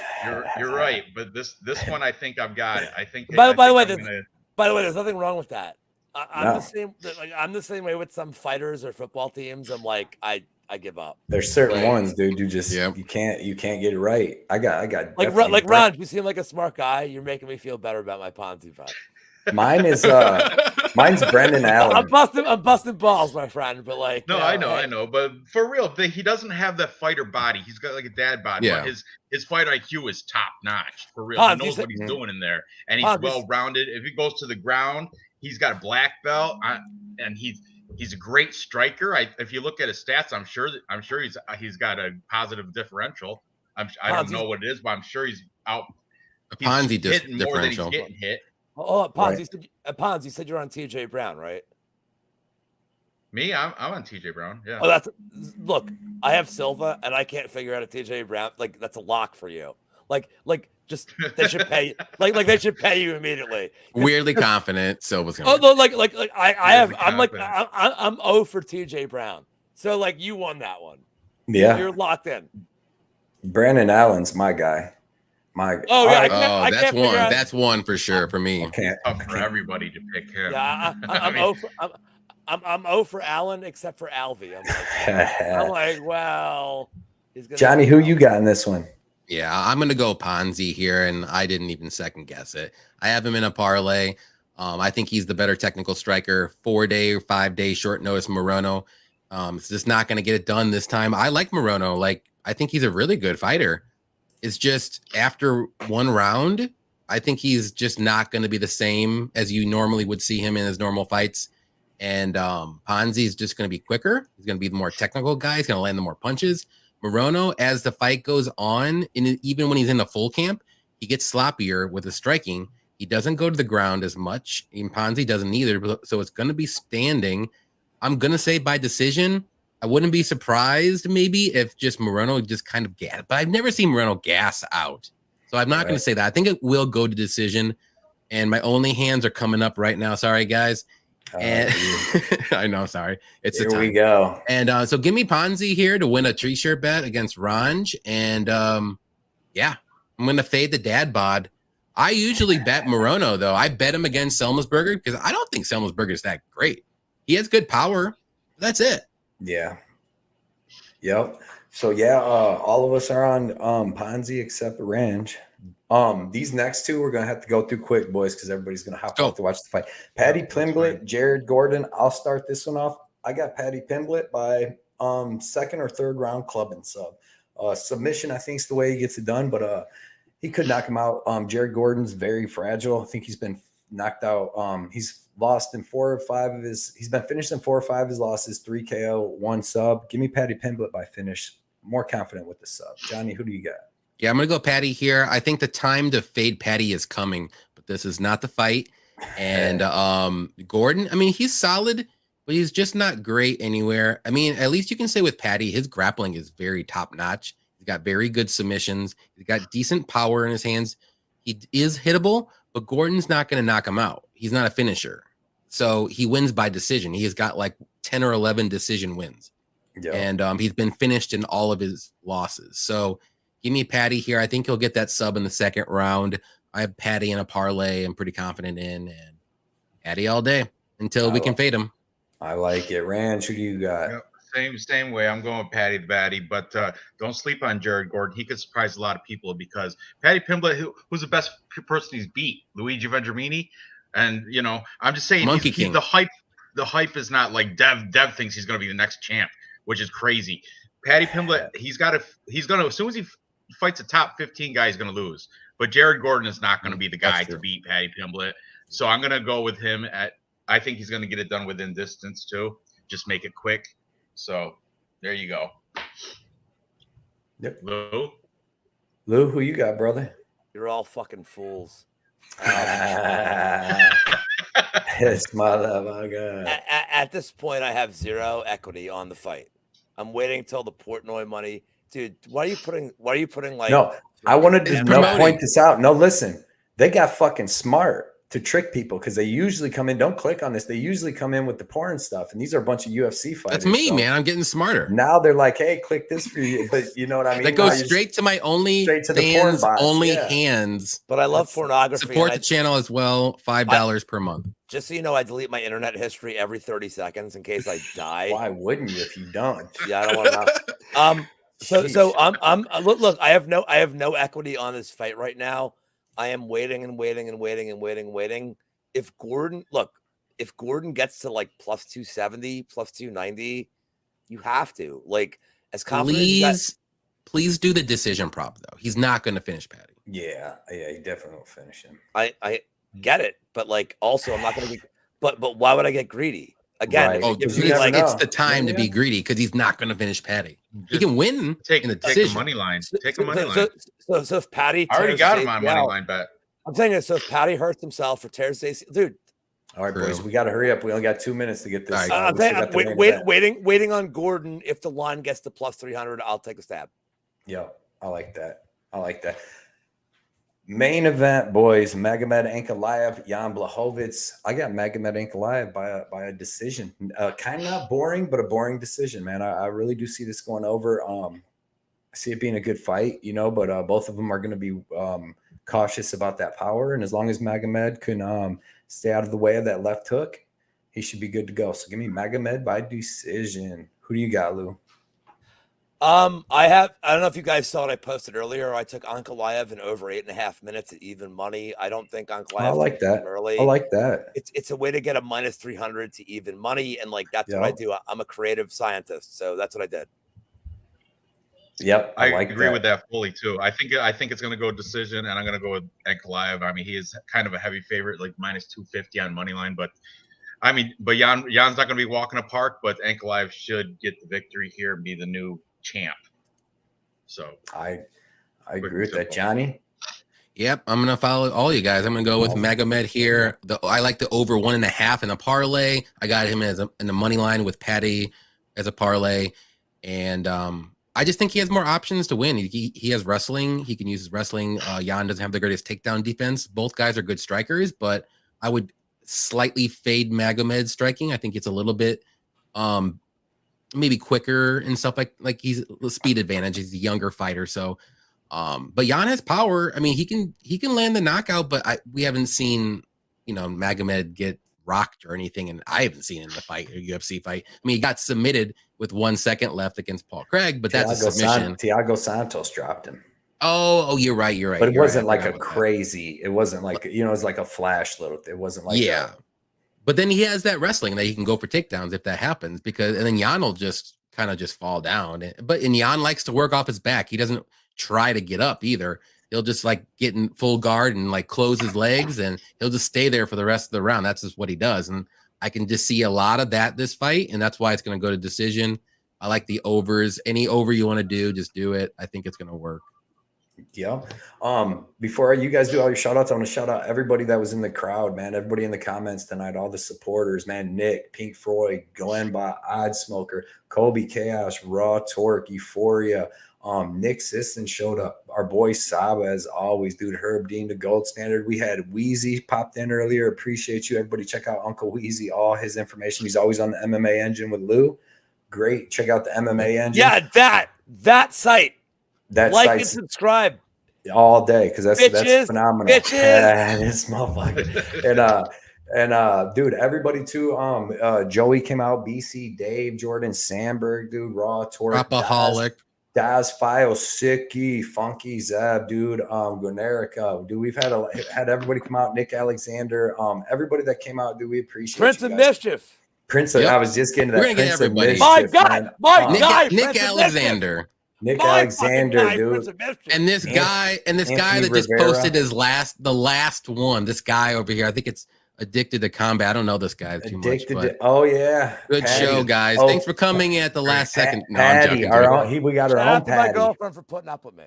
You're right, but this one I think I've got it. I think. By the way, there's nothing wrong with that. I'm the same way with some fighters or football teams. I'm like, I give up. There's certain ones, dude. You just you can't get it right. I got like Ranj. You seem like a smart guy. You're making me feel better about my Ponzi fight. Mine is mine's Brendan Allen. I'm busting balls, my friend. But like, no, I know. But for real, he doesn't have that fighter body. He's got like a dad body. Yeah. But his fight IQ is top notch. For real, he knows what he's doing in there, and he's well rounded. If he goes to the ground, he's got a black belt, and he's a great striker. If you look at his stats, I'm sure he's got a positive differential. I don't know what it is, but I'm sure he's out. He's Ponzi hitting more than he's getting hit. Oh, Ponzi, you said you're on TJ Brown, right? Me, I'm on TJ Brown. Yeah. Oh, look. I have Silva, and I can't figure out a TJ Brown. Like that's a lock for you. Like just they should pay. like they should pay you immediately. Weirdly confident. Silva's gonna. Oh no, I'm 0 for TJ Brown. So like you won that one. Yeah. You're locked in. Brandon Allen's my guy. That's one. That's one for sure for me. For everybody to pick him. Yeah, I'm 0 for Allen except for Alvey. I'm like, well, he's gonna Johnny, who you got in this one? Yeah, I'm gonna go Ponzi here, and I didn't even second guess it. I have him in a parlay. I think he's the better technical striker. 4-day or 5-day short notice Morono. It's just not gonna get it done this time. I like Morono. Like I think he's a really good fighter. It's just after one round, I think he's just not going to be the same as you normally would see him in his normal fights. And Ponzi's just going to be quicker. He's going to be the more technical guy. He's going to land the more punches. Morono, as the fight goes on, even when he's in the full camp, he gets sloppier with his striking. He doesn't go to the ground as much. And Ponzi doesn't either. So it's going to be standing. I'm going to say by decision. I wouldn't be surprised maybe if just Morono just kind of gas. But I've never seen Morono gas out. So I'm not going to say that. I think it will go to decision. And my only hands are coming up right now. Sorry, guys. And I know, sorry. It's here we go. And so give me Ponzi here to win a tree shirt bet against Ranj. And yeah, I'm going to fade the dad bod. I usually bet Morono, though. I bet him against Selmasberger because I don't think Selmasberger is that great. He has good power. That's it. Yeah. Yep. So yeah, all of us are on Ponzi except Ranj. These next two we're gonna have to go through quick, boys, because everybody's gonna hop off to watch the fight. Paddy Pimblett, Jared Gordon. I'll start this one off. I got Paddy Pimblett by second or third round club and sub. Submission, I think, is the way he gets it done, but he could knock him out. Jared Gordon's very fragile. I think he's been knocked out. He's lost in 4 or 5 of his. He's been finished in 4 or 5 of his losses. 3 KO, 1 sub. Give me Paddy Pimblett by finish. More confident with the sub. Johnny, who do you got? Yeah, I'm gonna go Paddy here. I think the time to fade Paddy is coming, but this is not the fight. And Gordon, I mean, he's solid, but he's just not great anywhere. I mean, at least you can say with Paddy, his grappling is very top notch. He's got very good submissions. He's got decent power in his hands. He is hittable, but Gordon's not going to knock him out. He's not a finisher. So he wins by decision. He has got like 10 or 11 decision wins. Yep. And he's been finished in all of his losses. So give me Paddy here. I think he'll get that sub in the second round. I have Paddy in a parlay I'm pretty confident in. And Paddy all day until we can fade him. I like it. Ranch, who do you got? Yep. Same way. I'm going with Paddy the Batty, but don't sleep on Jared Gordon. He could surprise a lot of people because Paddy Pimblett, who's the best person he's beat? Luigi Vendramini. And you know, I'm just saying the hype is not like Dev thinks he's gonna be the next champ, which is crazy. Paddy Pimblett, he's gonna as soon as he fights a top 15 guy, he's gonna lose. But Jared Gordon is not gonna be the guy to beat Paddy Pimblett. So I'm gonna go with him I think he's gonna get it done within distance too. Just make it quick. So there you go. Yep. Lou, who you got, brother? You're all fucking fools. This motherfucker. At this point, I have 0 equity on the fight. I'm waiting until the Portnoy money, dude. Why are you putting like? No, I wanted to point this out. No, listen, they got fucking smart to trick people because they usually come in. Don't click on this. They usually come in with the porn stuff, and these are a bunch of UFC fighters. That's me, man. I'm getting smarter. Now they're like, "Hey, click this for you," but you know what I mean. That goes straight to my straight to the porn box. hands. But I love pornography. Support the channel as well. $5 per month. Just so you know, I delete my internet history every 30 seconds in case I die. Why wouldn't you if you don't? Yeah, I don't want to. So I'm look. I have no equity on this fight right now. I am waiting. If Gordon gets to like plus 270, plus 290, you have to like as confident. Please do the decision prop though. He's not going to finish Paddy. Yeah, he definitely will finish him. I get it, but like also I'm not going to be. But why would I get greedy again? Right. It's the time to be greedy because he's not going to finish Paddy. He can win. Take a money line. Take a money line. So if Paddy, I already got him on money line bet. I'm saying this. So if Paddy hurts himself or tears his ACL, dude. All right, boys, we got to hurry up. We only got 2 minutes to get this. I'm waiting on Gordon. If the line gets to plus 300, I'll take a stab. Yeah, I like that. Main event, boys. Magomed Ankalaev, Jan Blachowicz. I got Magomed Ankalaev by a decision. Kind of not boring, but a boring decision, man. I really do see this going over. I see it being a good fight, but both of them are going to be cautious about that power. And as long as Magomed can stay out of the way of that left hook, he should be good to go. So give me Magomed by decision. Who do you got, Lou? I don't know if you guys saw what I posted earlier. I took Ankalaev in over 8.5 minutes at even money. I don't think Ankalaev. I like that. Early. I like that. It's a way to get a minus 300 to even money, and like that's what I do. I'm a creative scientist, so that's what I did. Yep, I like agree that. with that fully too. I think it's going to go decision, and I'm going to go with Ankalaev. I mean, he is kind of a heavy favorite, like minus 250 on money line. But I mean, but Jan's not going to be walking a park. But Ankalaev should get the victory here and be the new champ. So I agree with that, Johnny. Yep, I'm gonna follow all you guys. I'm gonna go with Magomed here. I like the over 1.5 in a parlay. I got him in the money line with Patty as a parlay, and I just think he has more options to win. He has wrestling. He can use his wrestling. Jan doesn't have the greatest takedown defense. Both guys are good strikers, but I would slightly fade Magomed's striking. I think it's a little bit maybe quicker and stuff like he's a speed advantage. He's a younger fighter, so. But Jan has power. I mean, he can land the knockout, but we haven't seen, Magomed get rocked or anything, and I haven't seen in the fight, a UFC fight. I mean, he got submitted with 1 second left against Paul Craig, but that's a submission. Thiago Santos dropped him. Oh, you're right. But it wasn't like a crazy. It wasn't like it was like a flash little. It wasn't like But then he has that wrestling that he can go for takedowns if that happens, and then Jan will just kind of just fall down. But Jan likes to work off his back. He doesn't try to get up either. He'll just like get in full guard and like close his legs, and he'll just stay there for the rest of the round. That's just what he does. And I can just see a lot of that this fight, and that's why it's going to go to decision. I like the overs. Any over you want to do, just do it. I think it's going to work. Yeah. Before you guys do all your shout outs, I want to shout out everybody that was in the crowd, man. Everybody in the comments tonight, all the supporters, man. Nick, Pink Freud, Glenbot, Odd Smoker, Kobe Chaos, Raw Torque, Euphoria. Nick Sisson showed up. Our boy Saba, as always, dude. Herb Dean, the gold standard. We had Wheezy popped in earlier. Appreciate you. Everybody check out Uncle Wheezy. All his information. He's always on the MMA Engine with Lou. Great. Check out the MMA Engine. Yeah, that site. That like and subscribe all day, because that's phenomenal. Yeah, this motherfucker. And dude, everybody too. Joey came out. BC, Dave, Jordan, Sandberg, dude. Raw Torque, Rapaholic. Daz, File, Sicky, Funky, Zeb, dude, Gonerica, dude. We've had everybody come out. Nick Alexander, everybody that came out, dude. We appreciate Prince of Mischief. Prince of, I was just getting to that. We're gonna get everybody. Mischief, my God, Nick Alexander. Nick Alexander, dude. And this guy that just posted the last one. This guy over here, I think it's Addicted to Combat. I don't know this guy too much. Oh yeah, good Patty. Show, guys. Thanks for coming at the last second. No, Patty, we got our own Patty. My girlfriend for putting up with me.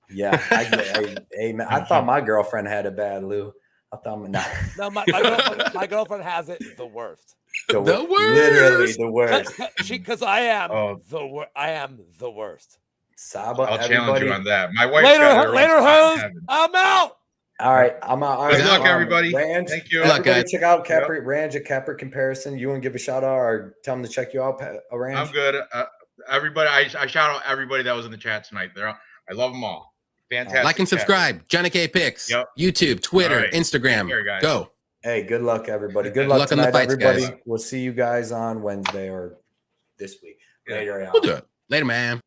Yeah, I thought my girlfriend had it bad, Lou. I thought no, my girlfriend has it the worst. The worst, literally the worst. Because I am the worst. Saba, I'll challenge you on that. My wife later, hoes. I'm out. All right, I'm out. All right, good luck, everybody. Ranj, thank you. Everybody check out Ranj at Capper Comparison. You want to give a shout out or tell them to check you out, Ranj? I'm good. Everybody, I shout out everybody that was in the chat tonight. I love them all. Fantastic. Like and subscribe. JohnnyKpicks. YouTube, Twitter, Instagram. Care, go. Hey, good luck, everybody. Good luck tonight, fights, everybody. Guys. We'll see you guys on Wednesday or this week. Later. We'll do it. Later, man.